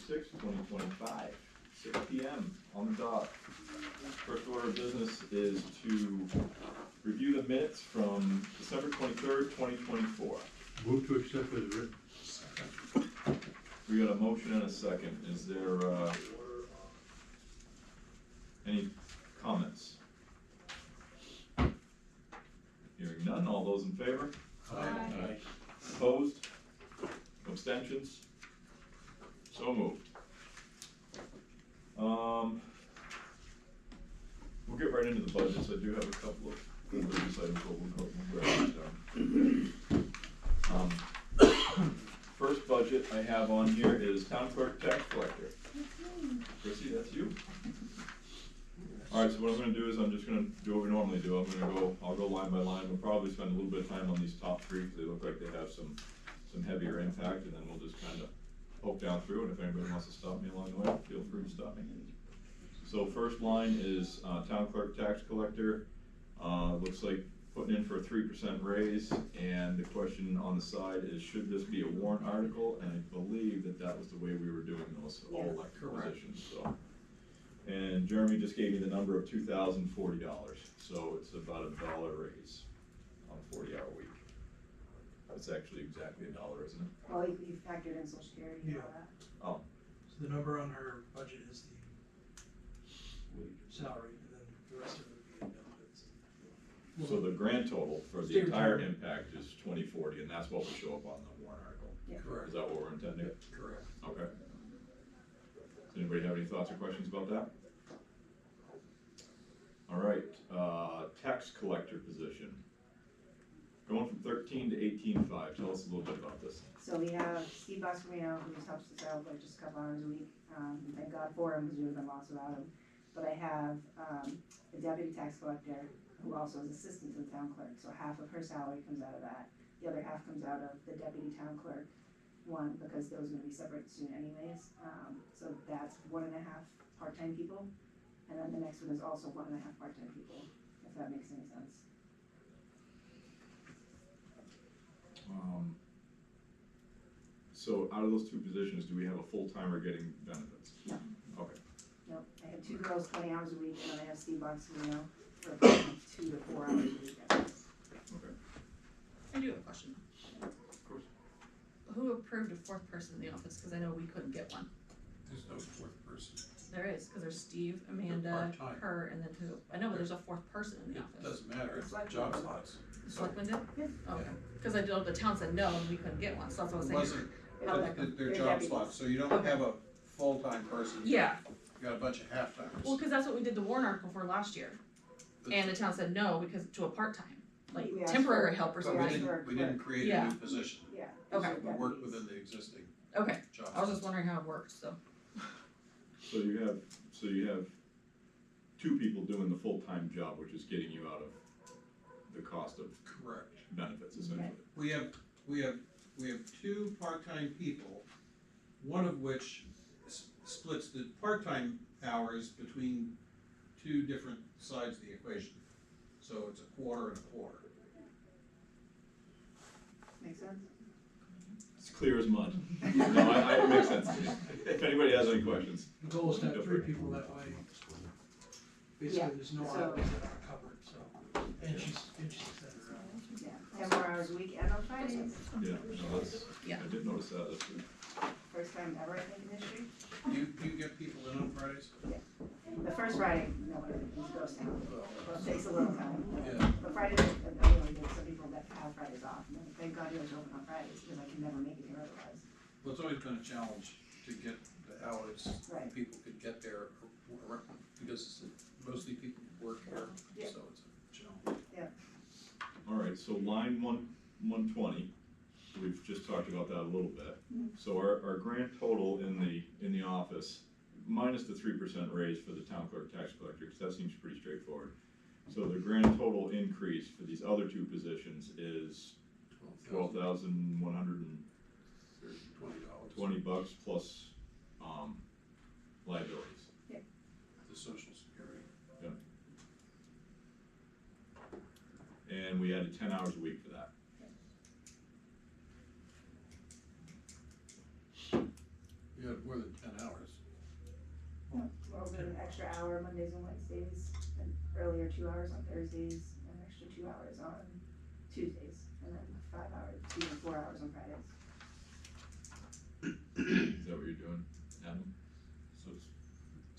26th, 2025, 6 p.m. on the dot. First order of business is to review the minutes from December 23rd, 2024. Move to accept as written. We got a motion and a second. Is there any comments? Hearing none. All those in favor? Aye. Opposed? Abstentions? So moved. We'll get right into the budgets. I do have a couple of good business items, but we'll grab these down. First budget I have on here is town clerk tax collector. Chrissy, that's you. All right, so what I'm going to do is I'm just going to do what we normally do. I'll go line by line. We'll probably spend a little bit of time on these top three because they look like they have some heavier impact, and then we'll just kind of poke down through. And if anybody wants to stop me along the way, feel free to stop me. So first line is town clerk tax collector. Looks like putting in for a 3% raise, and the question on the side is, should this be a warrant article? And I believe that was the way we were doing those all elected positions. So. And Jeremy just gave me the number of $2,040, so it's about $1 raise on a 40-hour week. That's actually exactly $1, isn't it? Well, you factored in Social Security and all that. Oh. So the number on her budget is the salary, and then the rest of it would be in benefits. So the grand total for the entire impact is $2040, and that's what will show up on the warrant article. Yeah. Correct. Is that what we're intending? Correct. Okay. Does anybody have any thoughts or questions about that? All right, tax collector position. Going from 13 to 18.5. Tell us a little bit about this. So we have Steve Boscomino, who helps us out like just a couple hours a week. Thank God for him, because we would have been lost without him. But I have the deputy tax collector, who also is assistant to the town clerk. So half of her salary comes out of that. The other half comes out of the deputy town clerk one, because those are going to be separate soon anyways. So that's 1.5 part-time people. And then the next one is also 1.5 part-time people, if that makes any sense. So out of those two positions, do we have a full-timer getting benefits? No. Okay. Nope, I have 2 girls 20 hours a week, and then I have Steve Boscomino for about 2 to 4 hours a week. Okay. I do have a question. Of course. Who approved a 4th person in the office? Because I know we couldn't get one. There's no fourth person. There is, because there's Steve, Amanda, part-time. her, and then who? I know, but there's a 4th person in the It office. doesn't matter, it's Select job board. slots. The selectmen did? Yeah. Okay. Because I know the town said no, and we couldn't get one, so that's what I was It saying. wasn't, How that go? they're They're job deputies. slots, so you don't Okay. have a full-time person. Yeah, You got a bunch of half-timers. well, because that's what we did the warrant article for last year, and the town said no, because to a part-time, like We asked temporary for- helpers. But Yeah, we I didn't, heard we didn't clerk. create a Yeah. new position. Yeah. Okay. those are We worked deputies. within the existing Okay, job I was just slots. wondering how it worked, so. So you have 2 people doing the full-time job, which is getting you out of the cost of Correct. benefits, essentially. We have 2 part-time people, one of which splits the part-time hours between 2 different sides of the equation. So it's a quarter and a quarter. Make sense? It's clear as mud. No, it makes sense to me. If anybody has any questions. The goal is to have Go 3 for it. people that way. Yeah, Basically, there's no so- hours that are covered, so, and she's extended her hours. Yeah, 10 more hours a week and on Fridays. Yeah, no, that's, Yeah. I did notice that. That's good. First time ever, I think, in history. You get people in on Fridays? The first Friday, no one, it's ghost town. Well, it takes a little time. Yeah. But Fridays, there's some people that have Fridays off, and thank God yours open on Fridays, because I can never make it here otherwise. Well, it's always been a challenge to get the hours Right. people could get there, because mostly people work here, Yeah. so it's a challenge. All right, so line 120, we've just talked about that a little bit. So our grand total in the office, minus the 3% raise for the town clerk tax collector, because that seems pretty straightforward. So the grand total increase for these other 2 positions is $12,120 $20 plus liabilities. the social security. And we added 10 hours a week for that. You have more than 10 extra hour Mondays and Wednesdays, an earlier 2 hours on Thursdays, an extra 2 hours on Tuesdays, and then 4 hours on Fridays. Is that what you're doing, Adam? So it's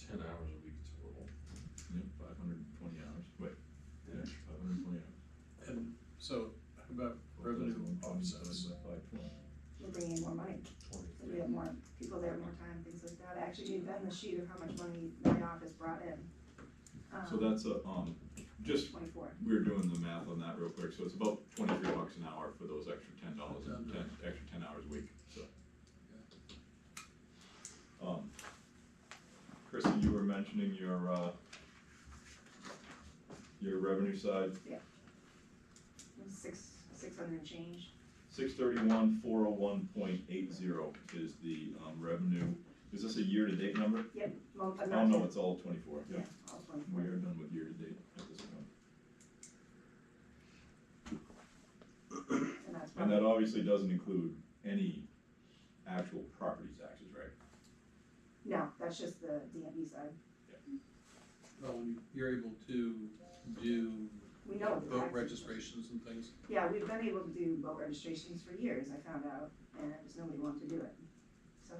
10 hours a week total. Yep, 520 hours, wait, yeah, 520 hours. And so, how about revenue 4,120 offsets? divided by 520. We're bringing in more money, because we have more people there, more time, things like that. I actually gave Ben the sheet of how much money my office brought in. So that's a, just, 24. we were doing the math on that real quick, so it's about $23 an hour for those extra $10, extra 10 hours a week, so. Kristen, you were mentioning your revenue side, 600 and change. 631,401.80 is the, revenue. Is this a year-to-date number? Yep, well, Oh, not no, yet. it's all 24, Yeah, yeah. all We 24. are done with year-to-date at this point. And that's And probably, that obviously doesn't include any actual property taxes, right? no, that's just the DMV side. Well, you're able to do We know what the boat taxes. registrations and things? Yeah, we've been able to do boat registrations for years, I found out, and just nobody wanted to do it. So,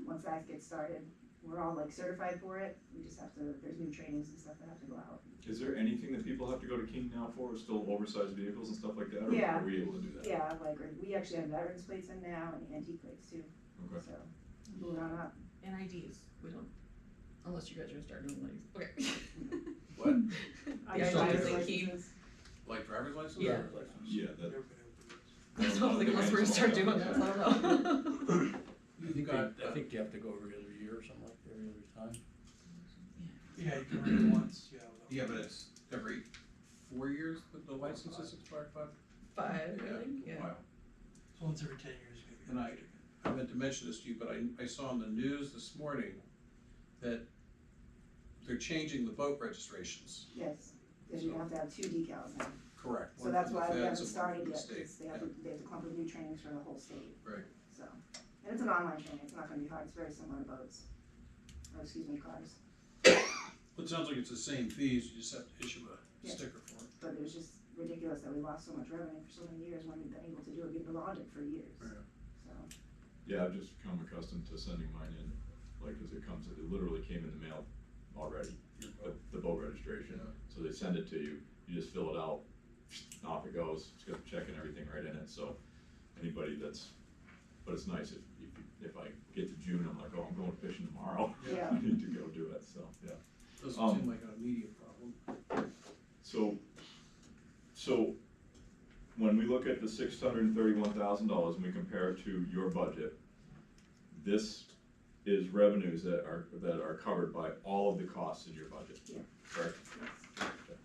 once that gets started, we're all like certified for it, we just have to, there's new trainings and stuff that have to go out. Is there anything that people have to go to King now for, still oversized vehicles and stuff like that, or Yeah. are we able to do that? Yeah, like, we actually have veterans plates in now and antique plates too, Okay. so, moving on up. And IDs, we don't, unless you guys are gonna start doing these, okay. What? The I still IDs do and licenses. keys, Like driver's license? Yeah. Yeah, that, Never been able to do this. that's what I was like, unless we're gonna start doing this, I don't know. You've got, I think you have to go every other year or something like that, every other time. Yeah, you can renew once, yeah. without- yeah, but it's every 4 years that the license is expired, 5? 5, I think, yeah. Wow. So once every 10 years, you And maybe. I meant to mention this to you, but I saw on the news this morning that they're changing the boat registrations. Yes, because you have to have 2 decals now. Correct. So that's why we haven't and one started for the yet, state. because they have to come up with new trainings for the whole state, Yeah, right. so. And it's an online training, it's not gonna be hard, it's very similar to boats, or excuse me, cars. Well, it sounds like it's the same fees, you just have to issue a Yeah. sticker for it. But it was just ridiculous that we lost so much revenue for so many years when we've been able to do it, we've been on it for years, Yeah. so. yeah, I've just become accustomed to sending mine in, like, as it comes, it literally came in the mail already, the boat registration. Yeah. So they send it to you, you just fill it out, off it goes, it's got the check and everything right in it, so anybody that's, but it's nice if I get to June, I'm like, oh, I'm going fishing tomorrow. Yeah. I need to go do it, so, yeah. Doesn't seem like an immediate problem. So when we look at the $631,000 and we compare it to your budget, this is revenues that are covered by all of the costs in your budget, Yeah. correct? Yes. Okay.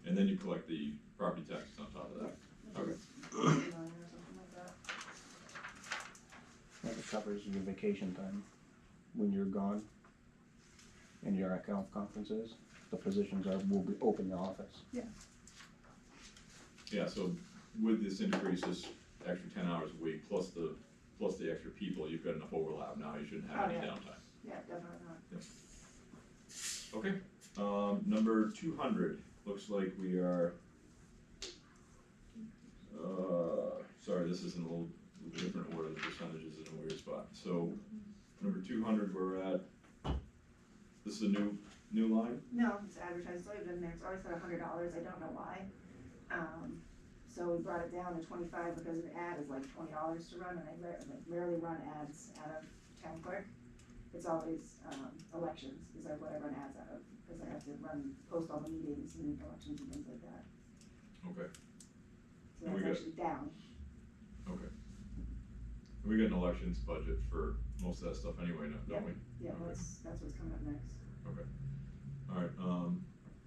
And then you collect the property taxes on top of that. Okay. Or something like that. That covers your vacation time when you're gone and your account conferences. The positions will be open in the office. Yeah, so with this increase, this extra 10 hours a week, plus the extra people, you've got enough overlap now, you shouldn't have Oh, any yeah. downtime. Yeah, definitely not. Okay, number 200, looks like we are, sorry, this is in a little different order, the percentages in a weird spot. So, number 200, we're at, this is a new line? No, it's advertised, it's always been there, it's always at $100, I don't know why. So we brought it down to 25 because an ad is like $20 to run, and I rarely run ads out of town clerk. It's always, elections is like what I run ads out of, because I have to post all the meetings and elections and things like that. Okay, So And we that's got- actually down. okay. We got an elections budget for most of that stuff anyway, don't we? Yeah, Okay. that's what's coming up next. Alright,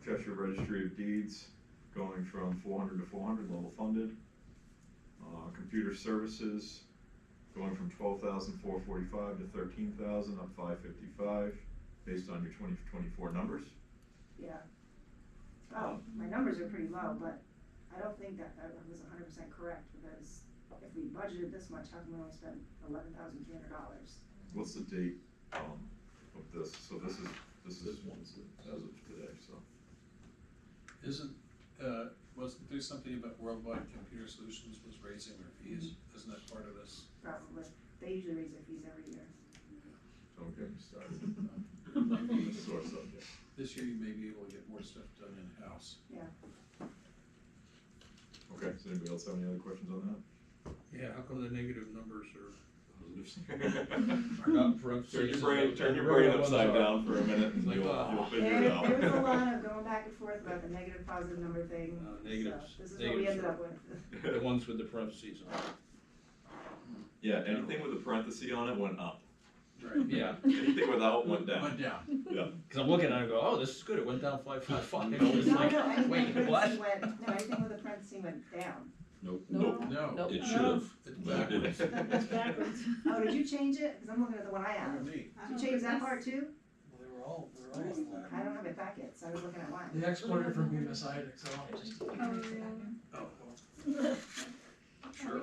Cheshire Registry of Deeds, going from 400 to 400, level funded. Computer services, going from 12,445 to 13,000, up 555, based on your 2024 numbers. Yeah. Oh, my numbers are pretty low, but I don't think that was 100% correct, because if we budgeted this much, how come we only spent $11,300? What's the date, of this, so this is one's as of today, so. Wasn't there something about Worldwide Computer Solutions was raising their fees? Isn't that part of this? Probably, they usually raise their fees every year. Don't get me started. Maybe This is our subject. this year you may be able to get more stuff done in-house. Yeah. Okay, does anybody else have any other questions on that? Yeah, how come the negative numbers are Positives. not front? Turn your brain upside down for a minute and Like, you'll figure There it was a out. lot of going back and forth about the negative, positive number thing, negatives- so this is what we ended up with. The ones with the parentheses on it. Yeah, anything with a parenthesis on it went up. Right. Yeah, Anything without went down. Went down. Yeah. cause I'm looking at it and go, oh, this is good, it went down 555. No, It's like, no, anything wait, with a what? parentheses went, no, anything with a parentheses went down. Nope. Nope. No. Nope. It should have. It's but it backwards. didn't. It's backwards. Oh, did you change it? Cause I'm looking at the one I have. Not me. Did you change that part too? Well, they were all on that. I don't have it back yet, so I was looking at mine. They exported it from Bemis Ide Excel, just. Oh, sure.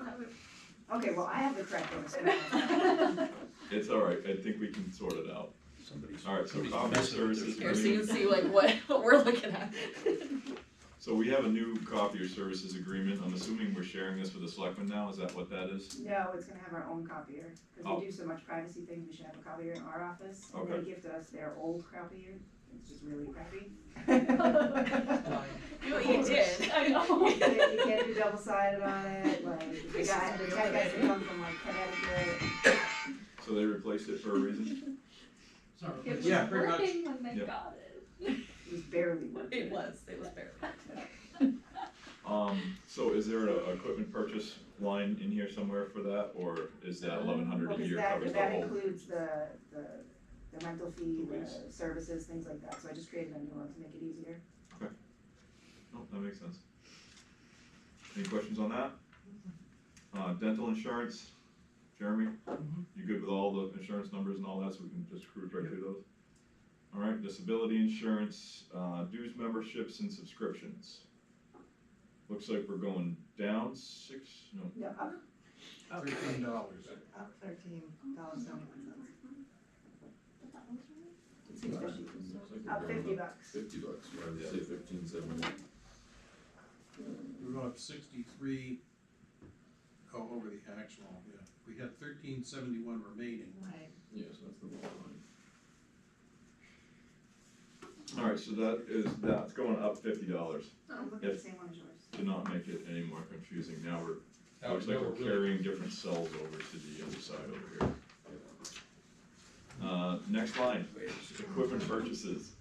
Okay, well, I have the correct one. It's all right, I think we can sort it out. Somebody's. All right, so somebody's copier messing with services their Here, so you can see like what we're looking at. So we have a new copier services agreement, I'm assuming we're sharing this with the selectmen now, is that what that is? No, it's gonna have our own copier, cause Oh. we do so much privacy things, we should have a copier in our office. And Okay. they gifted us their old copier, it's just really crappy. You what you did. I know. You can't do double-sided on it, like, the guy guys that come from like Connecticut. So they replaced it for a reason? Sorry. It was Yeah, pretty much. working when they Yeah. got it. It was barely working. It was barely. So is there a equipment purchase line in here somewhere for that, or is that 1,100 Well, a 'cause year covers the that whole? includes the rental fee, The lease. the services, things like that, so I just created a new one to make it easier. No, that makes sense. Any questions on that? Dental insurance, Jeremy, you good with all the insurance numbers and all that, so we can just cruise right through those? All right, disability insurance, dues memberships and subscriptions. Looks like we're going down Yeah, up $13. $13.71. It's $6.50. Looks like we're Up going $50 bucks. $50, yeah, I would say 15.70. We're going up 63, over the actual, yeah. We had 1371 remaining. Yes, that's the bottom line. All right, so that's going up $50, I'm looking at the same one as yours. to not make it any more confusing. Now Now looks like we're we're really- carrying different cells over to the other side over here. Next line, equipment purchases.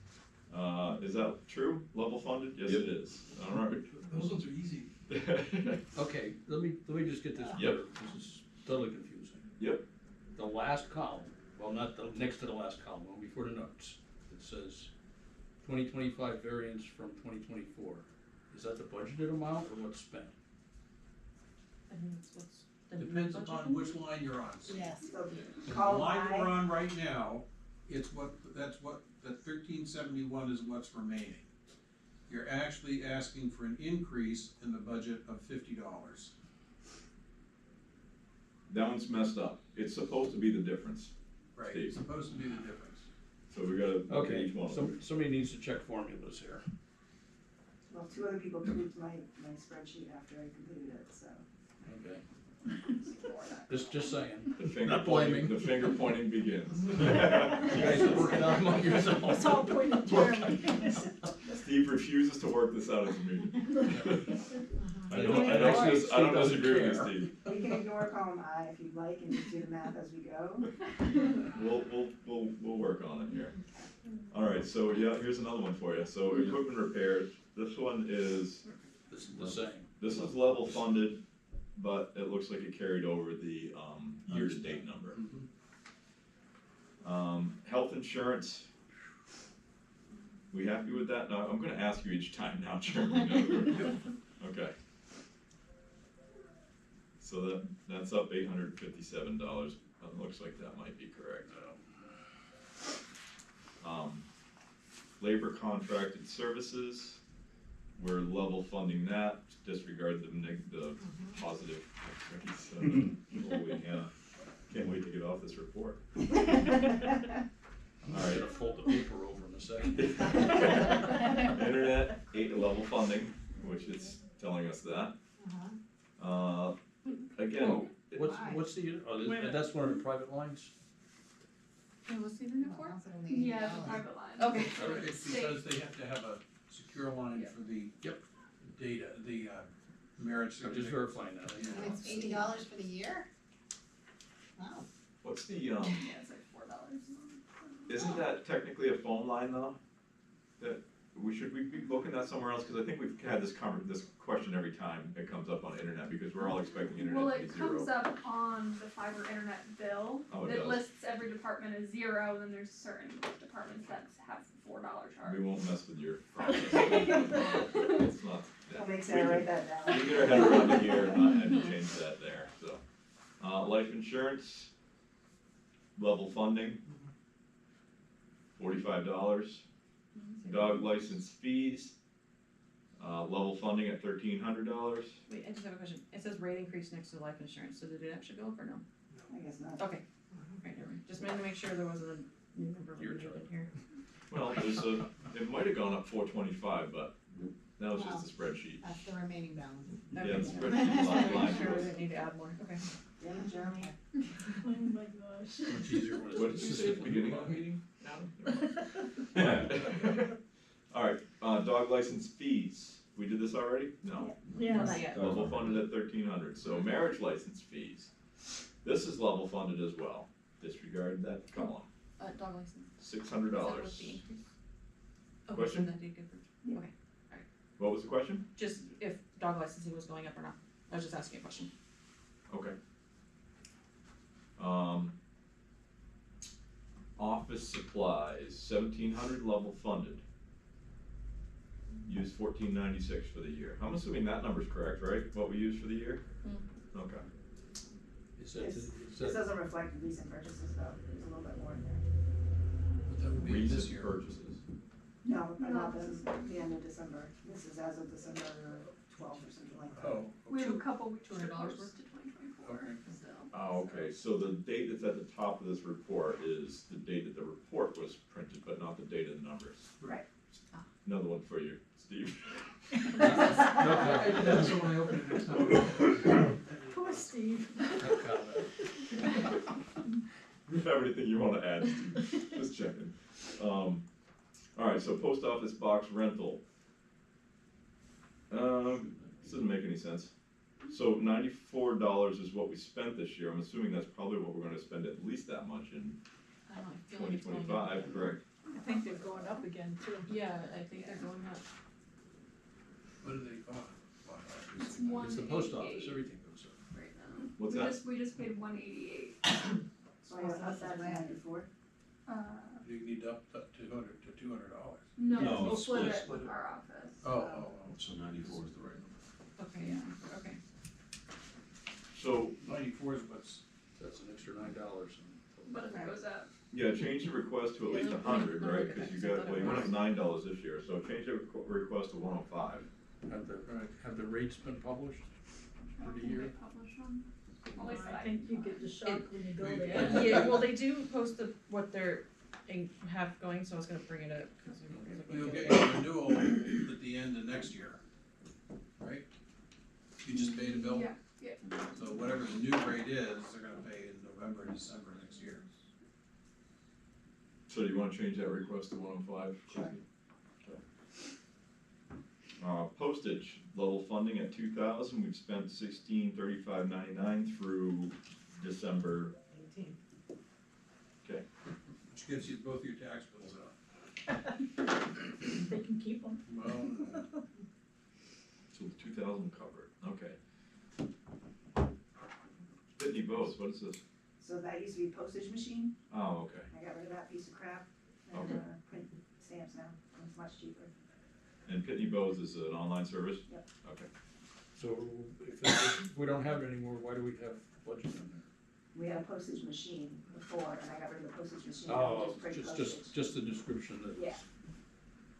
Is that true? Level funded? Yes, it is. All right. Those ones are easy. Okay, let me just get this Yep. clear, this is totally confusing. Yep. The last column, well, not the, next to the last column, one before the notes, it says 2025 variance from 2024. Is that the budgeted amount or what's spent? I think that's what's the Depends budget. upon which line you're on. Yes. So, The column line that we're I, on right now, that 1371 is what's remaining. You're actually asking for an increase in the budget of $50. That one's messed up. It's supposed to be the difference. Right, Steve. it's supposed to be the difference. So we gotta look at Okay, each one of them. somebody needs to check formulas here. well, 2 other people tweaked my spreadsheet after I completed it, so. Okay, ignore that. just saying. The finger Not pointing, blaming. the finger pointing begins. You guys are working out among yourselves. It's all pointed Jeremy. Steve refuses to work this out at the meeting. I We don't, can I ignore don't, it. dis- I don't Steve doesn't disagree with you, care. Steve. We can ignore column I if you'd like and just do the math as we go. We'll work on it here. All right, so yeah, here's another one for you. So equipment repairs, this one is, This is the same. this is level funded, but it looks like it carried over the, year-to-date number. Health insurance. We happy with that? No, I'm gonna ask you each time now, Jeremy. Okay. So that's up $857. Looks like that might be correct. Labor contracted services, we're level funding that, disregard the positive. Holy Hannah, can't wait to get off this report. I'm just gonna fold the paper over in a second. Internet, level funding, which it's telling us that. Again, What's the, that's one of the private lines? What's the internet for? Yeah, it's a private line. Okay. It's because they have to have a secure line for the data, the marriage I'm just certificate. verifying that. It's $80 for the year? Wow. what's the, Yeah, it's like $4. isn't that technically a phone line though? That, should we be booking that somewhere else? Cause I think we've had this this question every time it comes up on the internet, because we're all expecting Well, internet to it be zero. comes up on the fiber internet bill. Oh, it It does. lists every department as 0, then there's certain departments that have $4 charge. We won't mess with your process. It's not. I'll make Sarah write that down. We get our head around it here and not have you change that there, so. Life insurance, level funding, $45. Dog license fees, level funding at $1,300. Wait, I just have a question. It says rate increase next to life insurance, so did it actually go up or no? I guess not. Okay. Right, never mind. Just wanted to make sure there wasn't a new number we Your needed turn. here. Well, it might have gone up 425, but that was just a spreadsheet. That's the remaining balance. Yeah, Okay. the spreadsheet line Make sure we goes. didn't need to add more, okay. Yeah, Jeremy. Oh my gosh. Much easier when it's. What did you say at the beginning of the meeting, Adam? Alright, dog license fees, we did this already? No. No, not yet. Level funded at 1,300, so marriage license fees, this is level funded as well, disregard that column, Dog license. $600. Is that with the increase? Oh, Question? so that did get approved. Okay. What was the question? Just if dog licensing was going up or not. I was just asking a question. Okay. Office supplies, 1,700 level funded. Used 1,496 for the year. I'm assuming that number's correct, right? What we used for the year? Okay. Is that, This is this that, doesn't reflect recent purchases though, there's a little bit more in there. That would be this Recent year. purchases. No, No, not this this, is- the end of December, this is as of December 12th or something like that. Oh, We have a couple weeks to $200 post worth? to 2024, Okay. so. Oh, okay, so the date that's at the top of this report is the date that the report was printed, but not the date of the numbers. Right. Another one for you, Steve. I did that, so when I open it next time. Poor Steve. You have anything you wanna add, Steve? Just checking. Alright, so post office box rental. This doesn't make any sense. So $94 is what we spent this year, I'm assuming that's probably what we're gonna spend at least that much in I don't know, I feel like it's going up. 2025, correct? I think they're going up again too. Yeah, I think they're going up. What do they cost? It's it's the post 188 office, everything goes up. right now. What's we that? we just paid 188. So I up that to 94. You need up to $200. No, No, we'll split it split with it. our office. Oh. So 94 is the right number. Okay, yeah, okay. So, 94 is what's, That's an extra $9 and. But if it goes up, yeah, change the request to at least Yeah, 100, no, right? look at Cause that, you 'cause I got, thought well, it you went up was. $9 this year, so change the request to 105. Have the rates been published I for don't the think year? they publish them. At least I think you get the shock when you go We- there. Yeah, well, they do post what they're have going, so I was gonna bring it up, cause you'll get your renewal at the end of next year, right? You just paid a bill? Yeah, So whatever the new rate is, they're gonna pay in November, December next year. So do you wanna change that request to 105? Sure. Postage, level funding at 2,000, we've spent $1635.99 through December. Okay, Which gives you both your tax bills out. They can keep them. Well, so the 2,000 covered, okay. Pitney Bowes, what is this? So that used to be a postage machine, Oh, okay. I got rid of that piece of crap and Okay. print stamps now, and it's much cheaper. And Pitney Bowes is an online service? Yep. Okay. So if we don't have it anymore, why do we have budget in there? We had a postage machine before, and I got rid of the postage machine, and Oh, just print postage. just the description Yeah.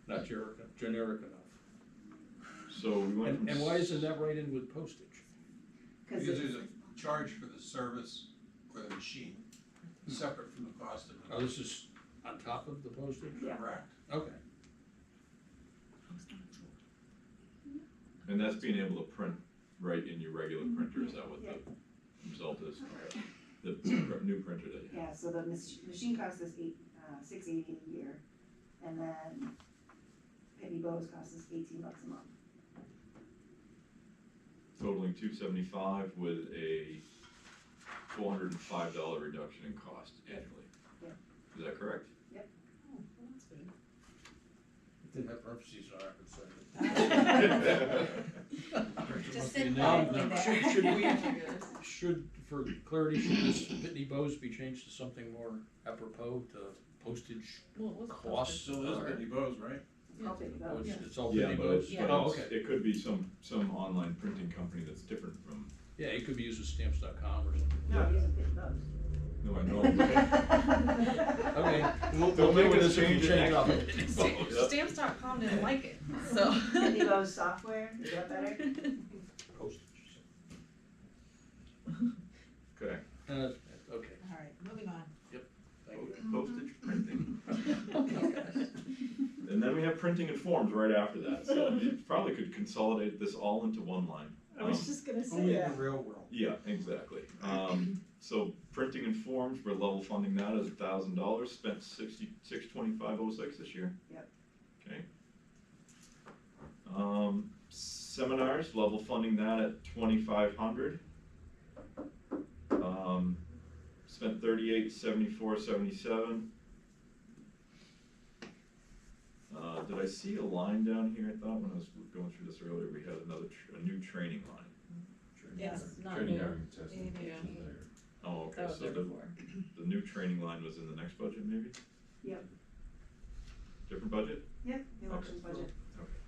that's not generic enough. So we went from. And why isn't that right in with postage? Cause because it's, there's a charge for the service for the machine, separate from the cost of Oh, the. this is on top top of the postage? Yeah. Correct. Okay. And that's being able to print right in your regular printer, is that what the result is? The new printer that you have? Yeah, so the machine costs us $680 a year, and then Pitney Bowes costs us $18 a month. Totaling $275 with a $405 reduction in cost annually. Yep. Is that correct? Oh, well, that's good. It didn't have parentheses on it, so. Just sit Now, quietly there. should, for clarity, should this Pitney Bowes be changed to something more apropos to postage Well, it was costs? So those Pitney Bowes, right? It's all Pitney Bowes. Yeah. It's all Yeah, Pitney but Bowes? it's, Yeah. but Oh, it's, okay. it could be some online printing company that's different from, Yeah, it could be used as stamps.com or something. No, I'm using Pitney Bowes. no, I know. Okay, we'll They'll deal make with us this if change you it change next off year. of Pitney Bowes. Yep. Stamps.com didn't like it, so. Pitney Bowes software, is that better? Postage. Okay, Okay, Alright, moving on. thank you. postage printing. Oh my gosh. And then we have printing and forms right after that, so you probably could consolidate this all into one line. I was just gonna say Only in that. the real world. Yeah, exactly. So printing and forms, we're level funding that at $1,000, spent $6625.06 this year. Yep. Okay. Seminars, level funding that at $2,500. Spent $3874.77. Did I see a line down here? I thought when I was going through this earlier, we had a new training line. Yes. Not Training, new. having, testing, Yeah. is there. Oh, okay, That was so there the before. new training line was in the next budget, maybe? Yep. Different budget? Yeah, the elections Okay. budget. Okay.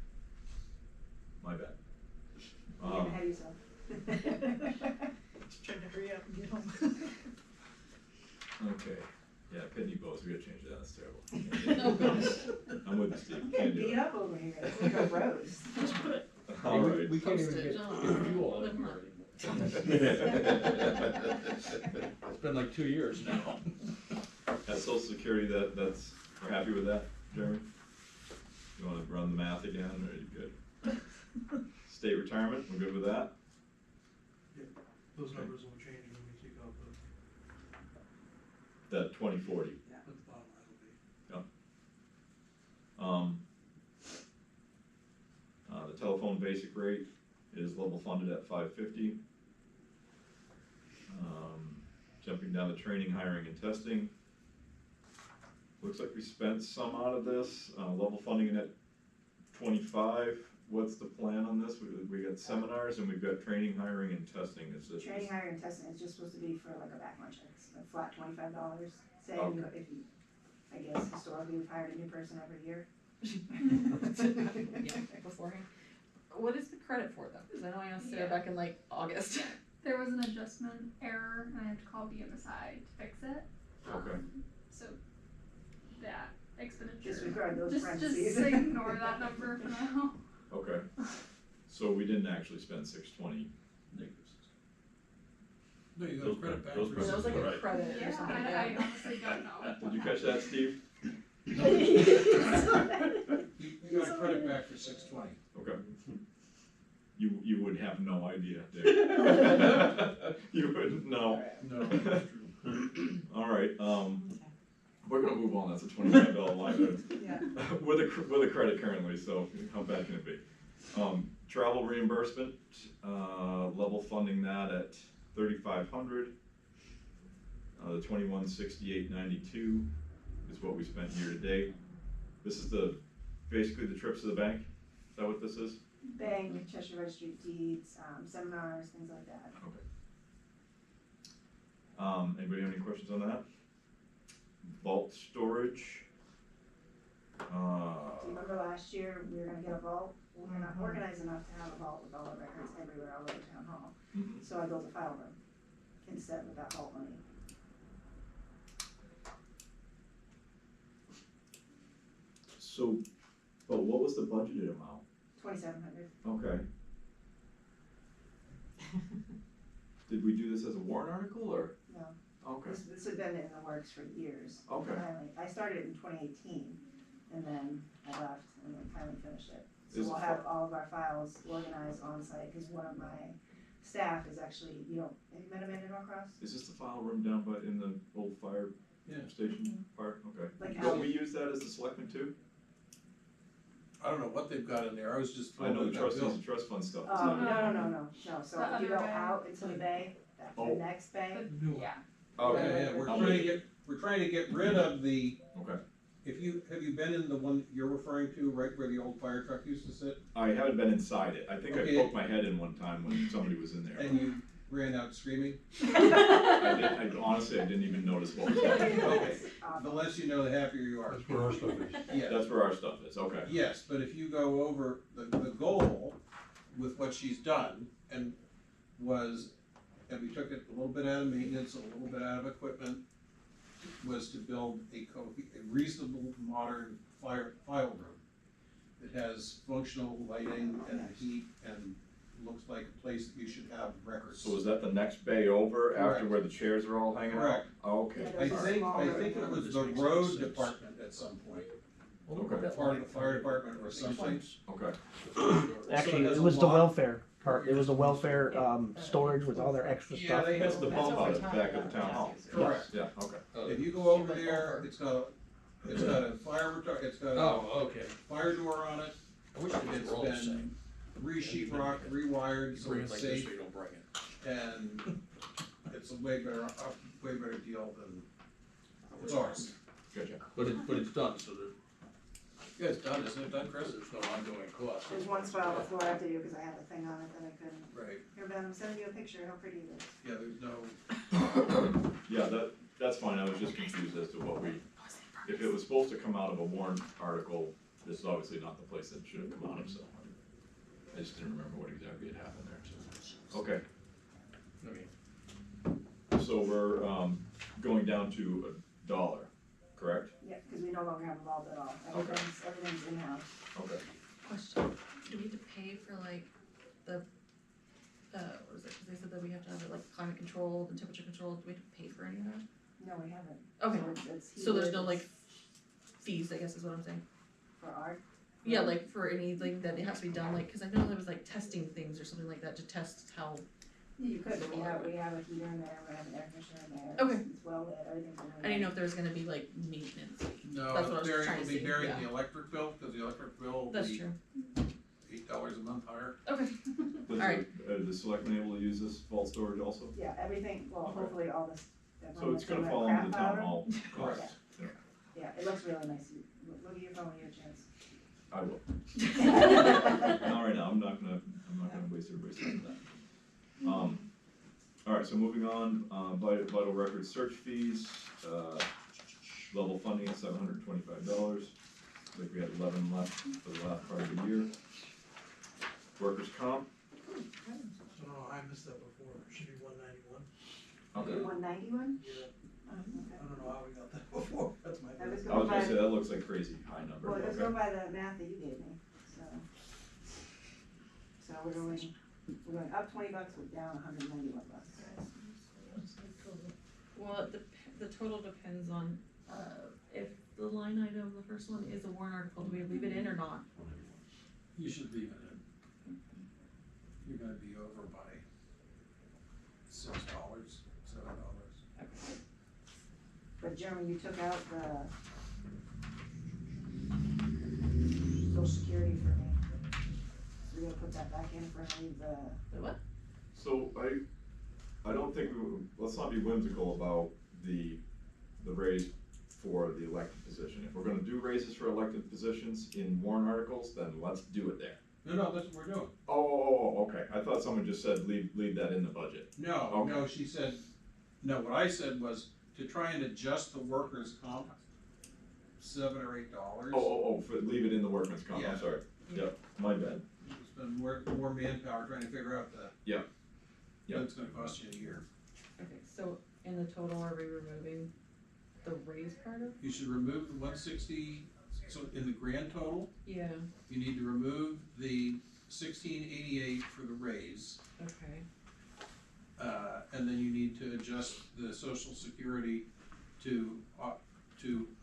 My bad. You're getting ahead of yourself. Just trying to hurry up and get home. Okay, yeah, Pitney Bowes, we gotta change that, that's terrible. Oh, gosh. I'm with you, Steve, I'm can't getting do beat it. up over here, it's like a roast. All right. We can't even Postage, get oh. Fuel on it Come on. already. It's been like 2 years now. At Social Security, that's, we're happy with that, Jeremy? You wanna run the math again, or are you good? State retirement, we're good with that? Those Okay. numbers will change when we take out That 2040. what the bottom line will be. The telephone basic rate is level funded at $550. Jumping down to training, hiring, and testing. Looks like we spent some out of this, level funding it at 25. What's the plan on this? We got seminars and we've got training, hiring, and testing. Is this? Training, hiring, and testing is just supposed to be for like a background check, it's a flat $25. Say Okay. if you, I guess historically, we've hired a new person every year. Yeah, beforehand. What is the credit for though? Cause I know I asked Sarah Yeah. back in like August. There was an adjustment error and I had to call BMSI to fix it. Okay. So that expenditure. Disregard those Just parentheses. ignore that number for now. Okay. So we didn't actually spend 620. No, you got Those credit back. those for That was like a Right. credit or Yeah, something, I yeah. honestly don't know. Did you catch that, Steve? You got credit back for 620. Okay. You would have no idea, Dick. You wouldn't know. No. All right, we're gonna move on, that's a $25 line item. Yeah. With a credit currently, so how bad can it be? Travel reimbursement, level funding that at $3,500. The $2168.92 is what we spent year to date. This is basically the trips to the bank, is that what this is? Bank, Cheshire Registry of Deeds, seminars, things like that. Anybody have any questions on that? Vault storage. Do you remember last year, we were gonna get a vault? We're not organized enough to have a vault with all our records everywhere all over town hall. Mhm. So I built a file room instead with that vault money. So, but what was the budgeted amount? 2,700. Okay. Did we do this as a warrant article or? No. Okay. So been in the works for years. Okay. I started it in 2018, and then I left, and then finally finished it. So Is we'll it have all of our files organized on site, because one of my staff is actually, have you been to Amanda Norcross? Is this the file room down by, in the old fire Yeah. station part? Okay. Like Don't how- we use that as the selectmen too? I don't know what they've got in there, I was just. I know the told that trustees Bill- and trust fund stuff is Oh, not. no, so The if you go other bay. out into the bay, that's the Oh. next bay. New one. Yeah. Okay. Yeah, yeah, we're I'm trying with to you. we're trying to get rid of the, Okay. have you been in the one you're referring to, right where the old fire truck used to sit? I haven't been inside it. I think I Okay. poked my head in one time when somebody was in there. And you ran out screaming? Honestly, I didn't even notice what was happening. Okay. Um, The less you know, the happier you are. That's where our stuff is. Yeah, That's where our stuff is, okay. yes, but if you go over, the goal with what she's done, and we took it a little bit out of maintenance, a little bit out of equipment, was to build a reasonable modern file room that has functional lighting and heat and looks like a place that you should have records. So is that the next bay over after Correct. where the chairs are all hanging out? Correct. Oh, okay. Yeah, I there's a think small it room. was This the makes road sense. department at some point, Okay. part of the fire department or something. Okay. Actually, has it a was the lot- welfare part, it was the welfare, storage with all their extra Yeah, stuff. they That's have the bump out at the back of the town hall. Correct. Yeah, okay. If you go over there, it's got a it's got a Oh, okay. fire door on it, I wish they it's were all the been same. re-sheetrock, rewired, so Bring it it's like this safe, so you don't bring it. and it's a way better deal than, it's ours. Gotcha. But it's done, so that Yeah, it's done, isn't it done, Chris? there's no ongoing cost. There's one spot on the floor I have to do, because I have a thing on it that I couldn't. Right, Here, Ben, I'm sending you a picture, how pretty it is. yeah, there's no, Yeah, that's fine. I was just confused as to what we, if it was supposed to come out of a warrant article, this is obviously not the place that it should have come out of, so. I just didn't remember what exactly had happened there, so. Okay, I mean, so we're, going down to $1, correct? Yeah, because we no longer have a vault at all, everything's in-house. Okay. Question, do we have to pay for like the, what is it, 'cause they said that we have to have it like climate controlled and temperature controlled, do we have to pay for any of that? No, we haven't. Okay, So it's so there's heated, no like it's fees, I guess is what I'm saying. For art. Yeah, like for anything that it has to be done, like, cause I know there was like testing things or something like that to test how, You could, but we have a heater in there, we have an air conditioner in there. Okay. It's well lit, everything's in there. I didn't know if there was gonna be like maintenance. no, That's what I was it'll trying to be see, buried in yeah. the electric bill, because the electric bill will That's be true. $8 a month higher. Okay. Does Alright. the selectmen able to use this vault storage also? Yeah, everything, well, Okay. hopefully all this. So it's gonna that fall crap under the out town of- hall costs? Yeah. Yeah, it looks really nice, look at your phone when you get a chance. I will. Not right now, I'm not gonna waste everybody's time with that. Alright, so moving on, vital records search fees, level funding at $725. I think we had 11 left for the last part of the year. Workers' comp, So no, I missed that before, it should be 191. okay. 191? Yeah, Oh, okay. I don't know how we got that before, that's my That was bad. I was going by, gonna say, that looks like crazy high number, well, let's okay. go by the math that you gave me, so. So we're going up $20, we're down $191. Well, the total depends on, if the line item, the first one is a warrant article, do we leave it in or not? You should leave it in. You're gonna be over by $6, $7. But Jeremy, you took out the social security for me. So we gotta put that back in for me, The what? So I don't think, let's not be whimsical about the raise for the elected position. If we're gonna do raises for elected positions in warrant articles, then let's do it there. No, that's what we're doing. Oh, okay, I thought someone just said leave that in the budget. No, Okay. no, she said, no, what I said was to try and adjust the workers' comp, $7 or $8. For leave it in the workman's comp, Yeah. I'm sorry. Yep, my bad. Spend more manpower trying to figure out the. Yeah. Yeah. What it's gonna cost you a year. Okay, so in the total, are we removing the raise part of? You should remove the 160, so in the grand total, Yeah, you need to remove the 1688 for the raise. okay, And then you need to adjust the social security to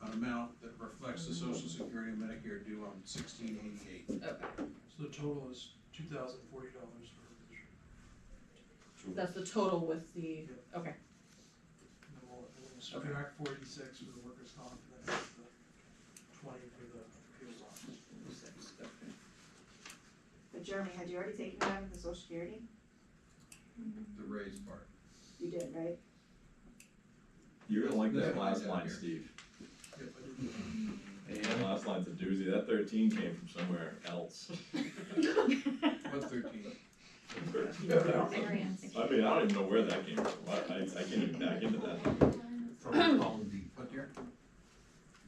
an amount that reflects the Social Security and Medicare due on 1688. Okay, So the total is $2,040 for this year. that's the total with the, okay, And then we'll subtract 46 for the workers' comp, and then have the 20 for the appeals office. But Jeremy, had you already taken it out of the social security? The raised part. You did, right? You're gonna like that That's last down line, here. Steve. Yep, I did. That last line's a doozy, that 13 came from somewhere else. What's 13? variance. I mean, I don't even know where that came from, I can't even back into that. From column D. What year?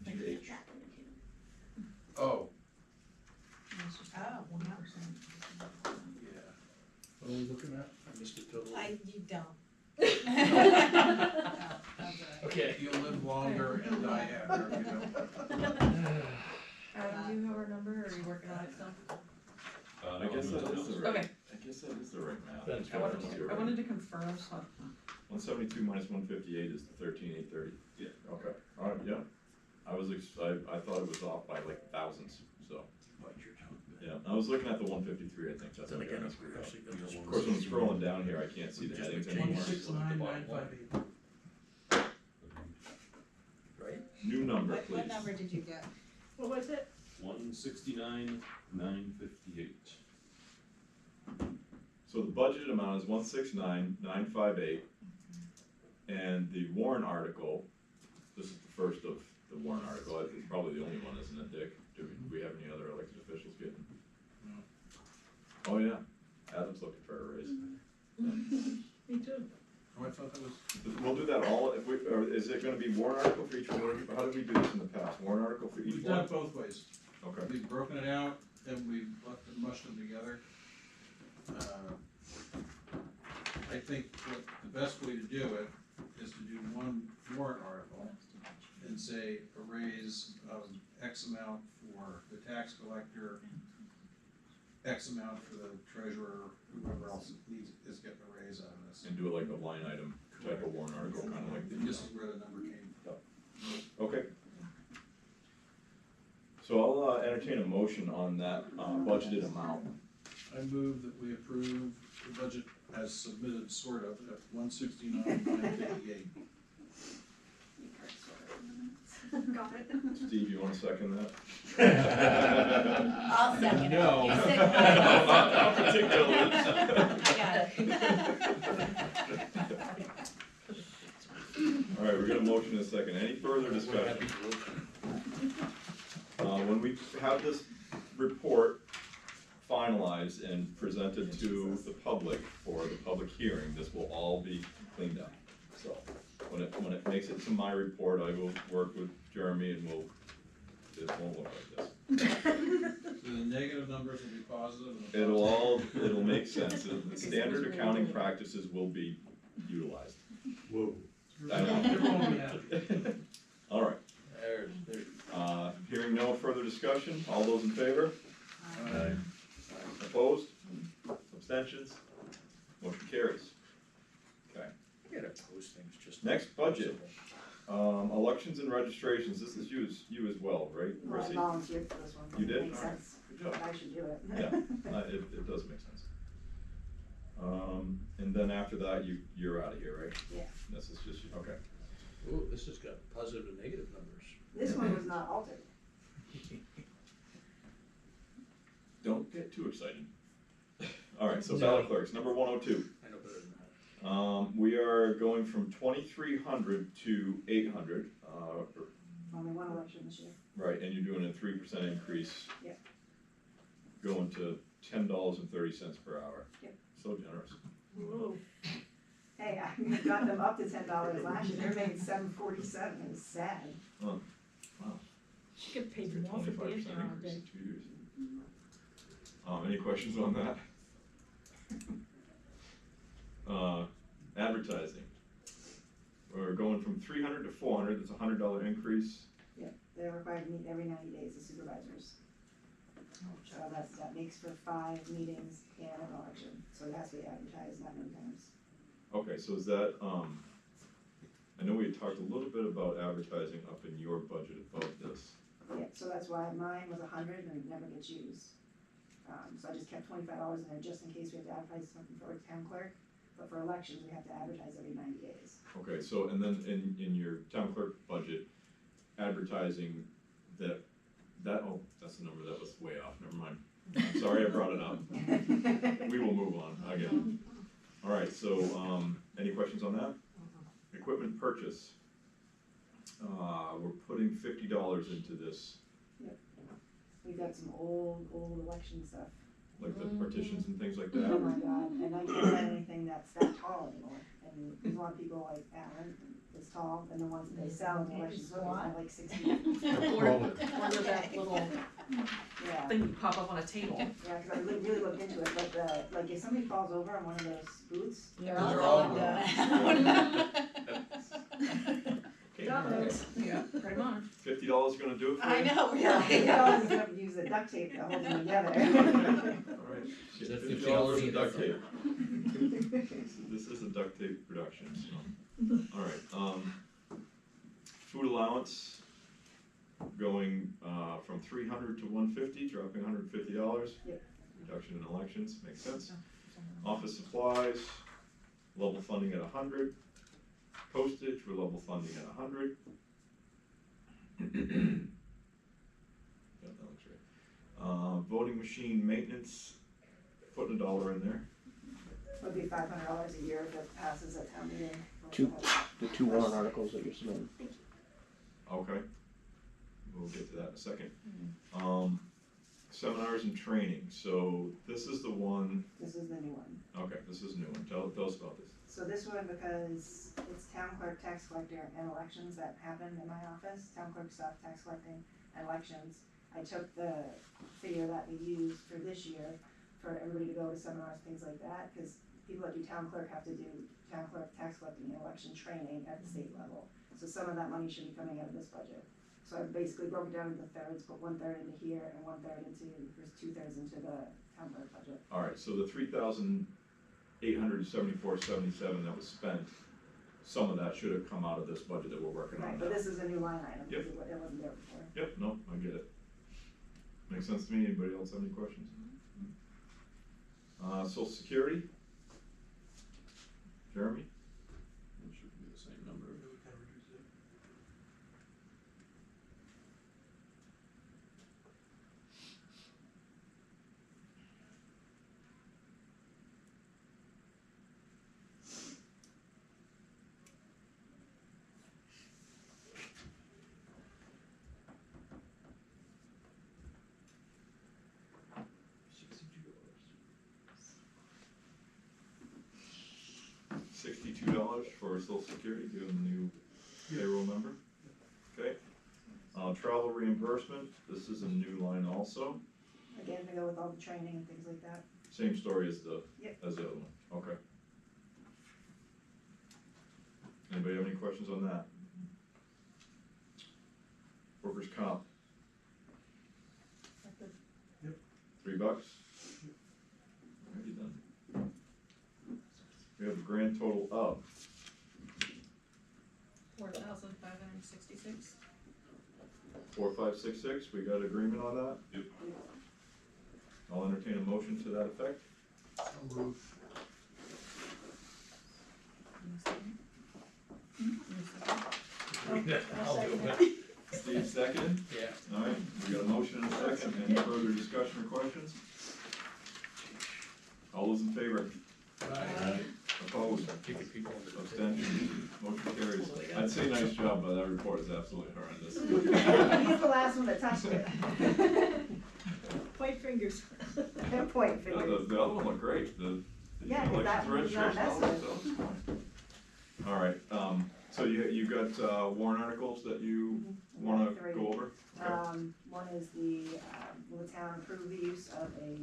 GH. Oh, Oh, yeah. What are we looking at? I missed it totally. you don't. Okay. You'll live longer and die happier if you don't. Do you have our number, or are you working on it still? I guess that is the right, Okay. I guess that is the right math. That's I wanted to confirm, so. 172 minus 158 is the 13,830. Yeah. Okay, alright, yeah. I thought it was off by like thousands, so, Bite your tongue. yeah. I was looking at the 153, I think, that's Then what again, I I've screwed up. actually got this Of course, when I'm scrolling down here, I can't see the Just headings make anymore. changes. 169,958. Right? New number, What please. number did you get? What was it? 169,958. So the budgeted amount is 169,958. And the warrant article, this is the first of the warrant article, it's probably the only one, isn't it, Dick? Do we have any other elected officials getting? No. Oh, yeah, Adam's looking for a raise. Me too. Oh, I thought that was, We'll do that all, if we, or is it gonna be warrant article for each one, or how did we do this in the past, warrant article for each we've done one? it both ways. Okay, We've broken it out and we've left them, mushed them together. I think what the best way to do it is to do one warrant article and say a raise of X amount for the tax collector, X amount for the treasurer, whoever else is getting a raise out of this. and do it like a line item type of warrant article, kinda like, And this is where the number came from. okay. So I'll entertain a motion on that budgeted amount. I move that we approve the budget as submitted, sort of, at 169,958. Got it. Steve, you wanna second that? I'll second it. No. You said How particular. I got it. All right, we're gonna motion in a second. Any further discussion? When we have this report finalized and presented to the public for the public hearing, this will all be cleaned up. So, when it makes it to my report, I will work with Jeremy and it won't look like this. So the negative numbers will be positive and the It'll make sense. The standard accounting practices will be utilized. Whoa. I know. Everyone will be happy. All right, There. hearing no further discussion, all those in favor? Aye. Opposed? Abstentions? Motion carries. Okay, You gotta post things just. next budget, elections and registrations, this is you as well, right, Well, I Chrissy? volunteered for this one. You did? Makes sense. Good job. I should do it. Yeah, it does make sense. And then after that, you're out of here, right? Yeah. This is just, okay. Ooh, this has got positive and negative numbers. This one was not altered. Don't get too excited. All right, so ballot clerks, number 102. I know better than that. We are going from 2,300 to 800, Only one election this year. right, and you're doing a 3% increase. Yep. Going to $10.30 per hour. Yep. So generous. Hey, I got them up to $10 last year, they're making $7.47, it's sad. She could pay It's a more for 25% being here all increase day. in 2 years. Any questions on that? Advertising. We're going from 300 to 400, that's a $100 increase. Yep, they're required to meet every 90 days, the supervisors. That makes for 5 meetings and an election, so it has to be advertised that many times. Okay, so is that, I know we had talked a little bit about advertising up in your budget above this. Yeah, so that's why mine was 100 and it never gets used. So I just kept $25 in there just in case we have to advertise something for a town clerk. But for elections, we have to advertise every 90 days. Okay, so, and then in your town clerk budget, advertising that, oh, that's the number that was way off, never mind. I'm sorry I brought it up. We will move on again. All right, so, any questions on that? Equipment purchase. We're putting $50 into this, We've got some old election stuff. like the partitions and things like Oh that. my god, and I can't find anything that's that tall anymore. And there's a lot of people like Alan is tall, and the ones that they sell in the election stores are like 6 feet. Or that little Yeah, thing you pop up on a table. yeah, cause I really looked into it, but like if somebody falls over on one of those booths, They're They're all all going going down. Okay, dominoes. Yeah. Pretty much. $50 gonna do it for you? I know, Yeah, really. you always have to use the duct tape to hold them together. All right. Is that $50 $50 in duct tape. different? This is a duct tape production, so, all right, food allowance going, from 300 to 150, dropping $150. Yep. Reduction in elections, makes sense. Office supplies, level funding at 100. Postage, we're level funding at 100. Yeah, that looks right. Voting machine maintenance, putting $1 in there. Would be $500 a year if it passes at town meeting. The two warrant articles that you're submitting. Okay. We'll get to that in a second. Seminars and training, so this is the one, This is the new one. okay, this is a new one, tell us about this. So this one, because it's town clerk, tax collector, and elections that happen in my office, town clerk stuff, tax collecting, and elections. I took the figure that we used for this year for everybody to go to seminars, things like that, because people that do town clerk have to do town clerk, tax collecting, and election training at the state level. So some of that money should be coming out of this budget. So I basically broke it down into thirds, put 1/3 into here and 1/3 into, there's 2/3 into the town clerk budget. All right, so the $3,874.77 that was spent, some of that should have come out of this budget that we're working on Right, now. but this is a new line item, Yep. because it wasn't there before. Yep, no, I get it. Makes sense to me, anybody else have any questions? Social Security? Jeremy? It should be the same number. Maybe we can reduce it. $62 for Social Security, given the new payroll number. Okay. Travel reimbursement, this is a new line also, Again, to go with all the training and things like that. same story as the, Yep. as the other one, okay. Anybody have any questions on that? Workers' comp, $3. Already done. We have a grand total of 4,566. 4566, we got agreement on that? Yep. I'll entertain a motion to that effect. I'll do it. Steve seconded, Yeah. alright, we got a motion and a second, any further discussion or questions? All those in favor? Right. Opposed? Kicking people under the table. Abstention? Motion carries. I'd say nice job, but that report is absolutely horrendous. He's the last one that touched it. Point fingers. Point The fingers. other one looked great, the Yeah, 'cause that elections one was not registration, messed so it's fine. Alright, so you got, warrant articles that you wanna Three. go over? Okay. One is will the town approve the use of a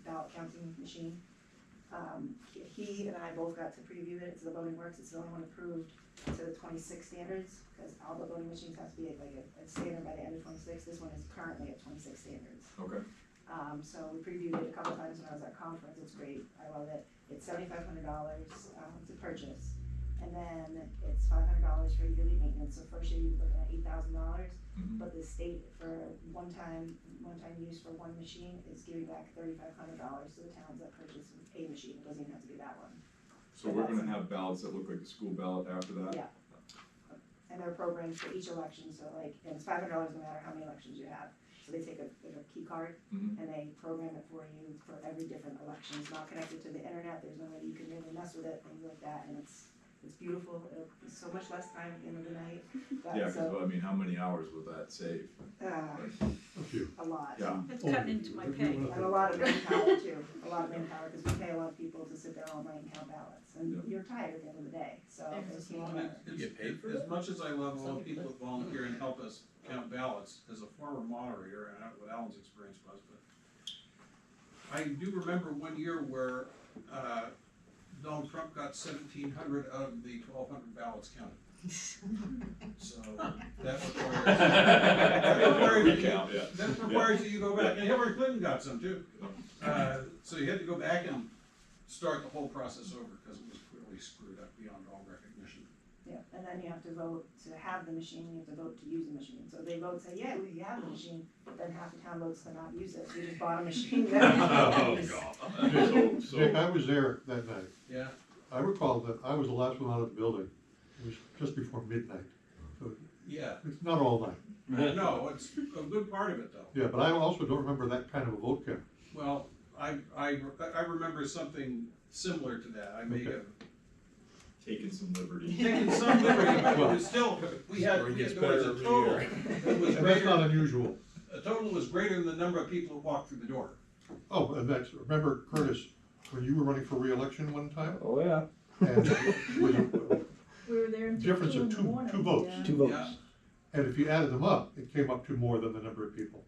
ballot counting machine? He and I both got to preview it, it's the voting works, it's the only one approved to the 26 standards, because all the voting machines have to be at like a standard by the end of 26, this one is currently at 26 standards. Okay, So we previewed it a couple times when I was at conference, it's great, I love it. It's $7,500 to purchase, and then it's $500 for yearly maintenance, so first year you're looking at $8,000. Mhm. But the state for one-time use for one machine is giving back $3,500 to the towns that purchase a machine, it doesn't even have to be that one. So we're gonna have ballots that look like the school ballot after that? Yeah. And there are programs for each election, so like, and it's $500 no matter how many elections you have. So they take a key card Mhm. and they program it for you for every different election. It's not connected to the internet, there's no way you can really mess with it, things like that, and it's beautiful. It'll be so much less time at the end of the night, but Yeah, cause so, I mean, how many hours would that save? a lot. Yeah. It's cutting into my pay. And a lot of manpower too, a lot of manpower, because we pay a lot of people to sit there all night and count ballots, and Yeah. you're tired at the end of the day, so it's Well, more. it's- You get paid for as that? much as I love all Some the people people- that volunteer and help us count ballots, as a former moderator, and I don't know what Alan's experience was, but I do remember one year where, Donald Trump got 1,700 out of the 1,200 ballots counted. So, that requires. Recount, yeah. That requires that you go back, and Hillary Clinton got some too. So you had to go back and start the whole process over, because it was clearly screwed up beyond all recognition. Yeah, and then you have to vote to have the machine, you have to vote to use the machine. So they vote, say, yeah, we have the machine, but then half the town votes to not use it. You just bought a machine that. Oh, God. So, Dick, I was there that night. Yeah, I recall that I was the last one out of the building. It was just before midnight. So yeah. it's not all night. No, it's a good part of it though. Yeah, but I also don't remember that kind of a vote count. Well, I remember something similar to that. I may Okay. have taking some liberty. taken some liberty, but it was still, we had, Story gets there was better a every total. year. It was And that's not greater, unusual. a total was greater than the number of people who walked through the door. Oh, and that's, remember Curtis, when you were running for reelection one time? Oh, yeah, And it was a We were there until difference 2 in of the morning. two votes. Yeah. 2 votes. Yeah. And if you added them up, it came up to more than the number of people.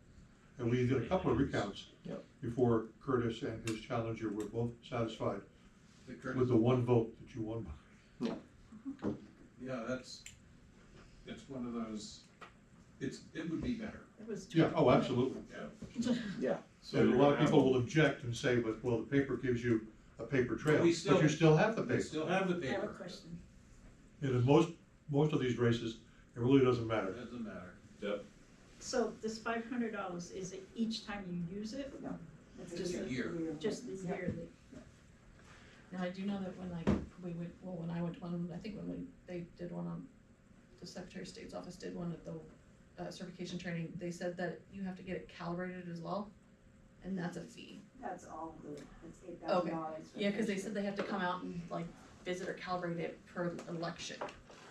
And we did a couple of recounts Yep. before Curtis and his challenger were both satisfied The Curtis- with the one vote that you won by. Yeah, that's one of those, it would be better. It was Yeah, oh, absolutely. yeah. So And a you're lot gonna of have people will object and say, but, well, the paper gives you a paper trail, we but still- you still have the They paper. still have the I have a paper. question. And in most of these races, it really doesn't matter. It doesn't matter. Yep. So this $500, is it each time you use it? It's Just a year. Just the Yeah. yearly? Now, I do know that when when I went to one, I think when they did one on, the Secretary of State's office did one at the certification training, they said that you have to get it calibrated as well, and that's a fee. That's all included, it's $8,000. for Yeah, cause they the said they have to come out and like visit or calibrate it per election.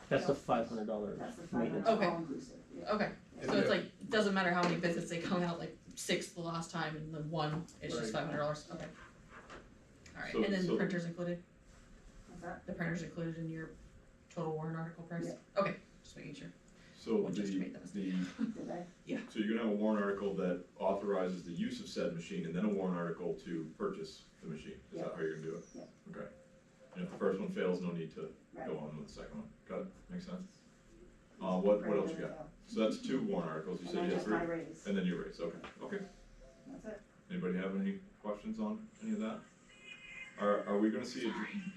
That's the $500 That's the maintenance. $500 Okay. all inclusive, yeah. Okay, so it's like, it doesn't matter how many visits they come out, like 6 the last time and then 1, it's just Right. $500, okay. Alright, So- and then the so- printer's included, What's that? the printer's included in your total warrant article price? Yeah. Okay, just making sure. So Well, just to make that mistake. Did I? so you're gonna have a warrant article that authorizes the use of said machine, and then a warrant article to purchase the machine. Is that how you're gonna do it? Yeah. Okay. And if the first one fails, no need to Right. go on with the second one. Got it? Makes sense? What else you got? So that's 2 warrant articles. You And said then you had just my 3, raise, and then your raise. Okay. Okay. that's it. Anybody have any questions on any of that? Are we gonna see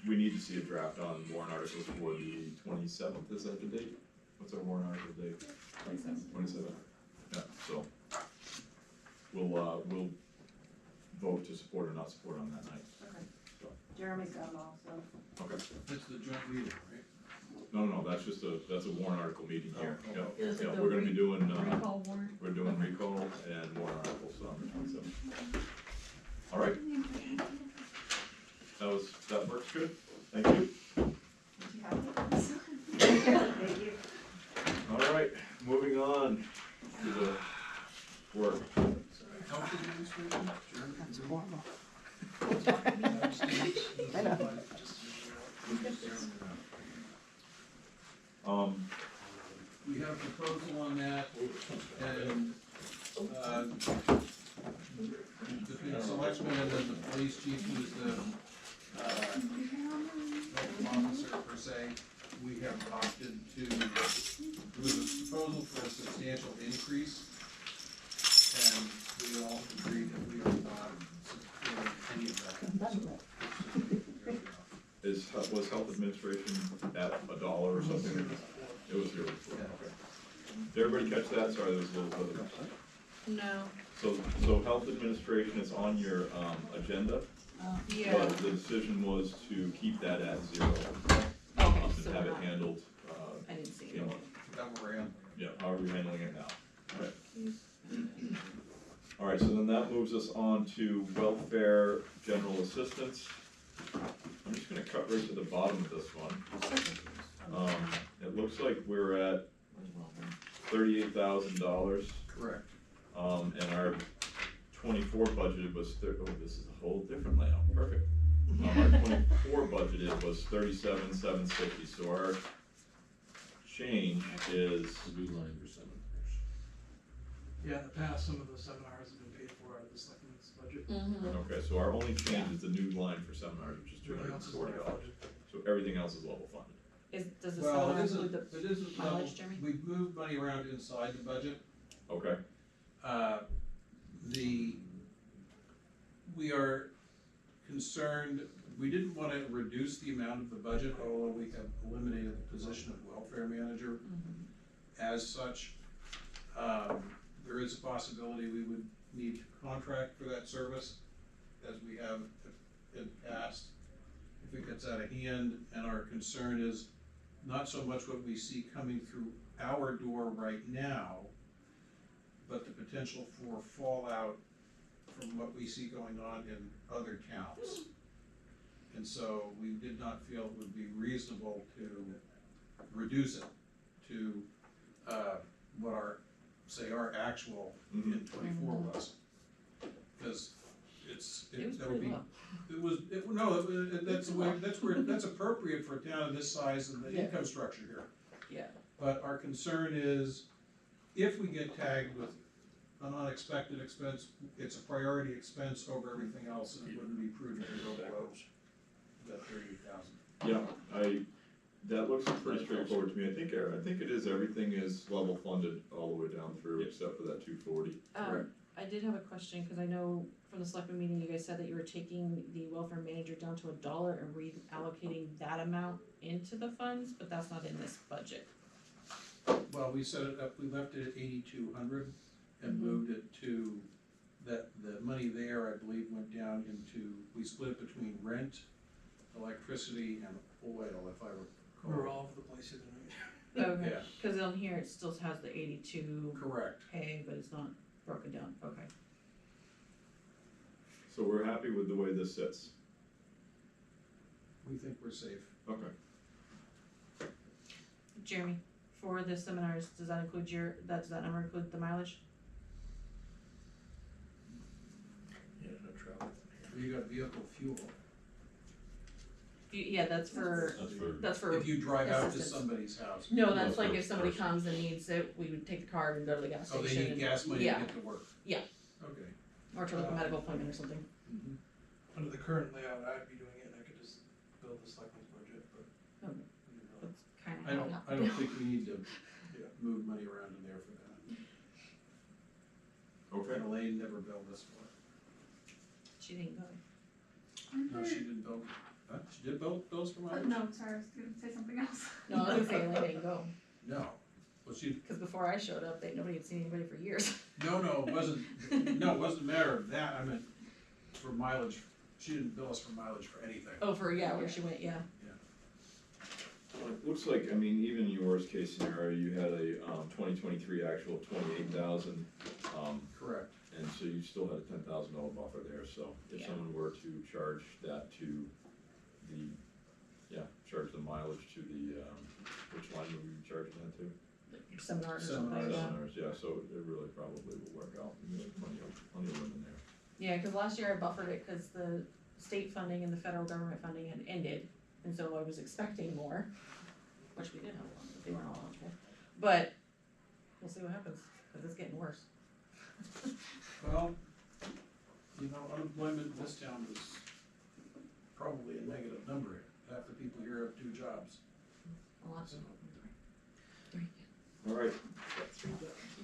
we need to see a draft on warrant articles for the 27th, is that the date? What's our warrant article date? 27th, yeah, so we'll vote to support or not support on that night. Okay. Jeremy's got them all, so. Okay, That's the joint meeting, right? no, that's just that's a warrant article meeting here, Oh, yeah, okay. Is it yeah, the we're gonna be doing, Recall warrant? we're doing recall and warrant articles on the 27th. All right. That works good, thank you. Did you have it? Thank you. All right, moving on to the work. Health administration, Jeremy? That's horrible. We have a proposal on that, and, between the selectmen and then the police chief, who's the, medical officer per se, we have opted to, there was a proposal for a substantial increase, and we all agreed that we are not supporting any of that. Was health administration administration at $1 or something? It was 0 before, okay. Did everybody catch that? Sorry, there was a little bit of. No, So health administration is on your, agenda, yeah, but the decision was to keep that at 0. okay, And so have we're it not, handled, I didn't see you know, it. That we're in. yeah, how are we handling it now? Right. All right, so then that moves us on to welfare general assistance. I'm just gonna cut right to the bottom of this one. It looks like we're at $38,000, Correct. and our 24 budgeted was oh, this is a whole different layout, perfect. Our 24 budgeted was 37,760, so our change is, The new line for seminars. Yeah, in the past, some of the seminars have been paid for out of the selectmen's budget. okay, so our only change is the new line for seminars, which is Everything else is $240. level funded. So everything else is level funded. Does the Well, seminar it isn't, include the it isn't, mileage, Jeremy? we've moved money around inside the budget. Okay, We are concerned, we didn't wanna reduce the amount of the budget, although we have eliminated the position of welfare manager as such. There is a possibility we would need to contract for that service, as we have in the past, if it gets out of hand, and our concern is not so much what we see coming through our door right now, but the potential for fallout from what we see going on in other towns. And so we did not feel it would be reasonable to reduce it to, what our actual in '24 was. Because It was that would pretty be, low. that's the way, that's appropriate for a town of this size and the Yeah. income structure here. Yeah, But our concern is, if we get tagged with an unexpected expense, it's a priority expense over everything else, and it wouldn't be prudent to go below that 38,000. yeah, that looks pretty straightforward to me. I think it is, everything is level funded all the way down through, except for that 240. I did have a question, cause I know from the selectmen meeting, you guys said that you were taking the welfare manager down to $1 and reallocating that amount into the funds, but that's not in this budget. Well, we set it up, we left it at 8,200 and moved it to, the money there, I believe, went down into, we split it between rent, electricity, and oil, if I We're recall. all over the place here tonight. Okay, Yeah, cause on here it still has the 82 correct. pay, but it's not broken down, okay. So we're happy with the way this sits. We think we're safe. Okay. Jeremy, for the seminars, does that include does that number include the mileage? Yeah, no travel. You got vehicle fuel. Yeah, that's for, If you drive out to assistance. somebody's house. No, that's like for if somebody person. comes and needs it, we would take the card and go to the gas Oh, station. they need gas money to Yeah, get to work? Yeah. Okay. or to like a medical appointment or something. Under the current layout, I'd be doing it, and I could just build the selectmen's budget, but. Okay. we didn't really- That's kinda I how don't, it I don't happened. think we need to move money around in there for that. Okay. And Elaine never billed us for it. She didn't go. No, she didn't bill, she did bill, bills for mileage? No, sorry, I was gonna say something else. No, I was gonna say Elaine didn't go, No, well, she, cause before I showed up, nobody had seen anybody for years. no, it wasn't a matter of that, I meant for mileage, she didn't bill us for mileage for anything. Oh, for, yeah, where she went, yeah. Well, it looks like, I mean, even in your worst case scenario, you had a, 2023 actual of 28,000, Correct. and so you still had a $10,000 buffer there, so if Yeah. someone were to charge that to charge the mileage to the, which line were you charging that to? Like seminars or Seminars. something, yeah. Seminars, yeah, so it really probably will work out, there's plenty of room in there. Yeah, cause last year I buffered it, cause the state funding and the federal government funding had ended, and so I was expecting more, which we did have a lot, but they weren't all eligible. But, we'll see what happens, cause it's getting worse. Well, unemployment in this town is probably a negative number. Half the people here have 2 jobs. A lot. So, All right,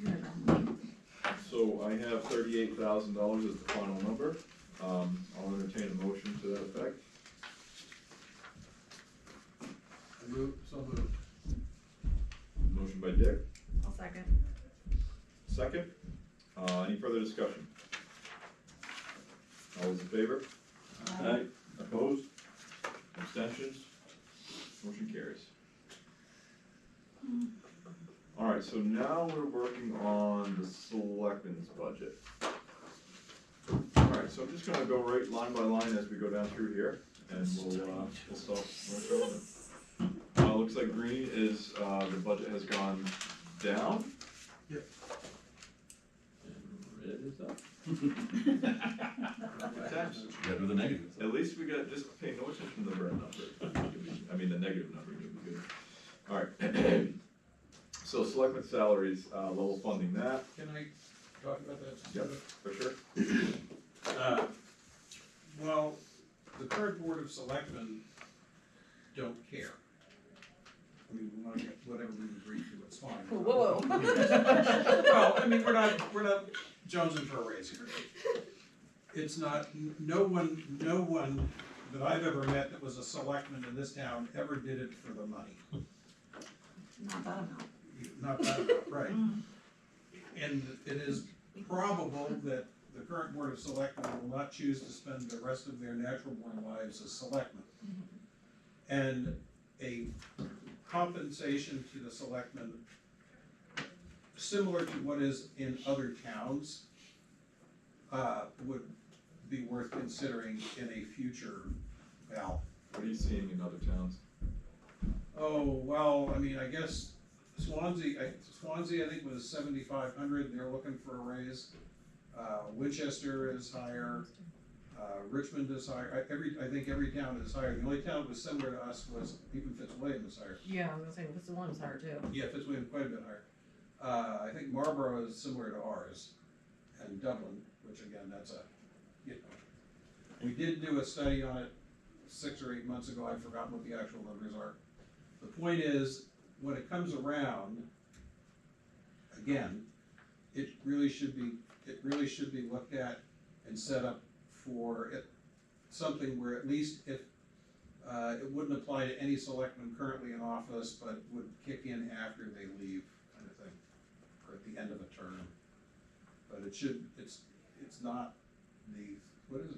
You're around. so I have $38,000 as the final number, I'll entertain a motion to that effect. So moved. Motion by Dick, I'll second. second. Any further discussion? All those in favor? Aye. Opposed? Abstentions? Motion carries. Alright, so now we're working on the selectmen's budget. Alright, so I'm just gonna go right line by line as we go down through here, and we'll start with them. Looks like green is, the budget has gone down. Yep. And red is up. Better than negatives. At least we got, just pay no attention to the red number. I mean, the negative number, would be good. Alright. So selectmen salaries, level funding that, Can I talk about that? Yep. for sure. Well, the current board of selectmen don't care. I mean, we wanna get whatever we agree to, it's fine. Whoa. Well, I mean, we're not jonesing for a raise here. It's not, no one that I've ever met that was a selectman in this town ever did it for the money. Not that amount. Not that amount, right. And it is probable that the current board of selectmen will not choose to spend the rest of their natural born lives as selectmen. And a compensation to the selectmen similar to what is in other towns would be worth considering in a future ballot. What are you seeing in other towns? Oh, well, I mean, I guess Swansea, I think was 7,500, they're looking for a raise. Winchester is higher, Richmond is higher, I think every town is higher. The only town that was similar to us was, even Fitzwilliam is higher. Yeah, I was gonna say, what's the one is higher too? Yeah, Fitzwilliam quite a bit higher. I think Marlborough is similar to ours, and Dublin, which again, that's a, you know. We did do a study on it 6 or 8 months ago, I've forgotten what the actual numbers are. The point is, when it comes around, again, it really should be looked at and set up for it, something where at least if, it wouldn't apply to any selectman currently in office, but would kick in after they leave, kind of thing, or at the end of a term. But it should, it's not the, what is it,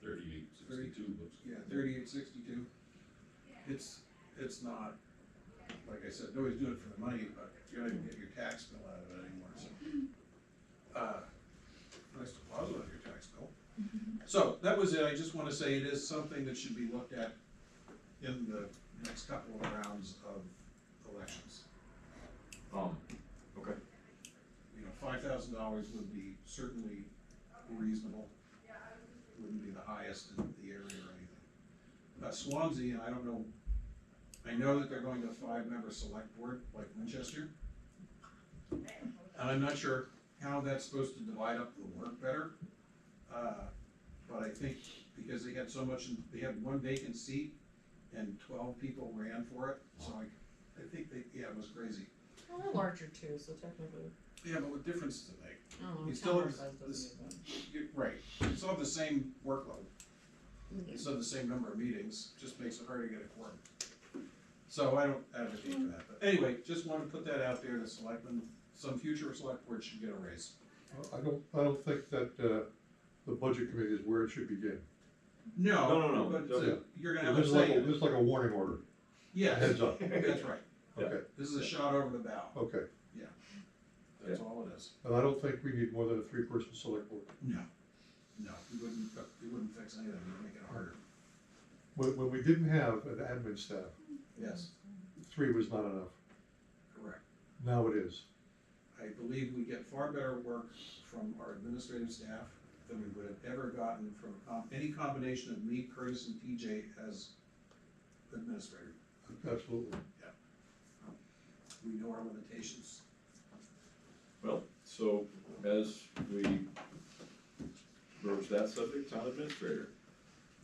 38, 62 looks. yeah, 3862. It's not, like I said, nobody's doing it for the money, but you're not even getting your tax bill out of it anymore, so. Nice deposit on your tax bill. So, that was it, I just wanna say it is something that should be looked at in the next couple of rounds of elections. Okay. You know, $5,000 would be certainly reasonable, wouldn't be the highest in the area or anything. Swansea, and I don't know, I know that they're going to a 5-member select board like Winchester. And I'm not sure how that's supposed to divide up the work better. But I think because they had so much, they had 1 vacant seat and 12 people ran for it, so I think they, yeah, it was crazy. Well, they're larger too, so technically, Yeah, but what difference does it make? I don't know, You still town have size this- doesn't make Right, you still have the same workload. that. Still the same number of meetings, just makes it hard to get a quorum. So I don't advocate for that, but anyway, just wanted to put that out there, the selectmen, some future select board should get a raise. I don't think that, the budget committee is where it should begin. No, But don't. you're gonna have a This is say. this is like a warning order, Yes, heads up. that's right. Yeah. Okay, This is a shot over the bow, okay. that's all it is. And I don't think we need more than a 3-person select board. No, we wouldn't fix anything, we'd make it harder. When we didn't have an admin staff, Yes, 3 was not enough. correct. Now it is. I believe we get far better work from our administrative staff than we would have ever gotten from any combination of me, Curtis, and TJ as administrator. Absolutely. We know our limitations. Well, so as we broach that subject, town administrator,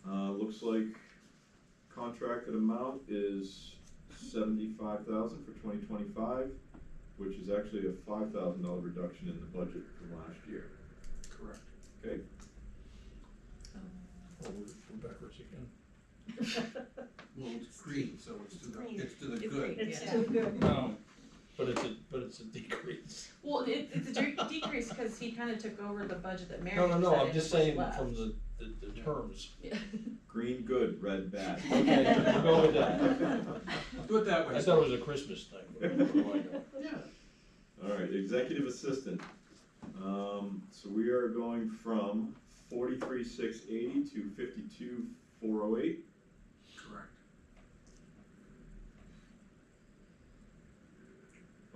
looks like contracted amount is $75,000 for 2025, which is actually a $5,000 reduction in the budget from last year. Correct. Okay, Oh, we're backwards again. Well, it's green, so it's to the, it's to the It's good. green. It's Yeah. too good. But it's a decrease. Well, it's a decrease because he kinda took over the budget that Mary No, had no, set I'm in just and saying left. from the terms. Yeah. Green good, red bad. Okay, we'll go with that. Do it that way. I thought it was a Christmas thing. But what do I know? Yeah. All right, executive assistant. So we are going from 43,680 to 52,408. Correct.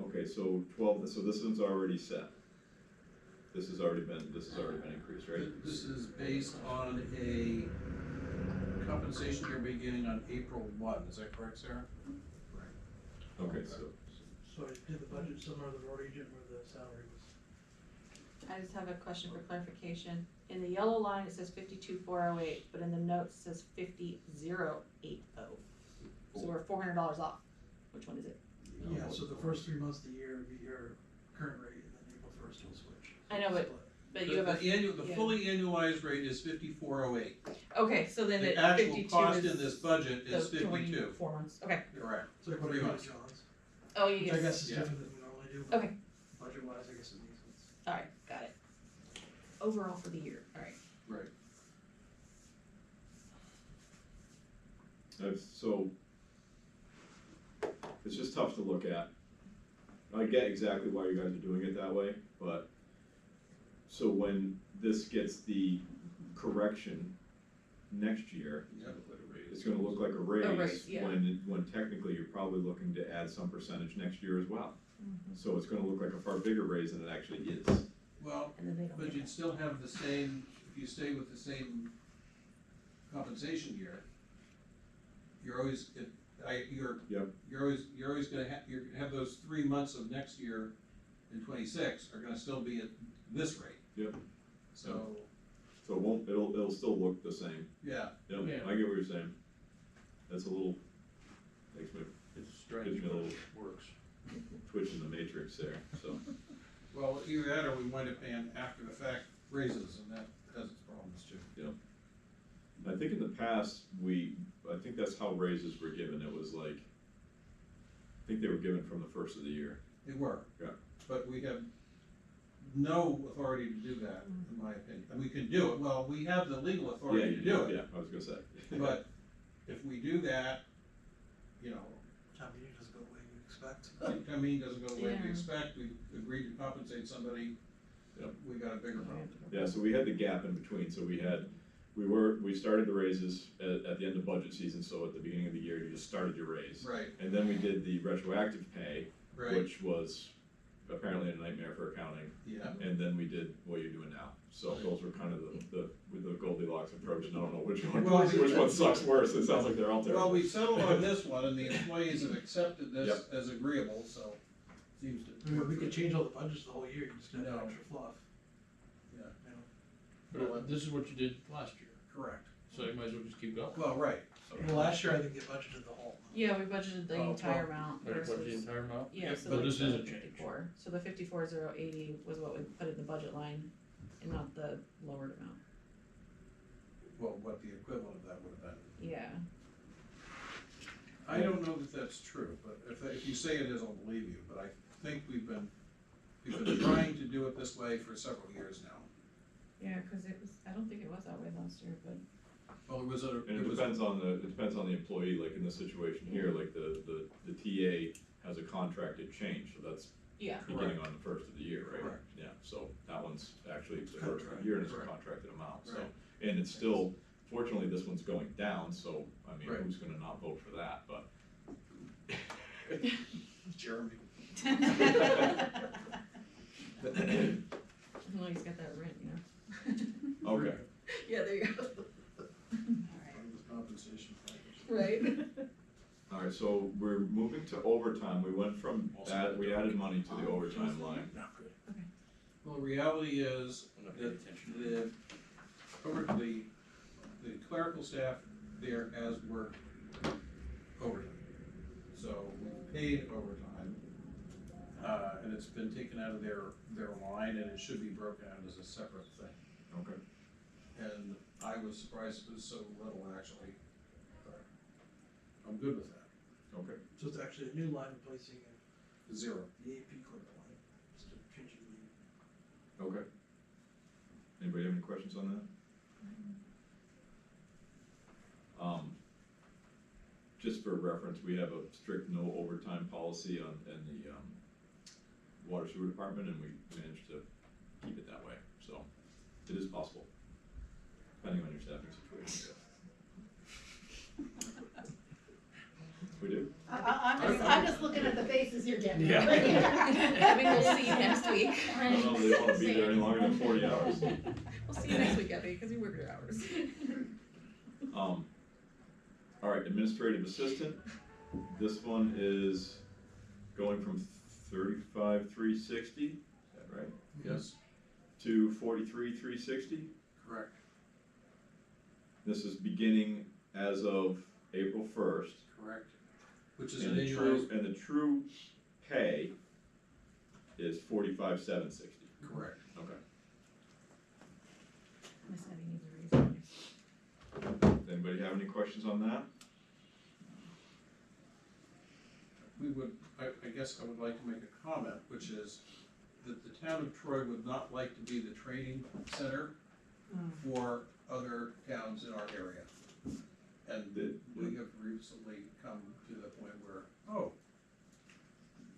Okay, so 12, so this one's already set. This has already been increased, right? This is based on a compensation year beginning on April 1, is that correct, Sarah? Okay, so, So did the budget similar to the road agent where the salary was? I just have a question for clarification. In the yellow line, it says 52,408, but in the notes, it says 50,080. So we're $400 off. Which one is it? Yeah, so the first 3 months of the year would be your current rate, and then April 1st will switch. I know, but- Split. But you have a, The yeah. fully annualized rate is 5408. okay, so then The it, actual 52 cost is in this budget is the 52. 4 months, okay. Correct. So what do 3 you months. do, John's? Oh, you Which get, I guess is yeah. different than we normally do, but okay, budget wise, I guess it makes sense. alright, got it. Overall for the year, alright. Right. so, it's just tough to look at. I get exactly why you guys are doing it that way, but, so when this gets the correction next year, Yep. it's gonna look like a A raise, raise, yeah. when technically you're probably looking to add some percentage next year as well. So it's gonna look like a far bigger raise than it actually is. Well, And then they don't but get you'd it. still have the same, if you stay with the same compensation year, you're always, Yep. you're always gonna have those 3 months of next year in 26 are gonna still be at this rate. Yep. So, So it won't, it'll still look the same. yeah, Yep, Yeah. I get what you're saying. That's a little, makes me It's strange, but it works. twitch in the matrix there, so. well, either that or we wind up paying after the fact raises, and that has its problems too. I think in the past, I think that's how raises were given, it was like, I think they were given from the first of the year. They were. Yeah. But we have no authority to do that, in my opinion. And we can do it, well, we have the legal authority to do it, Yeah, I was gonna say. but if we do that, you know, Town meeting doesn't go the way you expect. town meeting doesn't go the way we Yeah. expect, we agreed to compensate somebody, Yep. we got a bigger problem. Yeah, so we had the gap in between, so we started the raises at the end of budget season, so at the beginning of the year, you just started your raise. Right, And then we did the retroactive pay, right, which was apparently a nightmare for accounting, yeah. and then we did what you're doing now. So those were kind of with the Goldilocks approach, and I don't know which one sucks worse, it sounds like they're all terrible. Well, we settled on this one, and the employees have accepted this as agreeable, so seems to. I mean, we could change all the budgets the whole year, you just get No. extra fluff. Yeah. You know? But this is what you did last year, Correct. so you might as well just keep going. Well, right. Well, last year I think they budgeted the whole. Yeah, we budgeted the Oh, entire well, amount Right, versus. but the entire amount? Yeah, so But like this the is a change. 54, so the 54,080 was what we put in the budget line, and not the lowered amount, Well, what the equivalent of that would have been. yeah. I don't know that that's true, but if you say it is, I'll believe you, but I think we've been trying to do it this way for several years now. Yeah, cause I don't think it was that way last year, but, Well, it And it depends on the employee, like in this situation here, like the TA has a contracted change, so that's yeah, beginning on the first of the year, right? Correct. Yeah, so that one's actually the first of Contract, the year and it's a correct. contracted amount, so. Right. And it's still, fortunately, this one's going down, so, I mean, Right. who's gonna not vote for that, but. Jeremy. well, he's got that rent, you know? Okay, Yeah, there you go. Compensation package. Right. alright, so we're moving to overtime, we went from, we added money to the overtime line. Not good. Well, the reality is I'm not paying attention. the clerical staff there has worked overtime. So we paid overtime, and it's been taken out of their line, and it should be broken out as a separate thing. Okay. And I was surprised it was so little, actually. I'm good with that. Okay. So it's actually a new line replacing Zero. the AP clerk line, instead of changing the. Okay. Anybody have any questions on that? Just for reference, we have a strict no overtime policy in the, water sewer department, and we managed to keep it that way, so it is possible, depending on your staffing situation. We do? I'm just looking at the faces you're getting. Yeah. Maybe we'll see you next week. I don't know if they wanna be there any longer than 40 hours. We'll see you next week, Abby, because you work your hours. All right, administrative assistant, this one is going from 35,360, is that right? Yes, To 43,360. correct. This is beginning as of April 1st. Correct. Which is And an the annualized. true, and the true pay is 45,760. Correct. Okay. Miss Abby needs a reason. Does anybody have any questions on that? We would, I guess I would like to make a comment, which is that the town of Troy would not like to be the training center for other towns in our area. And we have recently come to the point where, oh,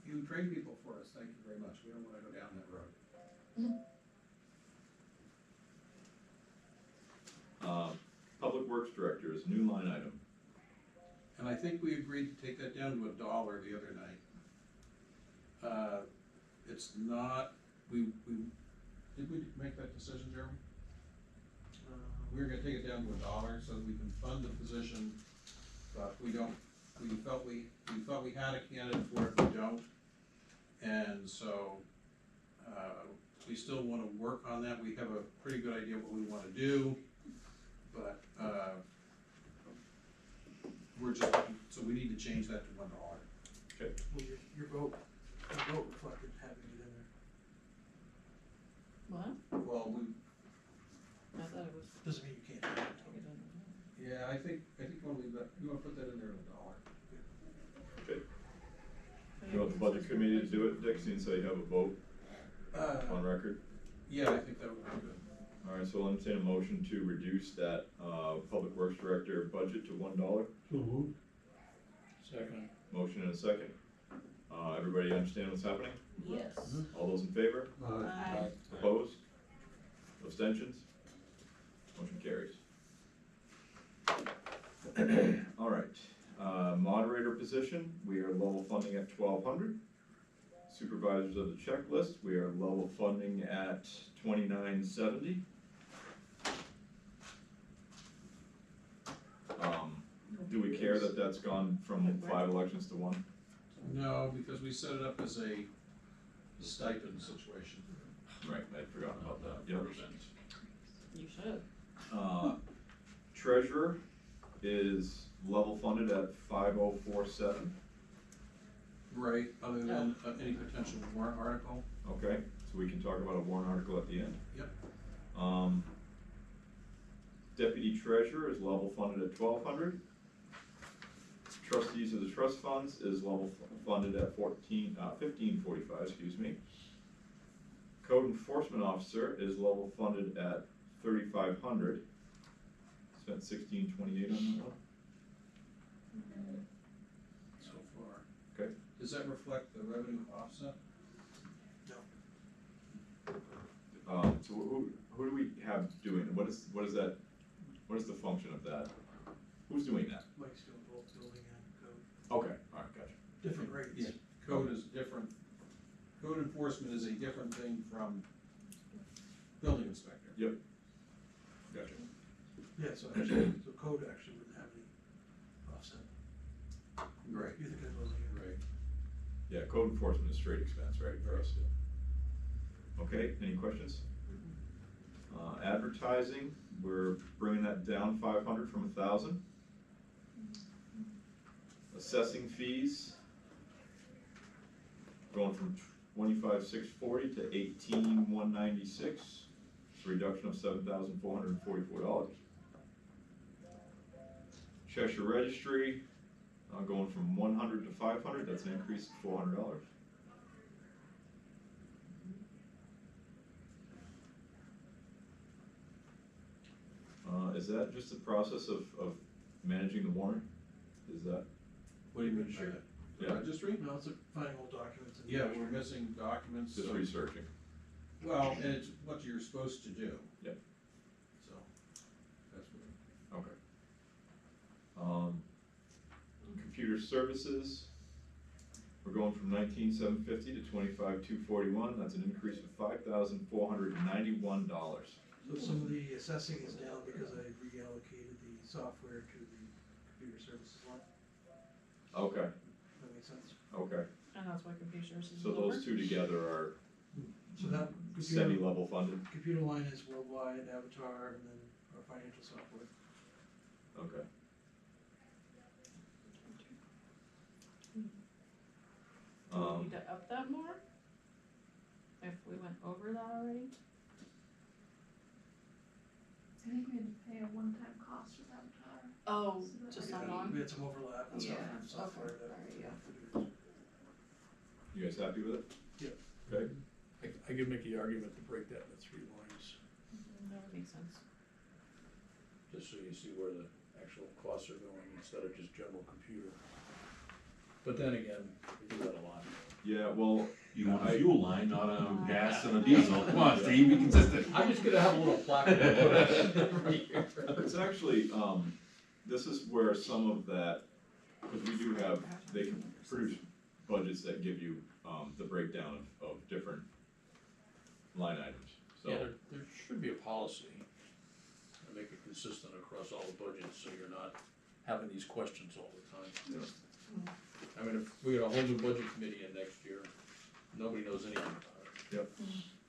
you train people for us, thank you very much, we don't wanna go down that road. Public Works Director is a new line item. And I think we agreed to take that down to $1 the other night. It's not, did we make that decision, Jeremy? We were gonna take it down to $1 so that we can fund the position, but we don't, we thought we had a candidate for it, we don't. And so, we still wanna work on that, we have a pretty good idea what we wanna do, but, we're just, so we need to change that to $1. Okay. Well, your vote reflected having it in there. What? Well, I thought it was. Doesn't mean you can't have it. yeah, I think we'll leave that, you wanna put that in there at $1. Okay. You want the budget committee to do it, Dixie, so you have a vote on record? Yeah, I think that would be good. All right, so I'll entertain a motion to reduce that, Public Works Director budget to $1. So moved. Second. Motion and a second. Everybody understand what's happening? Yes. All those in favor? Aye. Opposed? Abstentions? Motion carries. All right, moderator position, we are level funding at 1,200. Supervisors of the checklist, we are level funding at 2,970. Do we care that that's gone from 5 elections to 1? No, because we set it up as a stipend situation. Right, I'd forgotten about that, yep. You should. Treasurer is level funded at 5,047. Right, other than any potential warrant article. Okay, so we can talk about a warrant article at the end. Yep. Deputy treasurer is level funded at 1,200. Trustees of the trust funds is level funded at 1,545, excuse me. Code enforcement officer is level funded at 3,500. Spent 1,628 on that one. So far. Okay. Does that reflect the revenue offset? So who do we have doing, what is that, what is the function of that? Who's doing that? Mike's doing both building and code, Okay, alright, gotcha. different rates. Yeah, code is different, code enforcement is a different thing from building inspector. Yep. Gotcha. Yeah, so actually, so code actually wouldn't have any offset. Right. You think of building and. Right. Yeah, code enforcement is straight expense, right, for us? Okay, any questions? Advertising, we're bringing that down 500 from 1,000. Assessing fees, going from 25,640 to 18,196, a reduction of $7,444. Cheshire Registry, Going from 100 to 500, that's an increase of $400. Is that just a process of managing the warrant? Is that? What do you mean by that? The Yeah. registry? No, it's finding old documents. And Yeah, we're missing documents. Just so- researching. Well, and it's what you're supposed to do. Yep. So, that's what. Okay. Computer services, we're going from 19,750 to 25,241, that's an increase of $5,491. So some of the assessing is down because I reallocated the software to the computer services line. Okay, That makes sense. okay, And that's why computer services is so lower. those two together are So that computer, semi-level funded, computer line is worldwide, Avatar, and then our financial software. okay. Do we need to up that more? If we went over that already? I think we had to pay a one-time cost with Avatar. Oh, So that to was- sign on? We had some overlap and stuff Yeah, in software okay, that alright, we yeah. have to do. You guys happy with it? Yep. Okay, I could make the argument to break that into 3 lines, That would make sense. just so you see where the actual costs are going instead of just general computer. But then again, we do that a lot. yeah, well, You want a I- fuel line, not a gas and a diesel. Come on, Steve, be consistent. I'm just gonna have a little plaque right here. it's actually, this is where some of that, because we do have, they can produce budgets that give you, the breakdown of different line items, so. Yeah, there should be a policy and make it consistent across all the budgets, so you're not having these questions all the time. Yeah. I mean, if we got a whole new budget committee in next year, nobody knows anything about it.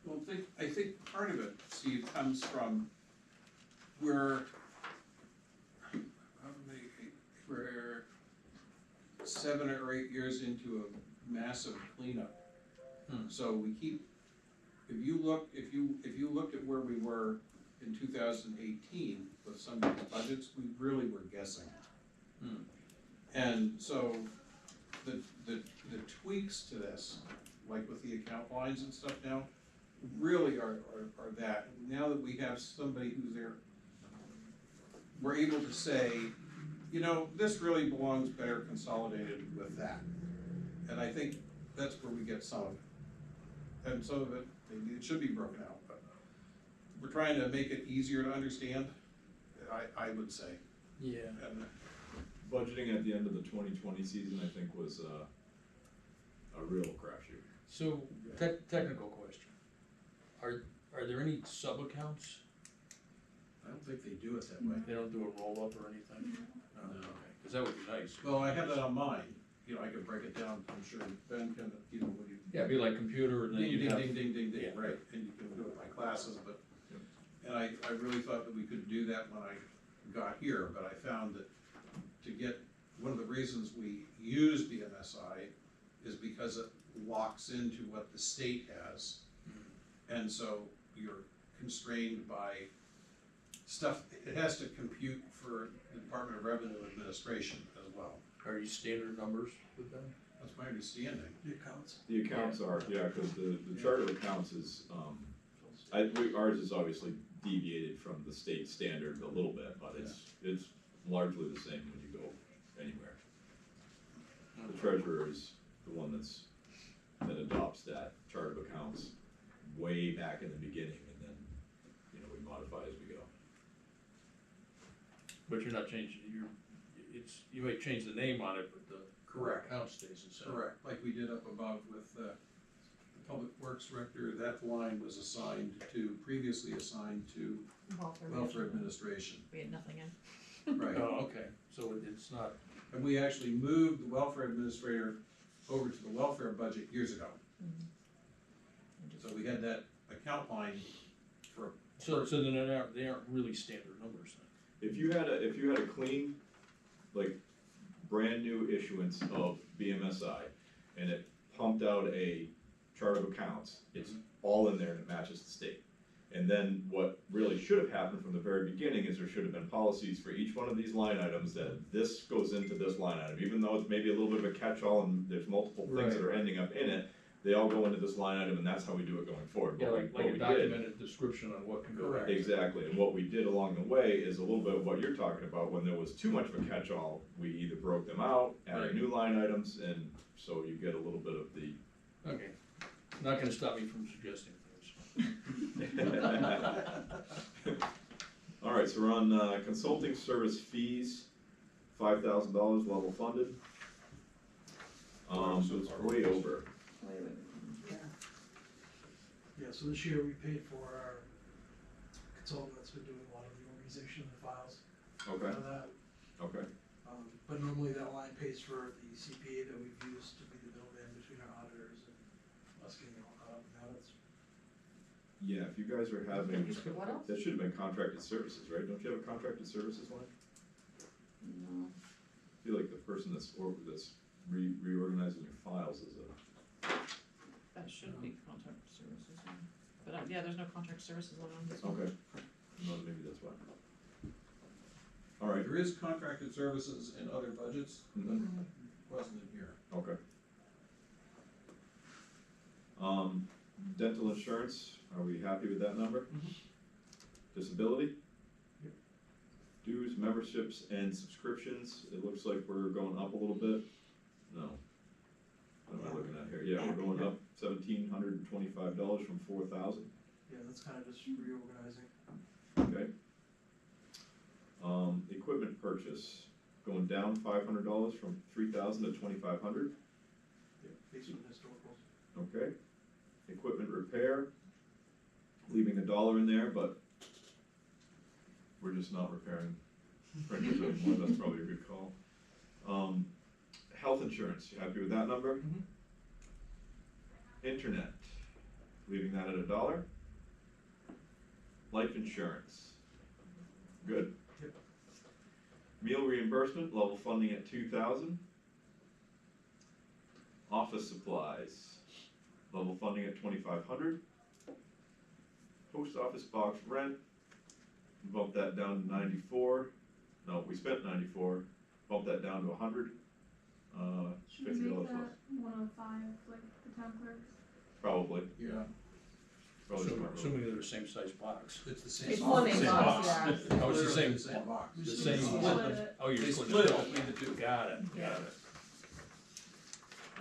Well, I think part of it, Steve, comes from we're 7 or 8 years into a massive cleanup. So we keep, if you looked at where we were in 2018 with some of these budgets, we really were guessing. And so the tweaks to this, like with the account lines and stuff now, really are that. Now that we have somebody who's there, we're able to say, you know, this really belongs better consolidated with that. And I think that's where we get some of it. And some of it, maybe it should be broken out, but we're trying to make it easier to understand, I would say. Yeah. And Budgeting at the end of the 2020 season, I think, was a real crapshoot. So, technical question. Are there any sub-accounts? I don't think they do it that way. They don't do a roll-up or anything? No. Okay, cause that would be nice. Well, I have that on mine, you know, I could break it down, I'm sure Ben can, you know, when you. Yeah, it'd be like computer and then Ding, you'd ding, have. ding, ding, ding, ding, Yeah. right, and you can do it by classes, but, Yep. and I really thought that we could do that when I got here, but I found that to get, one of the reasons we use BMSI is because it locks into what the state has. And so you're constrained by stuff, it has to compute for the Department of Revenue Administration as well. Are you standard numbers with them? That's my understanding. The accounts. The accounts are, yeah, because the chart of accounts is, ours is obviously deviated from the state standard a little bit, but it's largely the same when you go anywhere. The treasurer is the one that adopts that chart of accounts way back in the beginning, and then, you know, we modify as we go. But you're not changing, you may change the name on it, but the Correct. account stays the same. Correct, like we did up above with the Public Works Director, that line was previously assigned to Welfare Administration. We had nothing in. Right, Oh, okay, so it's not, and we actually moved the Welfare Administrator over to the welfare budget years ago. So we had that account line for, so then they aren't really standard numbers then? If you had a clean, like, brand new issuance of BMSI, and it pumped out a chart of accounts, it's all in there and it matches the state. And then what really should have happened from the very beginning is there should have been policies for each one of these line items that this goes into this line item, even though it's maybe a little bit of a catch-all and there's multiple things that are ending up in it, they all go into this line item and that's how we do it going forward. Yeah, What like we a did- documented description on what can go Correct. there. Exactly, and what we did along the way is a little bit of what you're talking about, when there was too much of a catch-all, we either broke them out, added Right. new line items, and so you get a little bit of the. Okay, not gonna stop me from suggesting things. All right, so we're on consulting service fees, $5,000 level funded. So it's way over. Yeah, so this year we paid for our consultant that's been doing a lot of the organization of the files Okay, out of that. okay, But normally that line pays for the CPA that we've used to be the middleman between our auditors and us getting all caught up. Now that's, yeah, if you guys are having, What else? that should have been contracted services, right? Don't you have a contracted services line? No. I feel like the person that's reorganizing your files is a. That should be contract services, yeah. But, yeah, there's no contract services line on this one. Okay, no, maybe that's why. All right, There is contracted services in other budgets, mhm, wasn't in here. okay. Dental insurance, are we happy with that number? Disability? Yep. Dues, memberships, and subscriptions, it looks like we're going up a little bit. No. What am I looking at here? Yeah, we're going up $1,725 from 4,000, yeah, that's kind of just reorganizing. okay? Equipment purchase, going down $500 from 3,000 to 2,500, Yeah, based on historicals. okay? Equipment repair, leaving $1 in there, but we're just not repairing printers anymore, that's probably a good call. Health insurance, you happy with that number? Mhm. Internet, leaving that at $1. Life insurance, good. Yep. Meal reimbursement, level funding at 2,000. Office supplies, level funding at 2,500. Post office box rent, bump that down to 94. No, we spent 94, bump that down to 100. Should we $50 make less. that 105 like the town clerks? Probably, Yeah. probably smart. Assuming they're the same size box. It's the same. It's box. one big Same box, box. yeah. Oh, it's the Literally same- box. The Should same. we split it? Oh, you're They splitting split it it up. between the two. Got it, Yeah. got it.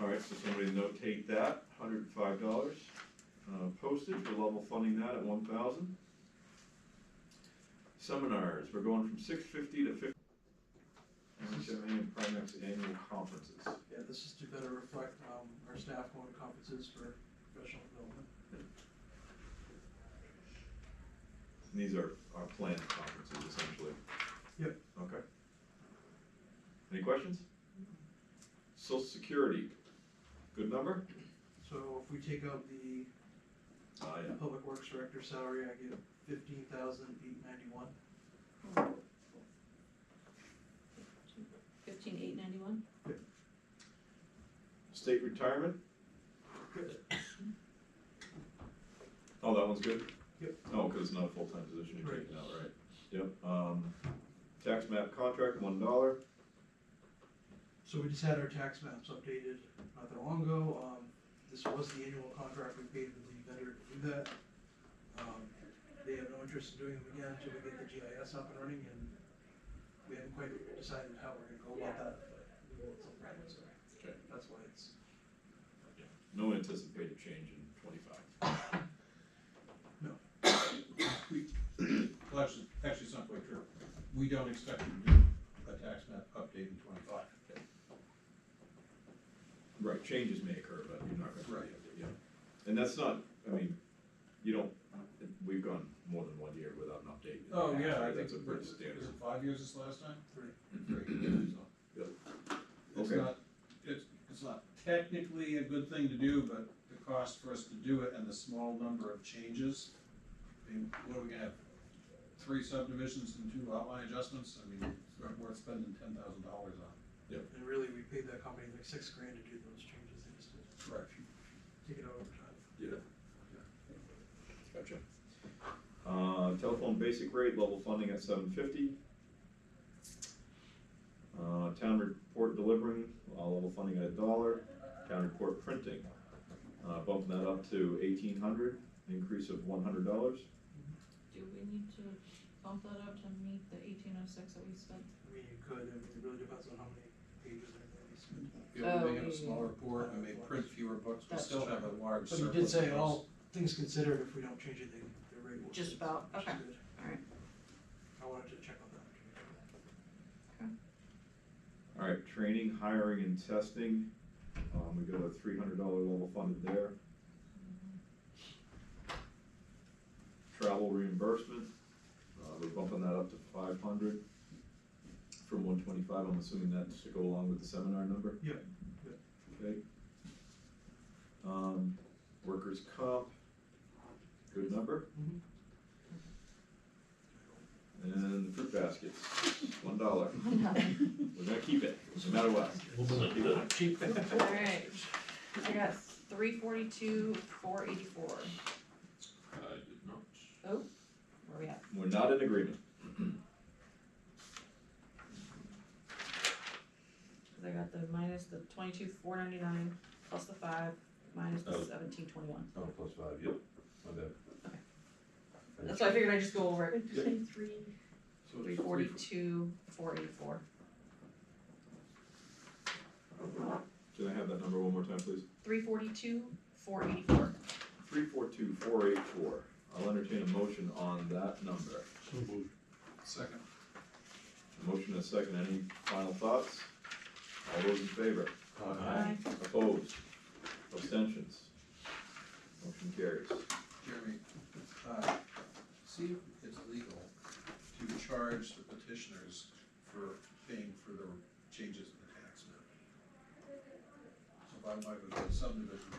All right, so somebody notate that, $105. Postage, we're level funding that at 1,000. Seminars, we're going from 650 to 50. NHMA and Primex annual conferences. Yeah, this is to better reflect, our staff going to conferences for professional development. And these are our planned conferences essentially. Yep. Okay. Any questions? Social Security, good number? So if we take out the Yeah. public works director salary, I get 15,891. 15,891. State retirement? Oh, that one's good? Yep. Oh, cause it's not a full-time position you're Right. taking out, right? Yep, tax map contract, $1. So we just had our tax maps updated not that long ago. This was the annual contract we paid with the vendor to do that. They have no interest in doing them again until we get the GIS up and running, and we haven't quite decided how we're gonna go about that, but we will at some point, so Okay. that's why it's. No anticipated change in 25. Well, actually, it's not quite true. We don't expect to do a tax map update in 25. Right, changes may occur, but you're not gonna. Right. Yeah, and that's not, I mean, you don't, we've gone more than 1 year without an update. Oh, yeah, I think, That's a pretty was standard. it 5 years this last time? Three. Three, so. Yep. It's Okay. not, it's not technically a good thing to do, but the cost for us to do it and the small number of changes, I mean, what are we gonna have? 3 subdivisions and 2 outline adjustments, I mean, it's worth spending $10,000 on. And really, we paid that company like $6,000 to do those changes, they just did Right. take it out over time. Yeah. Gotcha. telephone basic rate, level funding at $7.50. Town report delivering, level funding at $1. Town report printing, bumping that up to $1,800, increase of $100. Do we need to bump that up to meet the 1806 that we spent? I mean, you could, I mean, it really depends on how many pages are going to be spent. Yeah, we may have a Oh, smaller report, we may print fewer books, we That's still have a large But surplus. you did say of books. all things considered, if we don't change anything, the rate will. Just stay the about, same, which is okay. good. Alright. I wanted to check on that. All right, training, hiring, and testing, we got a $300 level funded there. Travel reimbursement, we're bumping that up to 500 from 125, I'm assuming that's to go along with the seminar number? Yep, Okay. Workers' comp, good number. And the fruit baskets, $1. We're gonna keep it, no matter what. Cheap. Alright, I got 342, 484. I did not. Oh, where we at? We're not in agreement. Cause I got the minus the 22, 499, plus the 5, minus the Oh. 1721. Oh, plus 5, yep, my bad. Okay. That's why I figured I'd just go over it. Yep. So 342, 484. Can I have that number one more time, please? 342, 484. 342-484. I'll entertain a motion on that number. So moved. Second. A motion and a second. Any final thoughts? All those in favor? Aye. Opposed? Abstentions? Motion carries. Jeremy, see if it's legal to charge the petitioners for paying for the changes in the tax map. So if I wanted to go to subdivision,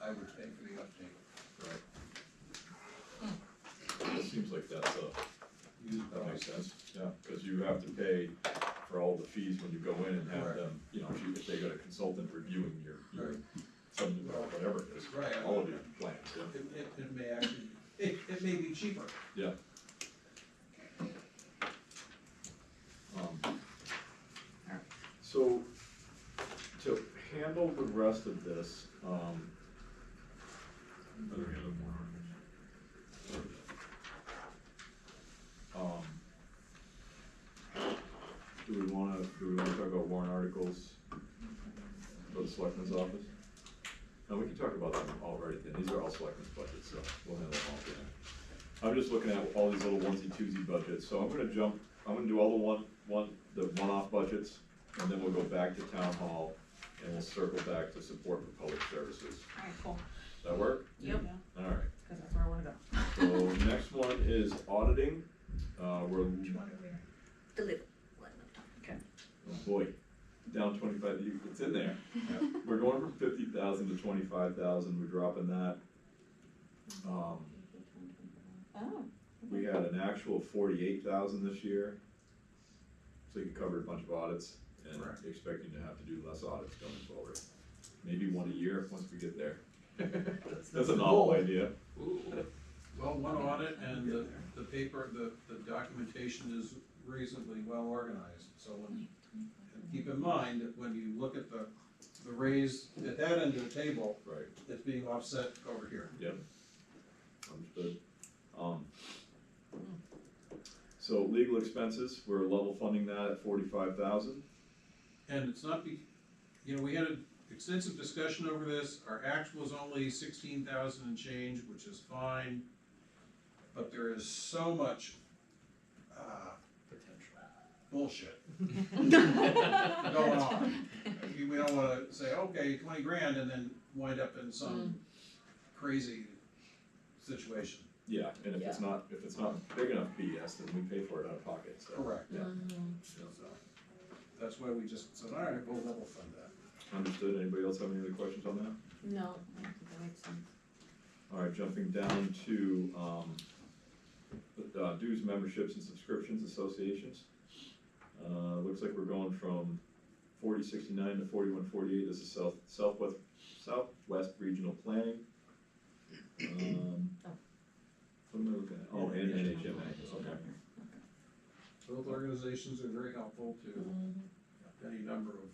I would pay for the update. Right. It seems like that's Use that makes process. sense, yeah, because you have to pay for all the fees when you go in and have Correct. them, you know, if they got a consultant reviewing your Right. subdivision or whatever it is, Right. all of your plans, yeah. It may actually, it may be cheaper. Yeah. So, to handle the rest of this, Better get them more. do we wanna talk about warrant articles for the selectmen's office? No, we can talk about them all right then, these are all selectmen's budgets, so we'll handle them all then. I'm just looking at all these little onesie-twosie budgets, so I'm gonna do all the one-off budgets, and then we'll go back to town hall, and we'll circle back to support for public services. Alright, cool. Does that work? Yep, Alright, cause that's where I wanna go. so next one is auditing, we're, Deliver. Okay. oh boy, down 25, it's in there. We're going from 50,000 to 25,000, we're dropping that. Oh. We had an actual 48,000 this year. So you covered a bunch of audits and Correct. expecting to have to do less audits going forward. Maybe one a year, once we get there. That's a novel idea. Well, one audit and the paper, the documentation is reasonably well organized, so when, and keep in mind that when you look at the raise at that end of the table, Right, it's being offset over here. yep. Understood. So legal expenses, we're level funding that at 45,000. And it's not we had an extensive discussion over this, our actual is only 16,000 and change, which is fine. But there is so much, bullshit going on. We don't wanna say, okay, 20 grand and then wind up in some crazy situation. Yeah, and if it's not big enough BS, then we pay for it out of pocket, so. Correct. Yeah, So that's why we just said, all right, we'll level fund that. understood. Anybody else have any other questions on that? No, I don't think that makes sense. All right, jumping down to, dues, memberships, and subscriptions, associations. Looks like we're going from 4069 to 4148, this is Southwest Regional Planning. What am I looking at? Oh, and NHMA. Okay. Both organizations are very helpful to Mhm. any number of,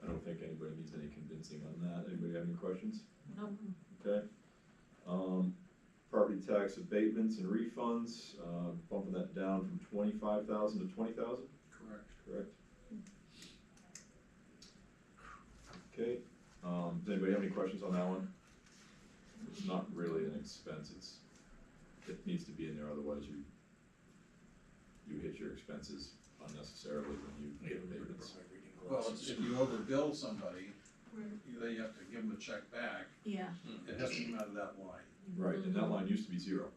I don't think anybody needs any convincing on that. Anybody have any questions? Nope. Okay. Property tax abatements and refunds, bumping that down from 25,000 to 20,000, correct. correct? Okay, does anybody have any questions on that one? It's not really an expense, it needs to be in there, otherwise you hit your expenses unnecessarily when you get abatements. Well, if you overbill somebody, then you have to give them a check back, Yeah. it has to come out of that line. Right, and that line used to be zero.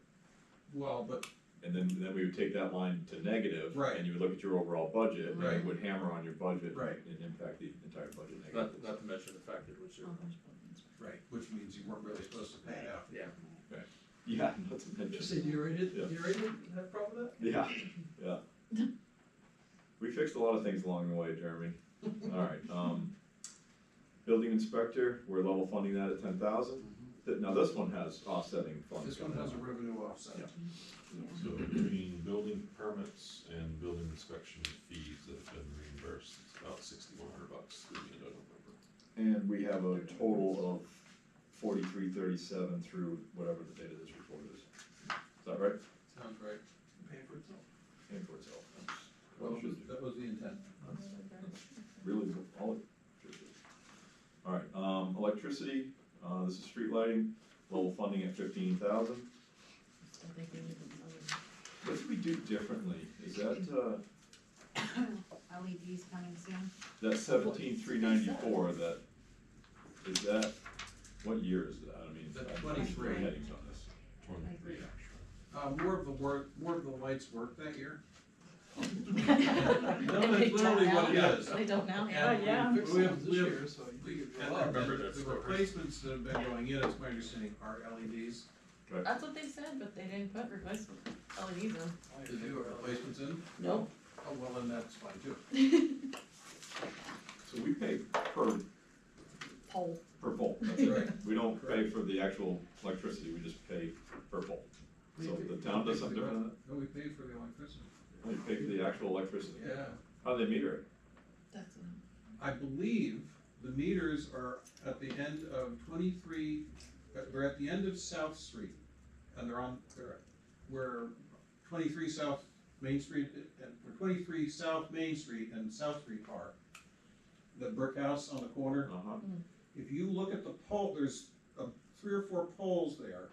Well, but, And then we would take that line to negative. Right. And you would look at your overall budget, and Right. it would hammer on your budget. Right. And impact the entire budget Not, negatively. not to mention the fact that it was zero. right, which means you weren't really supposed to pay it out. Yeah. Yeah, not to Just mention. say, do you rate it, Yeah. do you rate it, have a problem with that? Yeah, yeah. We fixed a lot of things along the way, Jeremy. Alright, building inspector, we're level funding that at 10,000. Now, this one has offsetting funds. This one has a revenue offset. Yeah. So between building permits and building inspection fees that have been reimbursed, it's about $6,100 through the end of November. And we have a total of 4337 through whatever the date of this report is. Is that right? Sounds right. Paying for itself. Paying for itself. That's Well, what it should do. that was the intent. Really, all it should do. Alright, electricity, this is street lighting, level funding at 15,000. Still think we need the money. What did we do differently? Is that, LEDs coming soon. that 17,394, is that, what year is that? I mean, That's I- 23. headings on this. 23, actually. More of the lights work that year. No, that's literally what it is. They don't now, And yeah. we- Fixed we it have- this we have- year, so you could And go up. remember the that. replacements that have been going in, it's my understanding, are LEDs. That's what they said, but they didn't put replacement LEDs in. Did they put replacements in? Nope. Oh, well, then that's fine too. So we pay per Pole. pole. That's right. We don't pay for the actual electricity, we just pay per pole. So the town does something different than that? No, we paid for the electricity. We pay for the actual electricity. Yeah. How do they meter it? That's I believe the meters are at the end of 23, they're at the end of South Street. And they're where 23 South Main Street, and where 23 South Main Street and South Street are. The brick house on the corner. Uh-huh. If you look at the pole, there's 3 or 4 poles there.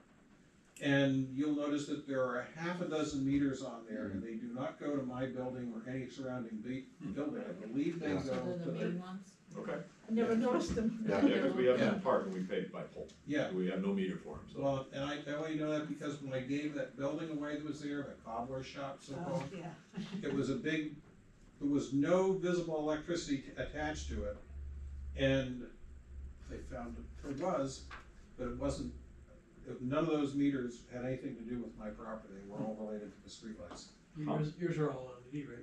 And you'll notice that there are a half a dozen meters on there, and they do not go to my building or any surrounding building. I believe they go so they're to the the, main ones. Okay. I never noticed them. Yeah, because we have Yeah. that part and we pay by pole. yeah. We have no meter for them, so. Well, and I only know that because when I gave that building away that was there, that cobbler shop, so-called, Yeah. it was there was no visible electricity attached to it. And they found there was, but it wasn't, none of those meters had anything to do with my property, they were all related to the streetlights. Yours are all LED, right?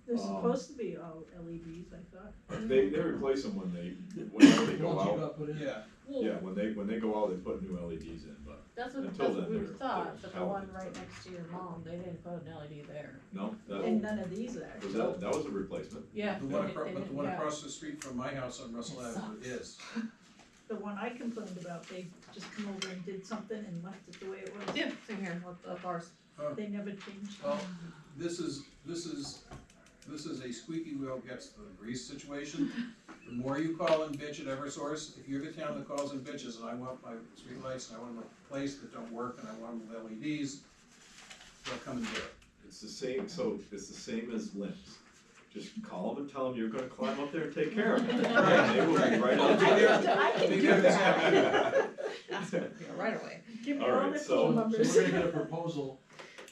They're supposed to be all LEDs, I thought. They replace them whenever they go Once you out. got put in. Yeah, Well, Yeah, when they go out, they put new LEDs in, but, that's until what we then, they're thought, but the one talented. right next to your mom, they didn't put an LED there. no, And that none of these are. was a replacement. Yeah. the one they- across, they but the didn't- one yeah. across the street from my house on Russell It Avenue sucks. is. The one I complained about, they just come over and did something and left it the way it was. Yeah, same here with ours. They never changed. Well, this is a squeaky wheel gets the grease situation. The more you call and bitch at Eversource, if you're the town that calls and bitches and I want my streetlights and I want them replaced that don't work and I want them with LEDs, they'll come and do it. It's the same, so it's the same as limbs. Just call them and tell them you're gonna climb up there and take care of it. Right, They will be right I'll on be top there. of it. I can Be do there this that. Yeah, right away. Give me All all right, the so- phone So numbers. we're gonna get a proposal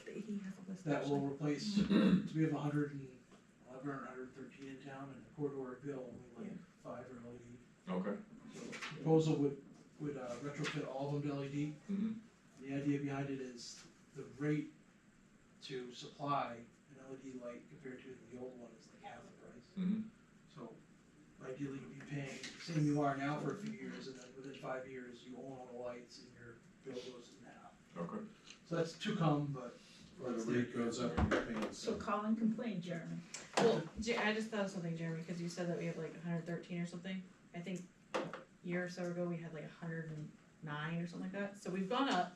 He has a list that will actually. replace, so we have 111 or 113 in town, and according to our bill, only like 5 are LED. Okay. So the proposal would retrofit all of them to LED. Mhm. The idea behind it is the rate to supply an LED light compared to the old one is like half the price. Mhm. So ideally you'd be paying the same you are now for a few years, and then within 5 years, you own all the lights and your bill goes in half. Okay. So that's to come, but. Or the rate goes up and you're paying it. So call and complain, Jeremy. Well, I just thought of something, Jeremy, cause you said that we have like 113 or something. I think a year or so ago, we had like 109 or something like that. So we've gone up,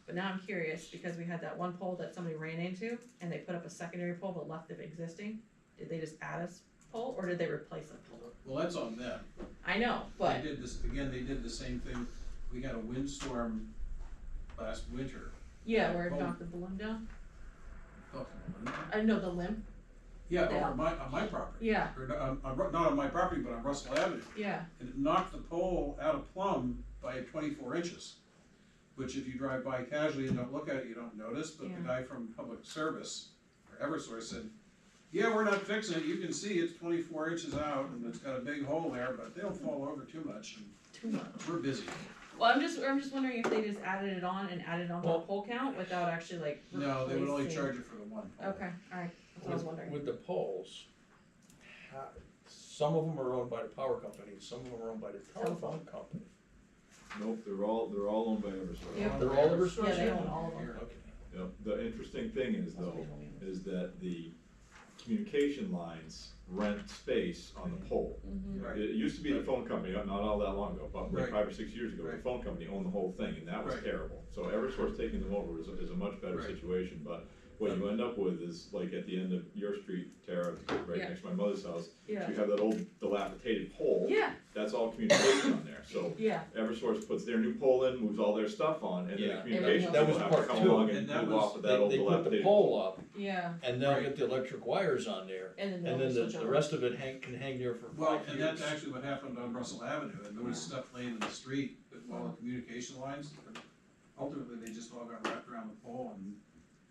but now I'm curious, because we had that one pole that somebody ran into, and they put up a secondary pole but left it existing. Did they just add a pole, or did they replace a pole? Well, that's on them. I know, but, They did this, again, they did the same thing. We had a windstorm last winter. yeah, where it Oh. knocked the balloon down. Oh, I know the limb, yeah, Yeah. on my property. yeah, Or not on my property, but on Russell Avenue. yeah, And it knocked the pole out of plumb by 24 inches. Which if you drive by casually and don't look at it, you don't notice, but the Yeah. guy from Public Service, or Eversource said, yeah, we're not fixing it, you can see it's 24 inches out and it's got a big hole there, but they don't fall over too much and too much. we're busy. Well, I'm just wondering if they just added it on and added on to the Well- pole count without actually like No, they would only replacing- charge you for the one pole. Okay, alright, that's what I was wondering. With the poles, some of them are owned by the power company, some of them are owned by the telephone company. Nope, they're all owned by Eversource. Yep. They're all Eversource? Yeah, they own all of them. Here. Okay. Yep, the interesting thing is That's what though, we told me. is that the communication lines rent space on the pole. Mhm. Right. It used to be the phone company, not all that long ago, but like Right. 5 or 6 years ago, the Right. phone company owned the whole thing, and that was Right. terrible. So Eversource taking them over is a much better Right. situation, but what you end up with is, like at the end of your street, Tara, right Yeah. next to my mother's house, Yeah, you have that old dilapidated pole. yeah, That's all communication on there, so yeah, Eversource puts their new pole in, moves all their stuff on, and then Yeah. the communication That people was have to part come two, along and and that move was- off of that old They put the dilapidated. pole up, yeah, and they'll Right. get the electric wires on there, and then and they'll then switch the over. rest of it can hang there for Well, 5 and years. that's actually what happened on Russell Avenue, and there was stuff laying in the street, but all the communication lines, ultimately, they just all got wrapped around the pole and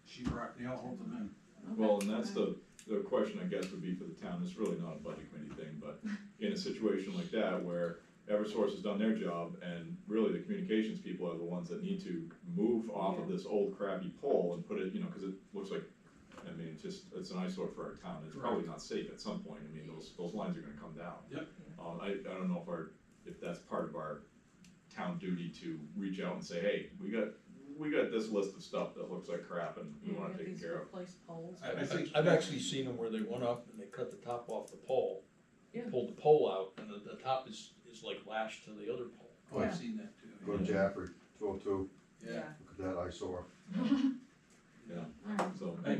sheetrock nail hold them in. Okay, Well, and that's alright. the question I guess would be for the town, it's really not a budget committee thing, but in a situation like that where Eversource has done their job and really the communications people are the ones that need to move off of Yeah. this old crappy pole and put it, cause it looks like, I mean, it's an eyesore for our town, it's probably not safe at some point, I mean, those lines are gonna come down. Yep. I don't know if that's part of our town duty to reach out and say, hey, we got this list of stuff that looks like crap and we Yeah, wanna we got take these care of. replaced poles. I think- I've actually seen them where they went up and they cut the top off the pole, Yeah. pulled the pole out, and the top is like lashed to the other pole. Oh, I've seen that too. Go to Jaffrey, 202, Yeah. look at that eyesore. Yeah, Alright, so. I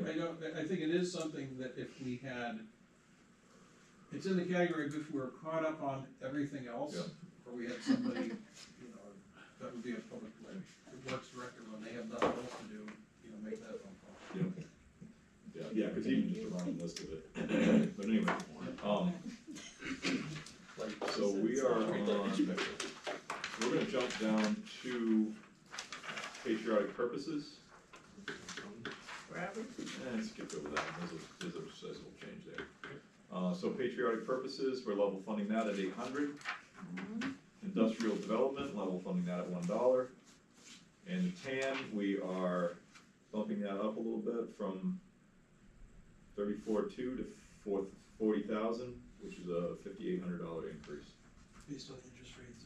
think it is something that if we had, it's in the category of if we were caught up on everything else, Yeah. or we had somebody, that would be a public, like, the works director, when they have nothing else to do, make that phone call. Yeah, cause even just a running list of it, but anyway, so we are on, we're gonna jump down to patriotic purposes. And skip over that, there's a little change there. So patriotic purposes, we're level funding that at 800. Industrial development, level funding that at $1. And the TAN, we are bumping that up a little bit from 34.2 to 40,000, which is a $5,800 increase. Based on interest rates.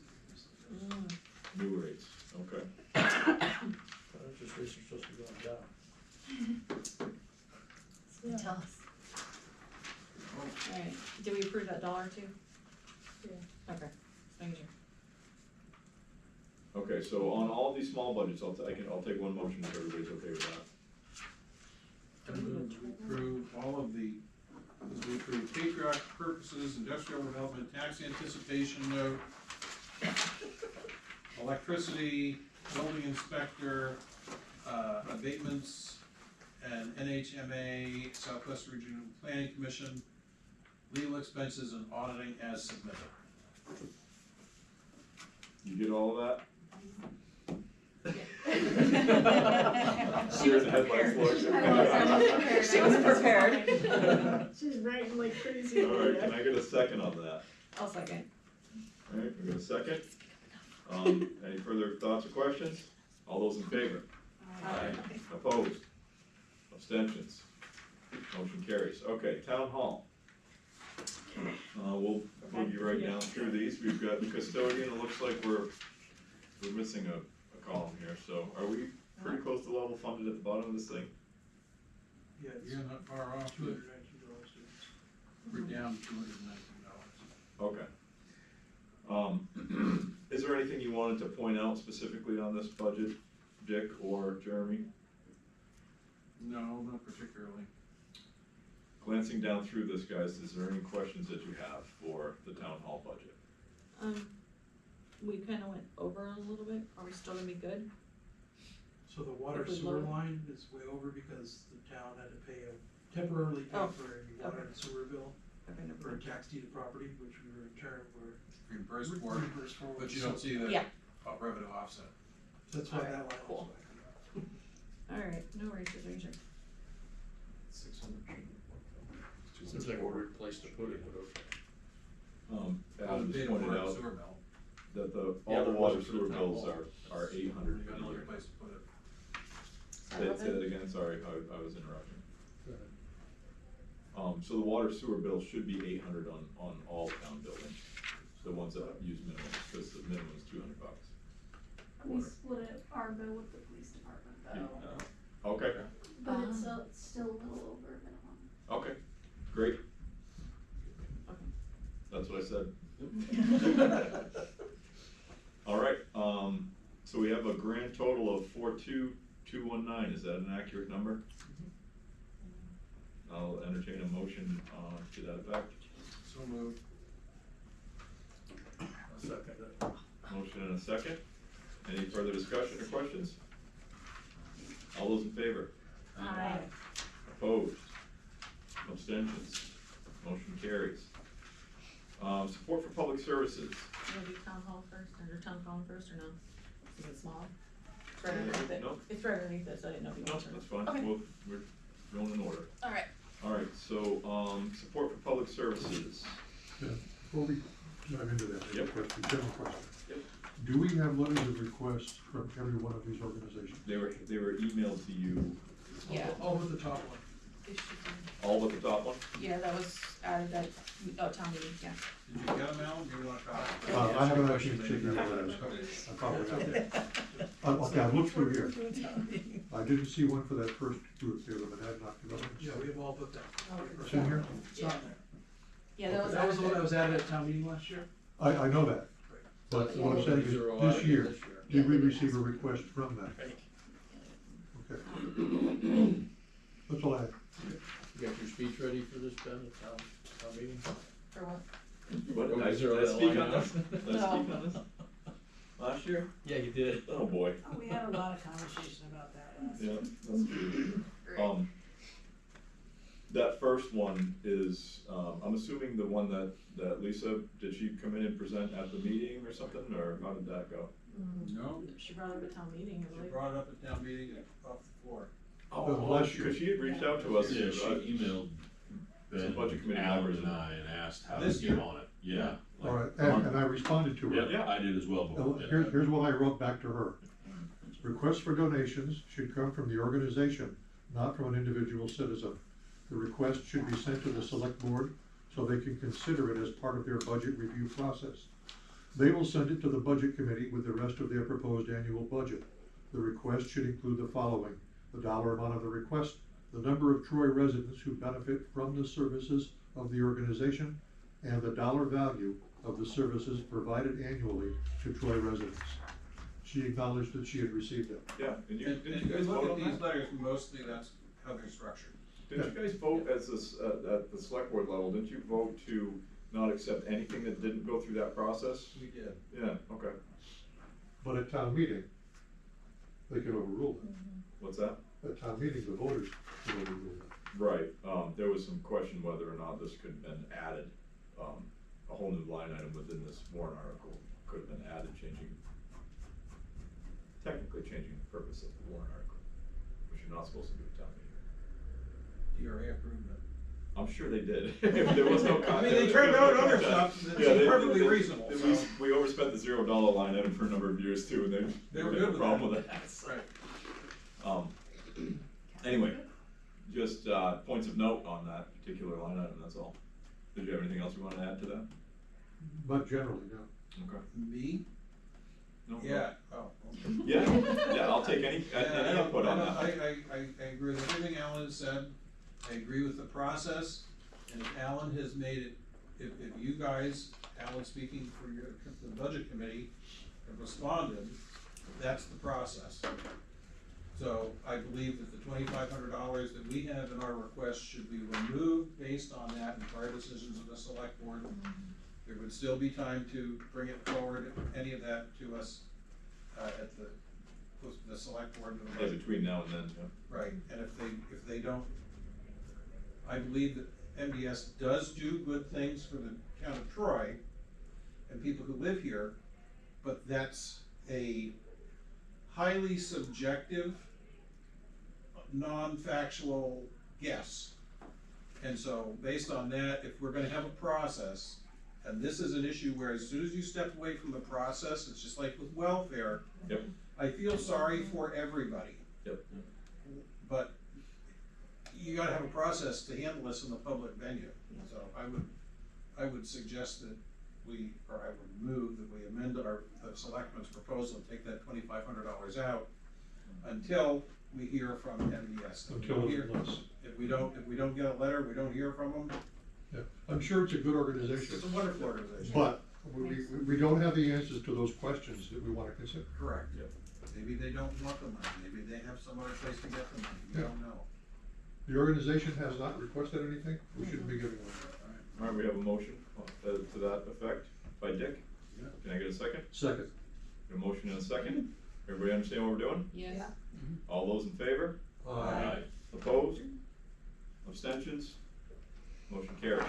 New rates, okay. Interest rates are supposed to be going down. Tell us. alright, did we approve that dollar too? Yeah. Okay, thank you. Okay, so on all these small budgets, I'll take one motion if everybody's okay with that. I move to approve all of the, we approve patriotic purposes, industrial development, tax anticipation note, electricity, building inspector, abatements, and NHMA, Southwest Regional Planning Commission, legal expenses and auditing as submitted. You get all of that? She was Headlights prepared. look. She was prepared. She's writing like crazy. Alright, can I get a second on that? I'll second. Alright, we got a second. Any further thoughts or questions? All those in favor? Opposed? Abstentions? Motion carries. Okay, town hall. We'll move you right down through these. We've got the custodian, it looks like we're missing a column here, so are we pretty close to level funded at the bottom of this thing. Yeah, it's Yeah, not far off. $219 students. We're down $219. Okay. Is there anything you wanted to point out specifically on this budget, Dick or Jeremy? No, not particularly. Glancing down through this, guys, is there any questions that you have for the town hall budget? We kinda went over a little bit, are we still gonna be good? So the water If we sewer lower- line is way over because the town had to temporarily pay Oh, for a water okay. and sewer bill Okay, never for a mind. tax deeded property, which we were in turn were Reimbursed for, reimbursed for. but you don't see the Yeah. revenue offset. That's why Alright, that line cool. was Alright, no worries, just making sure. 600. Seems like a weird place to put it, but okay. Adam Paid just a pointed water and out sewer bill. that Yeah, all the but water wasn't for the sewer town bills hall. are 800 You got a no other year. place to put it. Say that again, sorry, I was interrupting. So the water sewer bill should be 800 on all town buildings, the ones that use minimums, because the minimum is $200. We split it, our bill with the police department though, Okay, but it's still a little over minimum. okay, great. Okay. That's what I said. All right, so we have a grand total of 42219, is that an accurate number? I'll entertain a motion, to that effect. So moved. I'll second that. Motion and a second. Any further discussion or questions? All those in favor? Aye. Opposed? Abstentions? Motion carries. Support for public services. You wanna do town hall first, or town common first, or no? Is it small? It's right underneath it. Nope. It's right underneath it, so I didn't know if you No, wanted to. that's fine. Okay. We're going in order. Alright. All right, so, support for public services. Yeah, before we dive into that, I have a Yep. question, general question. Yep. Do we have letters of request from every one of these organizations? They were emailed to you, Yeah, All but the top one. it should be, all but the top one? yeah, that was added at, town meeting, yeah. Did you get them, Alan? Do you want a copy? I haven't actually checked the letters. I probably have. Okay, I looked through here. I didn't see one for that first group there, the Monadnock Development. Yeah, we have all but that. It's in here? It's not there. Yeah, that was That was the one added that was added at town meeting last year. I know that, but what I'm saying is, this year, did we receive a request from that? Okay. That's all I had. You got your speech ready for this, Ben, at town meeting? for what? What, Oh, did I is there a speak line on item? this? Did I No. speak on this? Last year? Yeah, you did. Oh, boy. Oh, we had a lot of conversation about that last Yeah, year. that's true. Great. That first one is, I'm assuming the one that Lisa, did she come in and present at the meeting or something, or how did that go? No, She brought it up at town meeting, she really. brought it up at town meeting and off the floor. Last year. Because she had reached out to us. Yeah, she emailed Some budget committee Alan members and I and asked how This to get year? on it, yeah. All right, like- and I responded to her. Yeah, I did as well before. Now, here's what I wrote back to her. Requests for donations should come from the organization, not from an individual citizen. The request should be sent to the select board so they can consider it as part of their budget review process. They will send it to the budget committee with the rest of their proposed annual budget. The request should include the following: the dollar amount of the request, the number of Troy residents who benefit from the services of the organization, and the dollar value of the services provided annually to Troy residents. She acknowledged that she had received it. Yeah, and you, And didn't you if guys you look vote at on these that? letters, mostly that's how they're structured. Didn't you guys vote as this, at the select board level, didn't you vote to not accept anything that didn't go through that process? We did. Yeah, okay. But at town meeting, they could overrule it. What's that? At town meeting, the voters could overrule it. Right, there was some question whether or not this could have been added, a whole new line item within this warrant article could have been added, technically changing the purpose of the warrant article, which you're not supposed to do at town meeting. DRA approved it. I'm sure they did. If there was no I content. mean, they turned out other stuff that's perfectly reasonable, so. We overspent the $0 line item for a number of years too, and They were had good no with problem that. with that. so. Right. Anyway, just, points of note on that particular line item, that's all. Did you have anything else you wanted to add to that? But generally, no. Okay. Me? No? Yeah, oh, okay. Yeah, I'll take any input on that. I agree with everything Alan said, I agree with the process, and if Alan has made it, if you guys, Alan speaking for the budget committee, have responded, that's the process. So I believe that the $2,500 that we have in our request should be removed based on that and prior decisions of the select board. There would still be time to bring it forward, any of that to us, at the select board. and the Yeah, budget. between now and then, yeah. Right, and if they don't, I believe that MDS does do good things for the town of Troy and people who live here, but that's a highly subjective, non-factual guess. And so, based on that, if we're gonna have a process, and this is an issue where as soon as you step away from the process, it's just like with welfare. Yep. I feel sorry for everybody. Yep. But you gotta have a process to handle this in the public venue. So I would suggest that I would move that we amend the selectmen's proposal and take that $2,500 out until we hear from MDS. Until unless, If we don't get a letter, we don't hear from them, yeah, I'm sure it's a good organization, it's a wonderful organization. but we don't have the answers to those questions that we wanna consider. Correct. Yep. Maybe they don't want the money, maybe they have some other place to get the money, we Yeah. don't know. The organization has not requested anything, we shouldn't be giving them. All right, we have a motion to that effect by Dick. Yeah. Can I get a second? Second. A motion and a second. Everybody understand what we're doing? Yes. All those in favor? Opposed? Abstentions? Motion carried.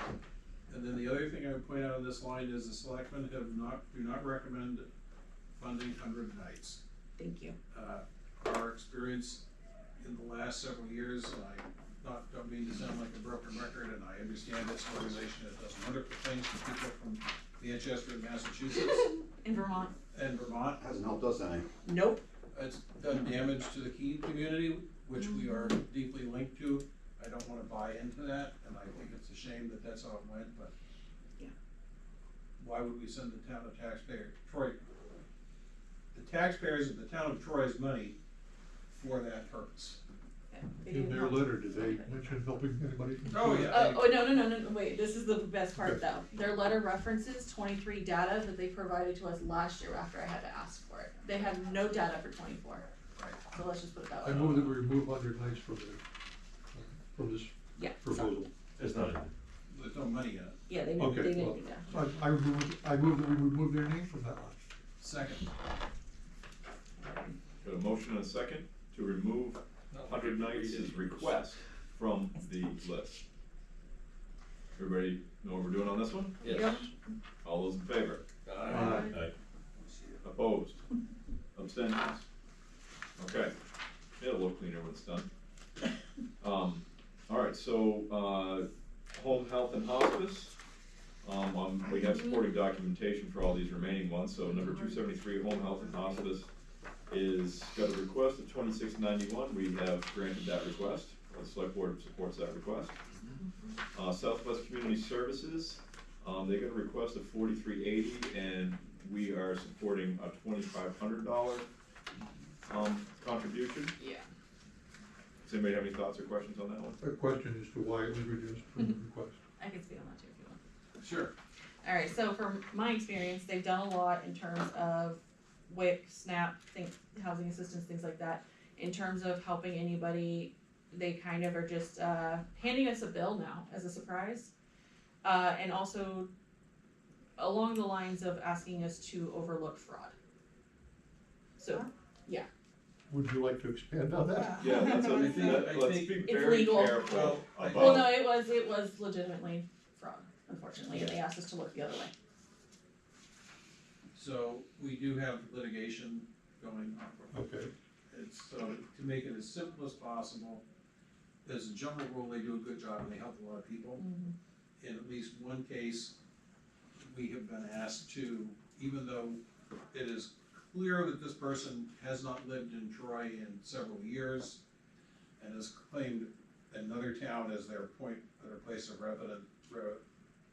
And then the other thing I would point out on this line is the selectmen do not recommend funding 100 nights. Thank you. Our experience in the last several years, and I don't mean to sound like a broken record, and I understand it's an organization that does wonderful things for people from Manchester and Massachusetts In Vermont? and Vermont. Hasn't helped us any. Nope. It's done damage to the Keene community, which we are deeply linked to. I don't wanna buy into that, and I think it's a shame that that's how it went, but. Yeah. Why would we send the town of Troy, the taxpayers of the town of Troy's money for that purpose? In their letter, did they mention helping anybody from? Oh, Troy? yeah. No, wait, this is the best part though. Their letter references 23 data that they provided to us last year after I had to ask for it. They have no data for 24. Right. So let's just put it that way. I move that we remove 100 nights from this Yeah, proposal. It's not in There's no money in it. Yeah, they Okay, didn't well, do that. So I move that we remove their name from that line. Second. Got a motion and a second to remove 100 Nights' request from the list. Everybody know what we're doing on this one? Yes. All those in favor? Aye. Opposed? Abstentions? Okay, it'll look cleaner when it's done. Alright, so, home health and hospice. We have supporting documentation for all these remaining ones, so number 273, home health and hospice is got a request of $26.91, we have granted that request, the select board supports that request. Southwest Community Services, they got a request of $43.80, and we are supporting a $2,500 contribution. Yeah. Does anybody have any thoughts or questions on that one? A question as to why it was reduced from the request. I can speak on that too if you want. Sure. Alright, so from my experience, they've done a lot in terms of WIC, SNAP, housing assistance, things like that. In terms of helping anybody, they kind of are just handing us a bill now as a surprise. And also along the lines of asking us to overlook fraud. So, Would you like to expand on that? Yeah, that's I think- let's be It's very legal. careful Well, well, about. no, it was legitimately fraud, unfortunately, and they asked us to look the other way. So we do have litigation going on. Okay, It's, so to make it as simple as possible, as a general rule, they do a good job and they help a lot of people. In at least one case, we have been asked to, even though it is clear that this person has not lived in Troy in several years and has claimed another town as their place of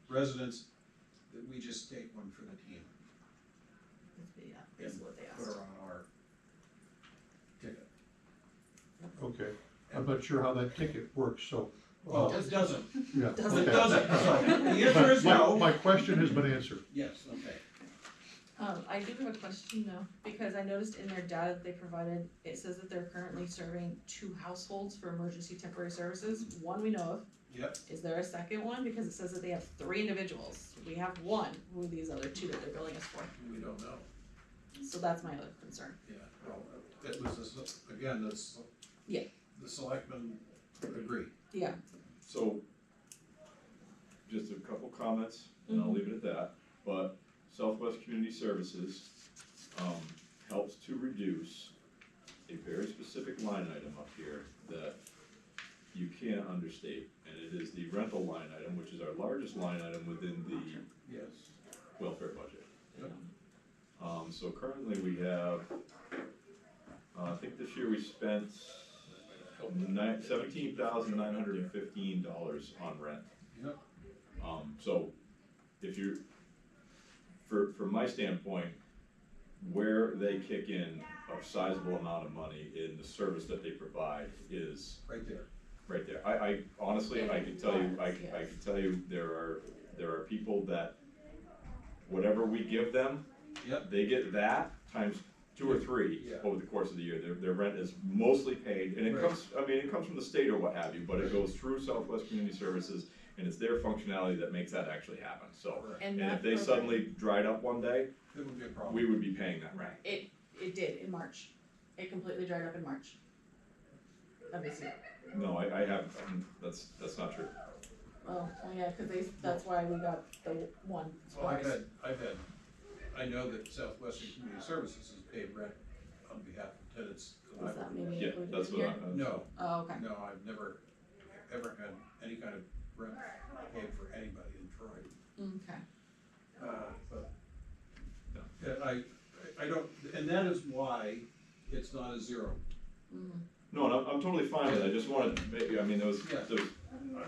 residence, that we just take one for the team. Yeah, basically what they Put asked. her on our Okay, I'm not sure how that ticket works, so. Well, it doesn't, Yeah. it okay. doesn't, so the answer is no. My question has been answered. Yes, okay. I do have a question though, because I noticed in their data that they provided, it says that they're currently serving 2 households for emergency temporary services, one we know of. Yep. Is there a second one? Because it says that they have 3 individuals, we have 1, who are these other 2 that they're billing us for? We don't know, So that's my other concern. yeah, well, it was, again, that's. Yeah. The selectmen agree. Yeah. So, just a couple comments, and I'll leave it at that, but Southwest Community Services, helps to reduce a very specific line item up here that you can't understate, and it is the rental line item, which is our largest line item within the Yes. welfare budget. Yep. So currently we have, I think this year we spent $17,915 on rent. Yep. So if you're, from my standpoint, where they kick in a sizable amount of money in the service that they provide is Right there. right there. I honestly, I can tell you, I can tell you, there are people that whatever we give them, Yep. they get that times 2 or 3 Yeah. over the course of the year. Their rent is mostly paid, and it Right. comes, I mean, it comes from the state or what have you, but it goes through Southwest Community Services, and it's their functionality that makes that actually happen, so. Correct. And And that if they program- suddenly dried up one day, It would be a problem. we would be paying that rent. It did in March. It completely dried up in March. Of this year. No, I have, that's not true. Oh, yeah, cause that's why we got the 1 Well, twice. I know that Southwestern Community Services has paid rent on behalf of tenants. that Is I've- that maybe Yeah, included that's in what here? I. No, Oh, okay. no, I've never, ever had any kind of rent paid for anybody in Troy. Okay. But, No. yeah, I don't, and that is why it's not a 0. No, and I'm totally fine with it, I just wanted to make, I mean, there was, Yeah.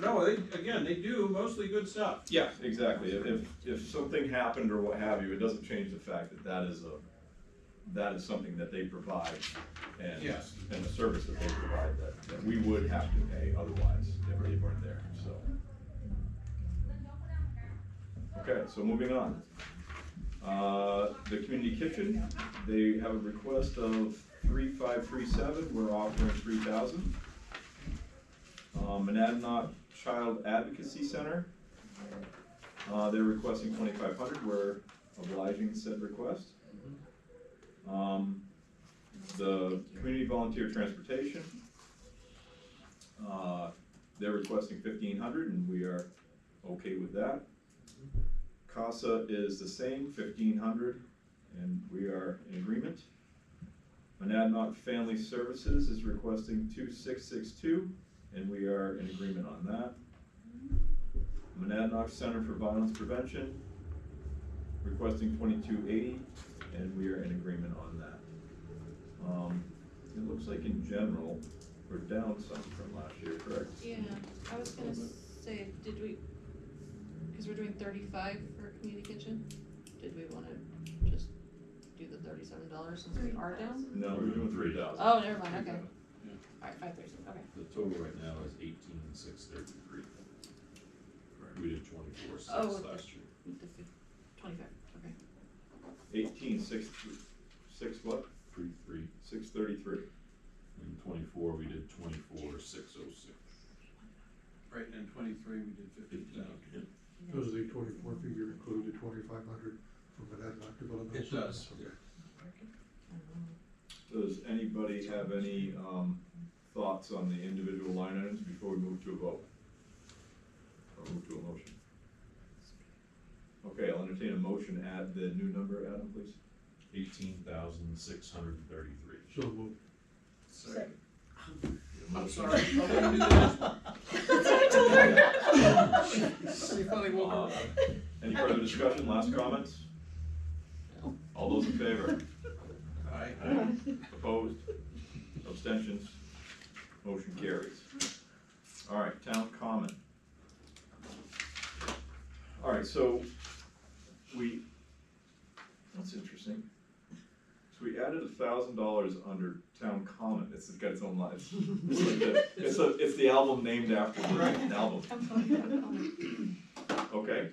No, they do mostly good stuff. yeah, exactly, if something happened or what have you, it doesn't change the fact that that is something that they provide, and, Yes. and a service that they provide that we would have to pay otherwise if they weren't there, so. Okay, so moving on. The community kitchen, they have a request of 3537, we're offering 3,000. Monadnock Child Advocacy Center, they're requesting 2,500, we're obliging said request. The Community Volunteer Transportation, they're requesting 1,500, and we are okay with that. CASA is the same, 1,500, and we are in agreement. Monadnock Family Services is requesting 2,662, and we are in agreement on that. Monadnock Center for Violence Prevention, requesting 2,280, and we are in agreement on that. It looks like in general, we're down some from last year, correct? Yeah, I was gonna say, did we, cause we're doing 35 for community kitchen, did we wanna just do the $37 since we are down? No, we're doing 3,000. Oh, never mind, okay. Yeah. Alright, 537, okay. The total right now is 18,633. We did 24,6 Oh, with last year. The 25, okay. 18,636 what? 33. 633. In 24, we did 24,606. Right, and 23, we did 15,000. Yeah. Does the 24 figure include the 2,500 from Monadnock Development? It does. Okay. Does anybody have any, thoughts on the individual line items before we move to a vote? Or move to a motion? Okay, I'll entertain a motion to add the new number, Adam, please. 18,633. So moved. Second. I'm Motion. sorry, I'll let you do this one. You finally woke up. Any further discussion, last comments? All those in favor? Aye. Opposed? Abstentions? Motion carries. All right, town common. All right, so that's interesting. So we added $1,000 dollars under town common, it's got its own line. It's the album named after the album, okay?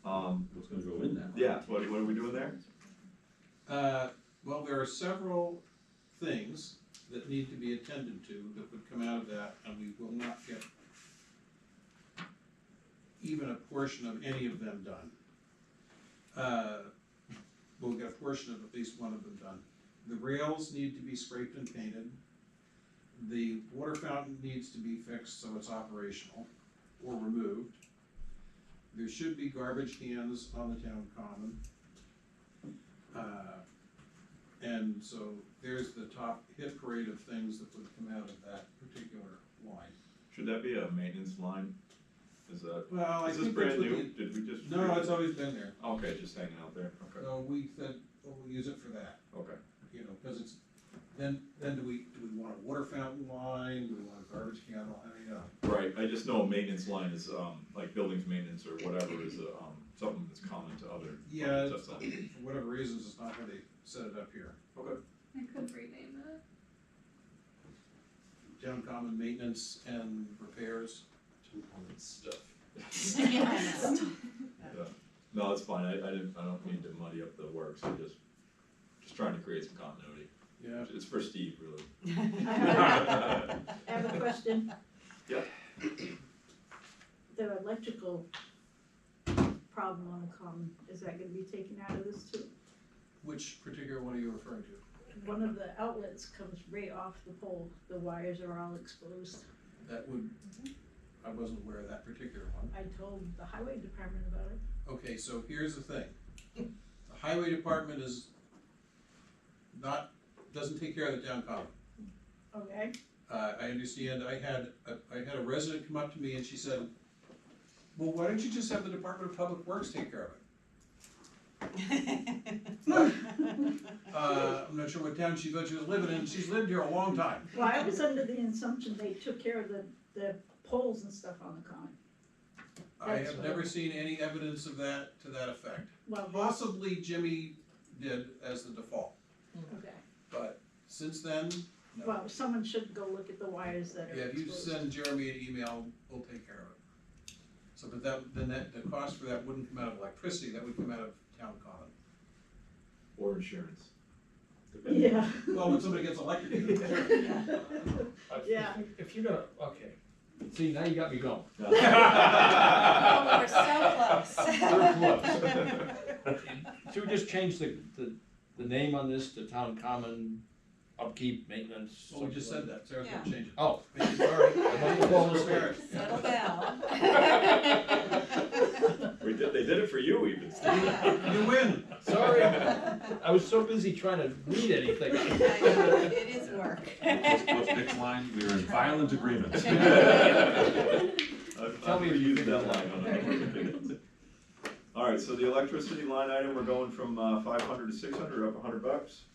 What's gonna go in that? Yeah, what are we doing there? Well, there are several things that need to be attended to that would come out of that, and we will not get even a portion of any of them done. We'll get a portion of at least one of them done. The rails need to be scraped and painted. The water fountain needs to be fixed so it's operational or removed. There should be garbage cans on the town common. And so there's the top hit parade of things that would come out of that particular line. Should that be a maintenance line? Is that, Well, I is this think that's brand what new? Did we just? No, it's always been there. Okay, just hanging out there, okay, So we said, well, we'll use it for that, okay. you know, cause it's, then do we want a water fountain line, do we want a garbage can line, Right, I just know a maintenance line is, like buildings maintenance or whatever is, something that's common to other. Yeah, stuff. for whatever reasons, it's not how they set it up here. Okay. I could rename that. Town common maintenance and repairs. Stuff. Yeah. No, it's fine, I don't mean to muddy up the works, I'm just trying to create some continuity. Yeah. It's for Steve, really. I have a question. Yeah. The electrical problem on the common, is that gonna be taken out of this too? Which particular one are you referring to? One of the outlets comes right off the pole, the wires are all exposed. That would, I wasn't aware of that particular one. I told the highway department about it. Okay, so here's the thing. The highway department doesn't take care of the town common. Okay. I understand, I had a resident come up to me and she said, well, why don't you just have the Department of Public Works take care of it? I'm not sure what town she thought she was living in, she's lived here a long time. Well, I was under the assumption they took care of the poles and stuff on the common. I That's have what- never seen any evidence of that, to that effect. Well, Possibly Jimmy did as the default, okay. but since then, no. Well, someone should go look at the wires that are Yeah, if you exposed. send Jeremy an email, we'll take care of it. So, but the cost for that wouldn't come out of electricity, that would come out of town common. Or insurance. Yeah. Well, when somebody gets electrocuted. Yeah. If you're gonna, okay, see, now you got me going. Oh, we're so close. We're close. Should we just change the name on this to town common upkeep, maintenance? Well, we just said that, Sarah's gonna Yeah. change it. Oh, sorry, I wasn't following the Sarah. script. Settle down. They did it for you even, Steve. You win. Sorry, I was so busy trying to read anything. I know, it is work. What's next line? We are in violent agreement. Tell me if you used figured that it line on a number of occasions. All right, so the electricity line item, we're going from 500 to 600, up $100.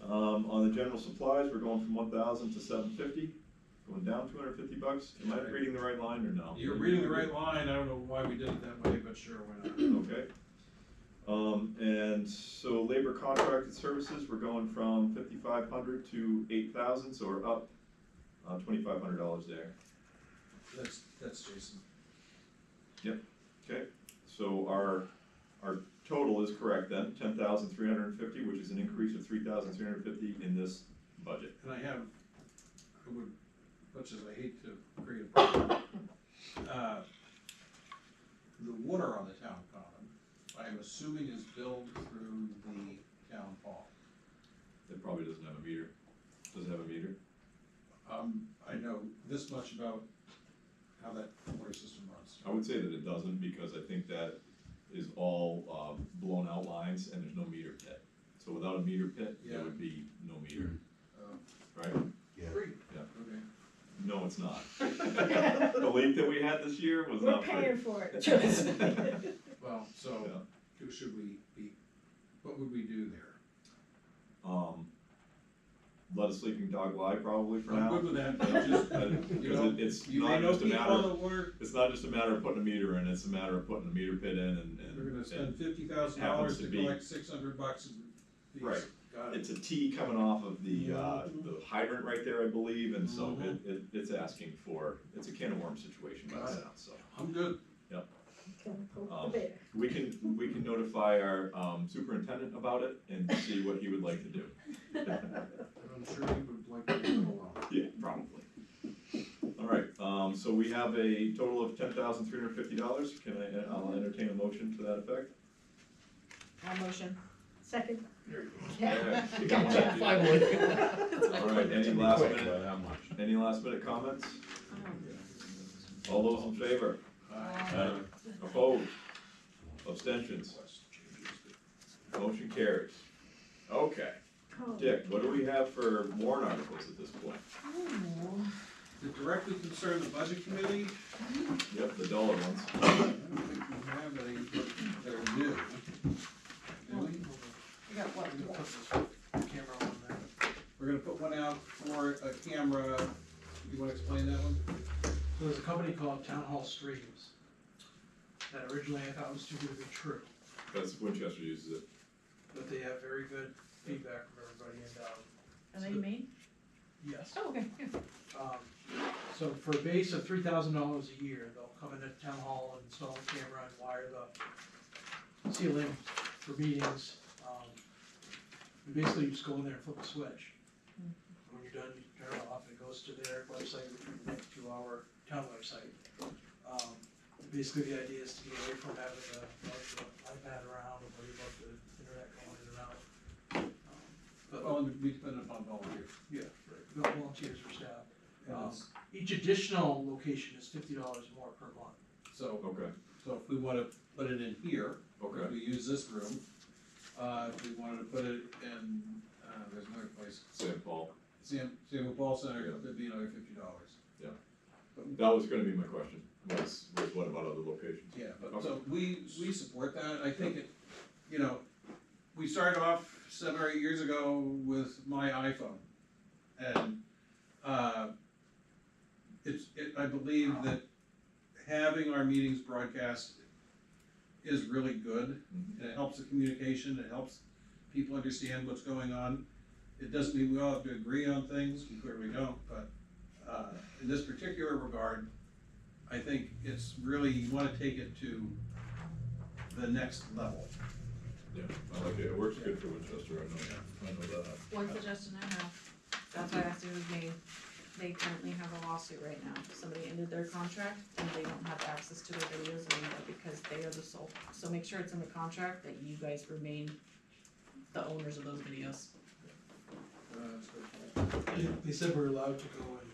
On the general supplies, we're going from 1,000 to 750, going down $250. Am I reading the right line or no? You're reading the right line, I don't know why we did it that way, but sure, why not? Okay. And so labor contracted services, we're going from 5,500 to 8,000, so we're up $2,500 there. That's Jason. Okay, so our total is correct then, 10,350, which is an increase of 3,350 in this budget. And I would, much as I hate to create a problem, the water on the town common, I am assuming is billed through the town hall. It probably doesn't have a meter. Does it have a meter? I know this much about how that water system runs. I would say that it doesn't, because I think that is all blown out lines and there's no meter pit. So without a meter pit, Yeah. there would be no meter, right? Yeah. Free. Yeah. Okay. No, it's not. The leak that we had this year was We're not free. paying for it, trust me. Well, so, Yeah. who should we be, what would we do there? Let a sleeping dog lie probably for I'm now. good with that, but just, you know, It's you not may know just a people matter on of, the water, it's not just a matter of putting a meter in, it's a matter of putting a meter pit in and. we're gonna spend and- $50,000 happens to to be- collect $600 in fees. Right. Got it. it's a T coming off of the hydrant right there, I believe, and so it's asking for, it's a can of worms situation by the Got it. sound, so. I'm good. We can notify our superintendent about it and see what he would like to do. And I'm sure you would like to leave it alone. Yeah, probably. All right, so we have a total of $10,350. I'll entertain a motion to that effect. I'll motion. Second. All right, you got one, Yeah, did you? finally. All right, any Quick, last but minute, how much? any last minute comments? All those in favor? Opposed? Abstentions? Motion carries. Okay, Dick, what do we have for warrant articles at this point? That directly concern the budget committee. Yep, the dollar ones. I don't think we have any, but they're new. Do we? We got what? We're gonna put this camera on there. We're gonna put one out for a camera. You wanna explain that one? So there's a company called Town Hall Streams that originally I thought was too good to be true, That's Winchester uses it. but they have very good feedback from everybody and, Are they Maine? yes. Oh, okay, yeah. So for a base of $3,000 a year, they'll come into town hall and install a camera and wire the ceiling for meetings. And basically you just go in there and flip a switch. When you're done, you turn it off, and it goes to their website, which we link to our town website. Basically the idea is to get away from having the iPad around or worry about the internet going in and out. But Well, it'd be dependent upon volunteers. yeah, right, we got volunteers for staff. And it's- Each additional location is $50 more per month. So, Okay, so if we wanna put it in here, if okay. we use this room, if we wanted to put it in, there's another place, St. Paul. Samuel Ball Center, Yeah. it'd be another $50. That was gonna be my question, was what about other locations? Yeah, but so we support that, I think it, you know, we started off 7 or 8 years ago with my iPhone. And, I believe that having our meetings broadcast is really good. Mhm. And it helps the communication, it helps people understand what's going on. It doesn't mean we all have to agree on things, we clearly don't, but, in this particular regard, I think it's really, you wanna take it to the next level. Yeah, I like it, it works good for Winchester, I know that. One suggestion I have, that's why I asked you was made, they currently have a lawsuit right now. Somebody ended their contract and they don't have access to their videos anymore because they are the sole. So make sure it's in the contract that you guys remain the owners of those videos. They said we're allowed to go and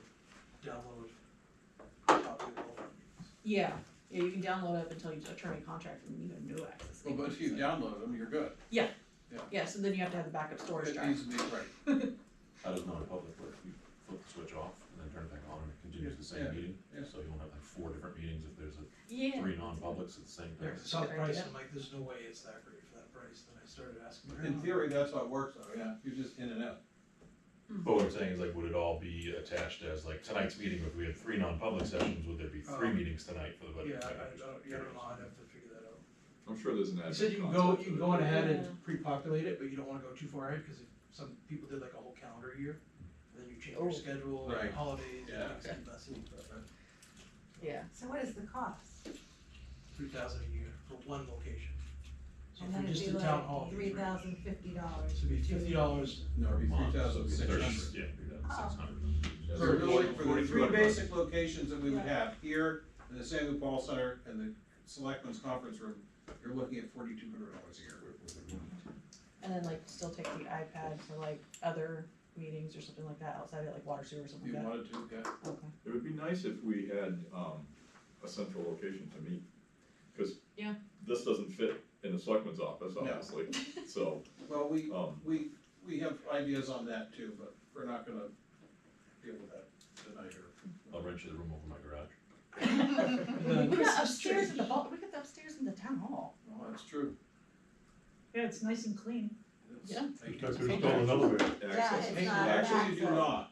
download a copy of all of our meetings. Yeah, you can download up until you terminate contract and you have no access. Well, but if you download them, you're good. Yeah, so then you have to have the backup storage It drive. needs to be, right. How does non-public work? You flip the switch off and then turn it back on and it continues the same Yeah, meeting? yeah. So you won't have like 4 different meetings if there's Yeah. 3 non-publics at the same Yeah, time? 'cause I saw the Good price, idea. and I'm like, there's no way it's that great for that price, then I started asking around. In theory, that's how it works though, yeah, you're just in and out. But what I'm saying is like, would it all be attached as like tonight's meeting, if we had 3 non-public sessions, would there be 3 meetings tonight for the budget? Yeah, I committee? don't know, I'd have to figure that out. I'm sure there's an admin You said you can concept go to on it. ahead Yeah. and pre-populate it, but you don't wanna go too far ahead, cause if some people did like a whole calendar year, and then you change Oh. your schedule, Right. and holidays, Yeah, and things like that, Yeah. So what is the cost? $3,000 a year for one location. So And if then we it'd just be did town like hall, it'd be $3,050. So it'd be $50, No, it'd be Months, so it'd be 3,600. Yeah, 3,600. For the 3 $4,200 basic locations that we would have, here, in the Samuel Paul Center, and the Selectmen's Conference Room, you're looking at $4,200 a year. And then like still take the iPad for like other meetings or something like that outside of like water sewer or If something you like that. wanted to, yeah. Okay. It would be nice if we had, a central location to meet, cause Yeah. this doesn't fit in the selectman's office, obviously, so, Well, um, we have ideas on that too, but we're not gonna deal with that tonight or. I'll rent you the room over my garage. We got upstairs in the we got the upstairs in the town hall. Oh, that's true. Yeah, it's nice and clean. Yeah. Just have to install an elevator. access. it's not- Actually, you do access. not.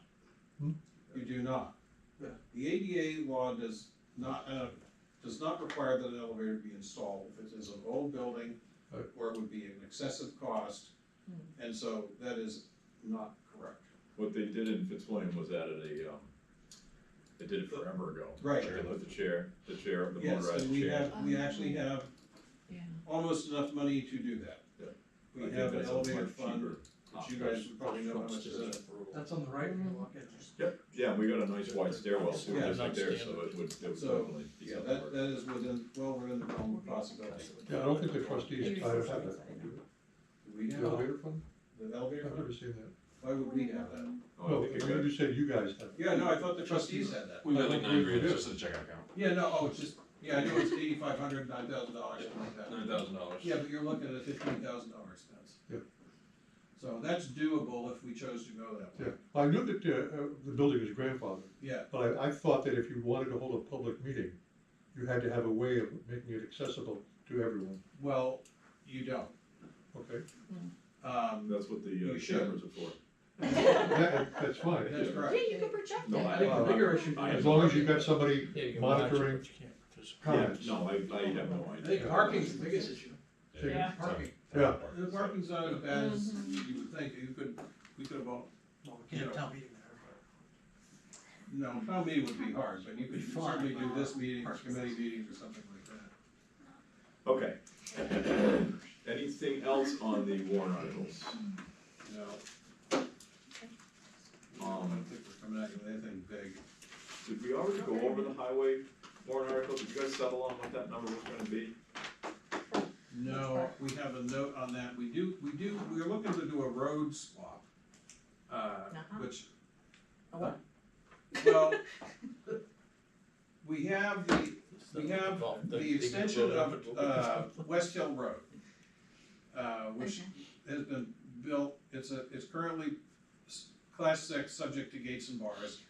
Hmm? You do not. Yeah. The ADA law does not require that an elevator be installed if it is an old building Right. where it would be an excessive cost And so that is not correct. What they did in Fitzwilliam was added they did it forever ago. Right. They put the chair, the Yes, motorized and we chair. have, we actually have Yeah. almost enough money to do that. Yeah. I We think have an that's a elevator much fund, cheaper which you guys would probably know how much is in it. That's on the right, when you walk in. Yep, yeah, we got a nice wide stairwell too, Yeah. just like there, so it would So, definitely be Yeah, something. that is within, well, within the realm of possibility. Yeah, I don't think the trustees try to have that. Do we The have elevator fund? the elevator I've fund? never seen that. Why would we have that? Oh, No, I think we got- you said you guys have. Yeah, no, I thought the trustees had that. We got like I don't 9 believe grand we just in a checking account. Yeah, no, oh, it's just, yeah, I know it's $8,500, $9,000, something like that. $9,000. Yeah, but you're looking at a $15,000 expense. Yeah. So that's doable if we chose to go that way. Yeah, I knew that, the building is grandfathered, Yeah, but I thought that if you wanted to hold a public meeting, you had to have a way of making it accessible to everyone, well, you don't. okay? That's what the You should. cameras are for. That's fine. That's Yeah, correct. you can project No, it. I- I think the bigger issue. As long as you've got somebody Yeah, you can monitoring watch it, but you can't participate. Yeah, comments. no, I have no I idea. think parking's the biggest issue. Yeah. Parking. Yeah, The parking's not as bad as you would think. We could have all, Well, we can't have town meeting there, no, town meeting would be hard, but you could Be fine, certainly do but this meeting, or parking's- committee meetings or something like that. Okay. Anything else on the warrant articles? No. I don't think we're coming at you with anything big. Did we already go over the highway warrant article? Did you guys settle on what that number was gonna be? No, we have a note on that. We're looking to do a road swap. Which, A what? well, we have the extension of, West Hill Road, which has been built, it's currently class 6, subject to gates and bars,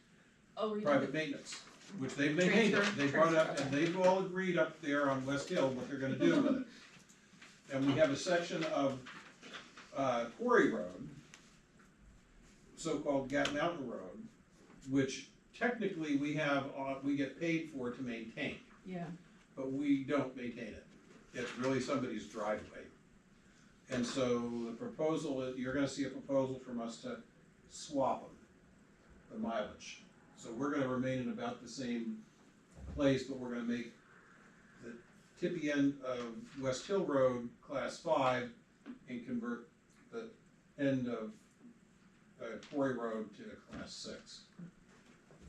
Oh, we private maintenance, which they've maintained it. They brought up, and they've all agreed up there on West Hill what they're gonna do with it. And we have a section of, Quarry Road, so-called Gap Mountain Road, which technically we have, we get paid for to maintain, Yeah, but we don't maintain it. It's really somebody's driveway. And so the proposal, you're gonna see a proposal from us to swap them, the mileage. So we're gonna remain in about the same place, but we're gonna make the tippy end of West Hill Road Class 5 and convert the end of Quarry Road to Class 6.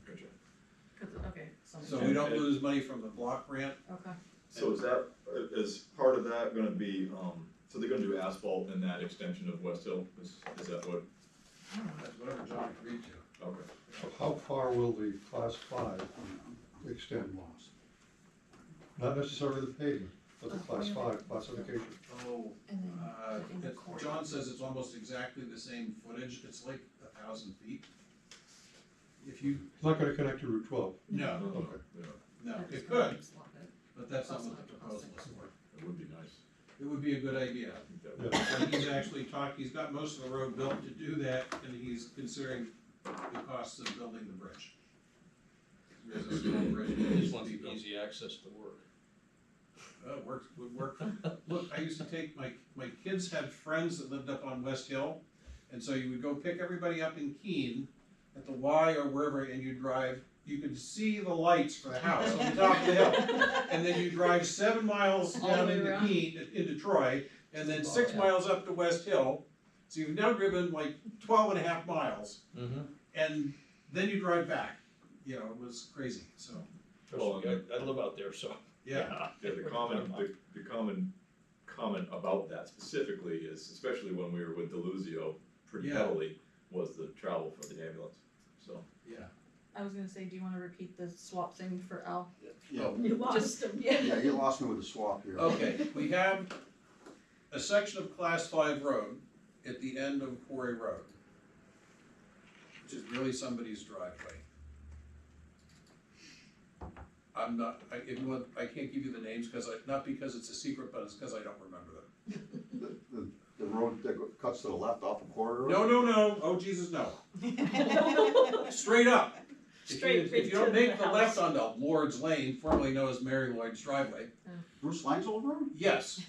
Gotcha. 'cause, okay, So we don't lose money from the block grant. okay. So is that, is part of that gonna be, so they're gonna do asphalt in that extension of West Hill? Is that what? That's whatever John agreed to. Okay. how far will the class 5 extend? Not necessarily the pavement, but the class 5 classification. Oh, And then in the corner. John says it's almost exactly the same footage. It's like 1,000 feet. If you, It's not gonna connect to Route 12. no, Okay. Yeah, no, They're it just gonna could, swap it. but that's not Also what the not proposal is costing. for. it would be nice. It would be a good idea. I think that would. Yeah. And he's actually he's got most of the road built to do that, and he's considering the costs of building the bridge. There's a small bridge that He needs just to wants be built. easy access to work. Would work. Look, I used to take, my kids had friends that lived up on West Hill, and so you would go pick everybody up in Keene at the Y or wherever, and you drive, you could see the lights for the house on the top of the hill. And then you drive 7 miles All the down way into around. Keene, into Troy, and then 6 Yeah. miles up to West Hill. So you've now driven like 12 and a half miles, Mm-hmm. and then you drive back. You know, it was crazy, so, Well, I live out there, so. yeah. Yeah, the common comment about that specifically is, especially when we were with Deluzio pretty Yeah. heavily, was the travel for the ambulance, so. Yeah. I was gonna say, do you wanna repeat the swap thing for Al? Yeah, You lost Just, them. yeah. yeah, you lost me with the swap here. Okay, we have a section of Class 5 road at the end of Quarry Road, which is really somebody's driveway. I'm not, if you want, I can't give you the names, not because it's a secret, but it's because I don't remember them. The road that cuts to the left off of Quarry Road? No, oh Jesus, no. Straight up. Straight If you don't to make the the left house. onto Lord's Lane, formerly known as Mary Lloyd's driveway, Bruce Lang's old road? yes,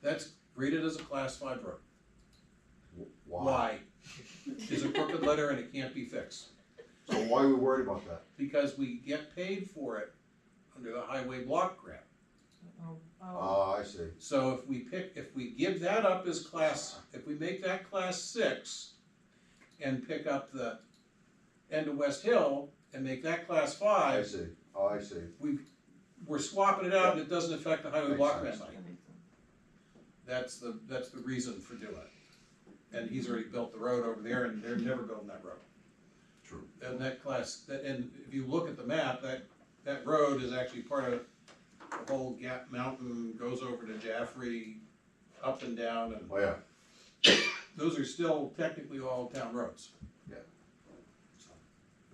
that's rated as a Class 5 road. Why? It's a crooked letter and it can't be fixed, So why are we worried about that? because we get paid for it under the highway block grant. I see. So if we give that up as if we make that class 6 and pick up the end of West Hill and make that class I 5, see. I see. we're swapping it out and it doesn't affect the highway Makes block sense. grant money. That's the reason for doing it. And he's already built the road over there and they're never building that road. True. And and if you look at the map, that road is actually part of the whole Gap Mountain, goes over to Jaffrey, up and down, and Oh, yeah. those are still technically all town roads. Yeah. So,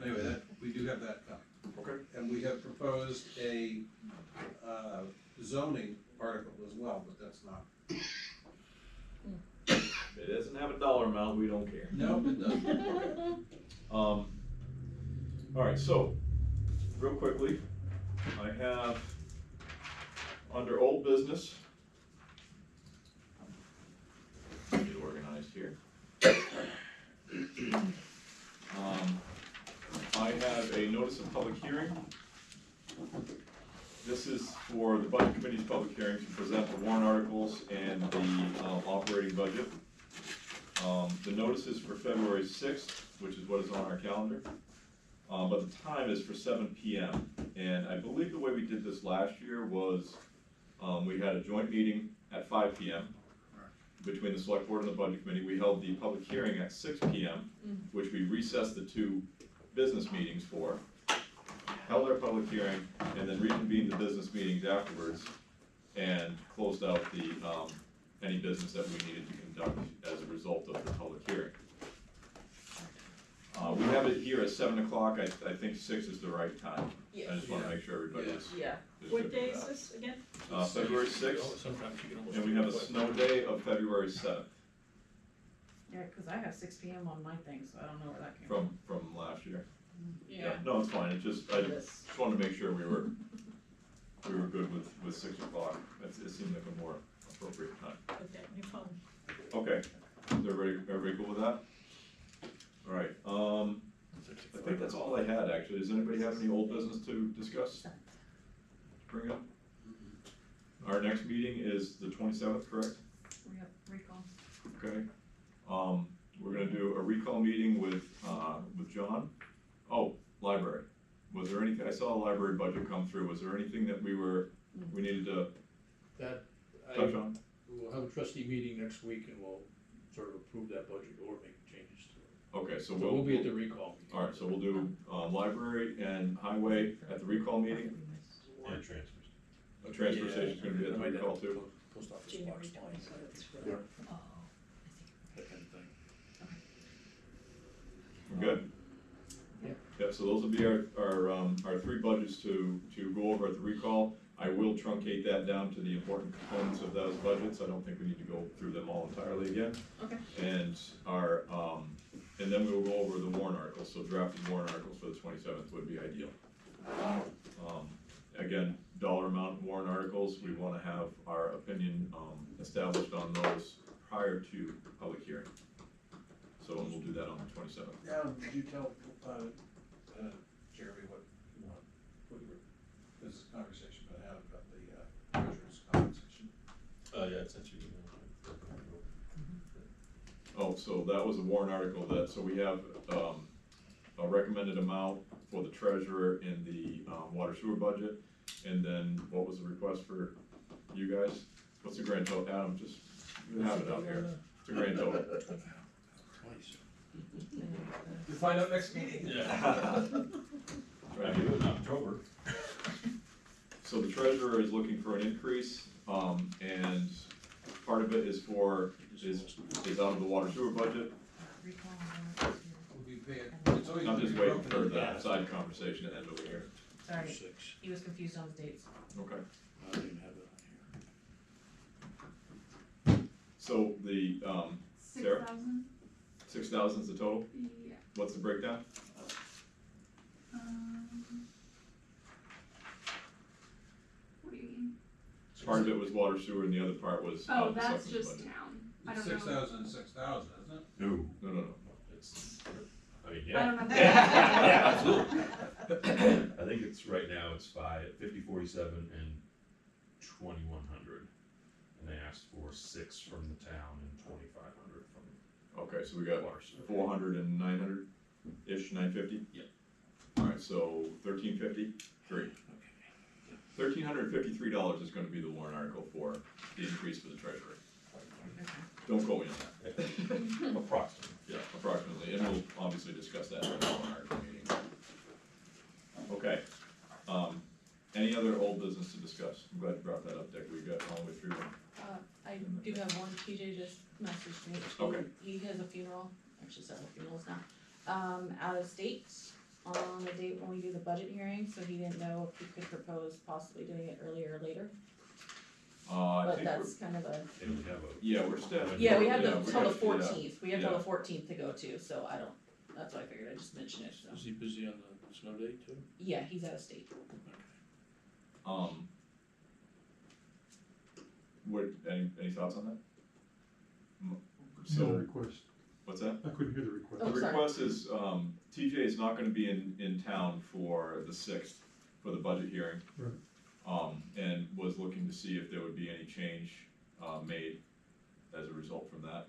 anyway, we do have that coming. Okay. And we have proposed a zoning article as well, but that's not. If it doesn't have a dollar amount, we don't care. No, it doesn't. All right, so, real quickly, I have, under old business, get organized here. I have a notice of public hearing. This is for the Budget Committee's public hearing to present the warrant articles and the operating budget. The notice is for February 6th, which is what is on our calendar. But the time is for 7 p.m. And I believe the way we did this last year was we had a joint meeting at 5 p.m. between the Select Board and the Budget Committee. We held the public hearing at 6 p.m., which we recessed the 2 business meetings for, held our public hearing, and then reconvened the business meetings afterwards and closed out the any business that we needed to conduct as a result of the public hearing. We have it here at 7 o'clock. I think 6 is the right time. I just wanna make sure everybody is. Yeah. What day is this again? February 6th, Sometimes you can almost. and we have a snow day of February 7th Yeah, cause I have 6 p.m. on my thing, so I don't know where that came from. from last year. Yeah. No, it's fine. It just, I This. just wanted to make sure we were good with 6 o'clock. It seemed like a more appropriate time. Okay, your phone. Okay, is everybody cool with that? All right, I think that's all I had, actually. Does anybody have any old business to discuss? Bring up? Our next meeting is the 27th, correct? Yep, recall. Okay. We're gonna do a recall meeting with John. Oh, library. Was there anything, I saw a library budget come through. Was there anything that we needed to That, touch on? we'll have a trustee meeting next week and we'll sort of approve that budget or make changes to it. Okay, so So we'll be at the recall meeting. all right, so we'll do, library and highway at the recall meeting. And transfers. A transfer station's gonna be at the Might have recall to too. Post office January box line, 27th. Yeah. that kind of thing. We're good? Yeah. Yep, so those will be our 3 budgets to go over at the recall. I will truncate that down to the important components of those budgets. I don't think we need to go through them all entirely again. Okay. And and then we will go over the warrant articles, so drafted warrant articles for the 27th would be ideal. Again, dollar amount warrant articles, we wanna have our opinion, established on those prior to public hearing. So we'll do that on the 27th. Yeah, did you tell, Jeremy what this is a conversation about how about the treasurer's compensation? Yeah, it's actually. Oh, so that was a warrant article so we have, a recommended amount for the treasurer in the, water sewer budget. And then what was the request for you guys? What's the grand total? Adam, just, you have it out here. It's a grand total. You'll find out next meeting. Yeah. Right. Do it in October. So the treasurer is looking for an increase, and part of it is out of the water sewer budget. Recall. We'll be paying, it's always. I'm just been waiting broken for into that that. side conversation to end over here. Sorry, 6. he was confused on the dates. Okay. I didn't have it on here. So the, Sarah? 6,000? 6,000 is the total? Yeah. What's the breakdown? What do you mean? Part of it was water sewer and the other part was, Oh, the that's supplement just budget. town. I It's don't know. 6,000, isn't it? No, No, no, no. it's, I mean, I yeah. don't know. Yeah, absolutely. I think it's, right now, it's 5047 and 2100. And they asked for 6 from the town and 2500 from Okay, so we got Larson. 400 and 900-ish, 950? Yep. Alright, so 1350, three. $1,353 is gonna be the warrant article for the increase for the treasurer. Don't quote me on that. Approximately. Yeah, approximately, and we'll obviously discuss that in the warrant article meeting. Okay, any other old business to discuss? I'm glad you brought that up, Dick, we got all the way through them. I do have one, TJ just messaged me. Okay. He has a funeral, actually several funerals now, out of state on the date when we do the budget hearing, so he didn't know if he could propose possibly doing it earlier or later. I But think that's kind of a, And we have a, yeah, we're still. yeah, we have yeah, till the got- 14th, we have till yeah. the 14th to go to, so I don't, that's why I figured I'd just mention it, so. Is he busy on the snow day too? Yeah, he's out of state. What, any thoughts on that? The So, request, what's that? I couldn't hear the request. Oh, The sorry. request is, TJ is not gonna be in town for the 6th, for the budget hearing. Right. And was looking to see if there would be any change, made as a result from that.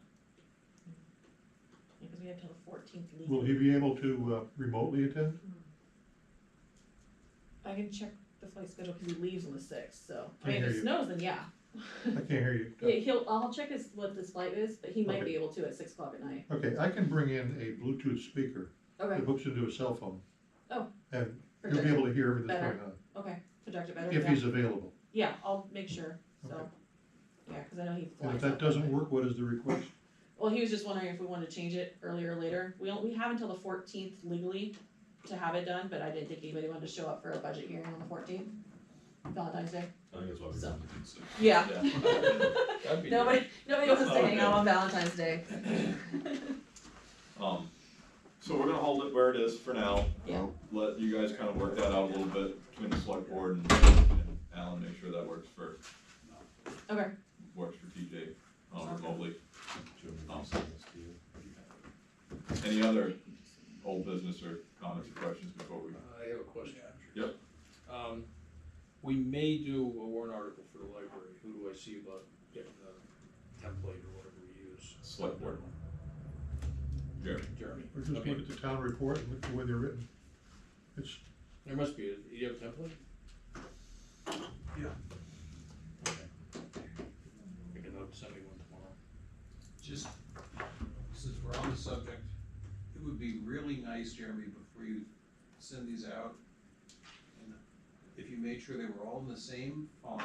Because we have till the 14th legally. Will he be able to remotely attend? I can check the flight schedule because he leaves on the 6th, so, I Can't mean, if hear it you. snows, then yeah. I can't hear you. Yeah, I'll check what his flight is, but he might Okay. be able to at 6 o'clock at night. Okay, I can bring in a Bluetooth speaker Okay, that hooks into a cell phone. Oh. And he'll project be it able to hear everything that's better. going on, Okay, project it better. if yeah. he's available. Yeah, I'll make sure, so, Okay. yeah, cause I know he And flies if that out doesn't way. work, what is the request? Well, he was just wondering if we wanted to change it earlier or later. We have until the 14th legally to have it done, but I didn't think anybody wanted to show up for a budget hearing on the 14th, Valentine's Day. I think that's why we So. wanted to do 6. Yeah. That'd be Nobody wants to Oh, hang out okay. on Valentine's Day. So we're gonna hold it where it is for now. Yeah. Let you guys kind of work that out a little bit between the select board and Alan, make sure that works for Okay. TJ, remotely. Do you want me to send this to you? Or do you have it? Any other old business or comments or questions before we? I have a question. Yep. We may do a warrant article for the library. Who do I see about getting the template or whatever we use? Select board. Jeremy. Jeremy. Or just Okay. look at the town report and look at the way they're written. It's, There must be, do you have a template? Yeah. Okay. You can send me one tomorrow. Just, since we're on the subject, it would be really nice, Jeremy, before you send these out, and if you made sure they were all in the same font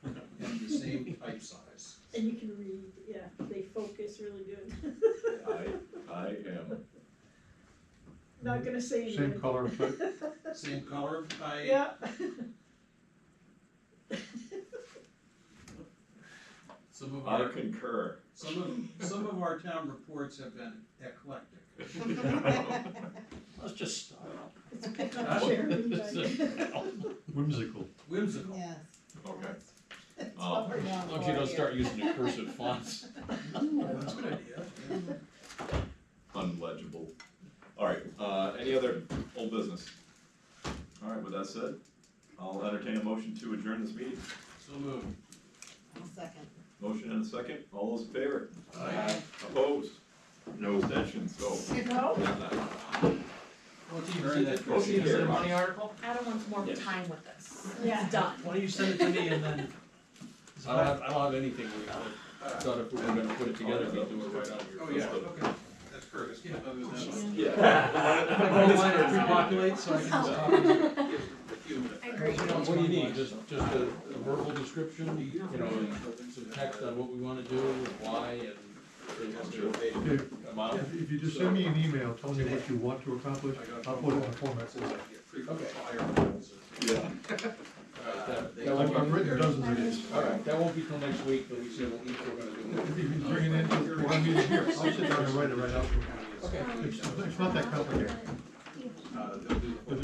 and the same type size. And you can read, yeah, they focus really good. I am. Not gonna say anything. same color, type. Same color, type. Yeah. Some of I our, concur. some of our town reports have been eclectic. Let's just start. It's a bit of Jeremy, but- whimsical. Whimsical. Yes. Okay. It's Um, hard. As long as you don't start using the cursive fonts. That's a good idea. Unlegible. Alright, any other old business? Alright, with that said, I'll entertain a motion to adjourn this meeting. So moved. I'll second. Motion and a second, all those in favor? Aye. Opposed? No abstentions, so. No? Motion carried. article? Adam wants more Yes. time with this. Yeah. It's done. Why don't you send it to me and then? I don't have anything, I thought if we were gonna put it together, we'd do it right out here. Oh, yeah, okay. That's Curtis, other than that. Yeah. Go line and pre-populate so I can just copy it. What do you need, just a verbal description, you know, and some text on what we wanna do, and why, and Okay, amount? if you just send me an email telling me what you want to accomplish, I'll put it in the format. Yeah. I've written dozens of these. Alright, that won't be till next week, but we said we're gonna do If you can bring it in to one meeting here, I'll sit down and write it right out. Okay. It's not that complicated. They'll do the.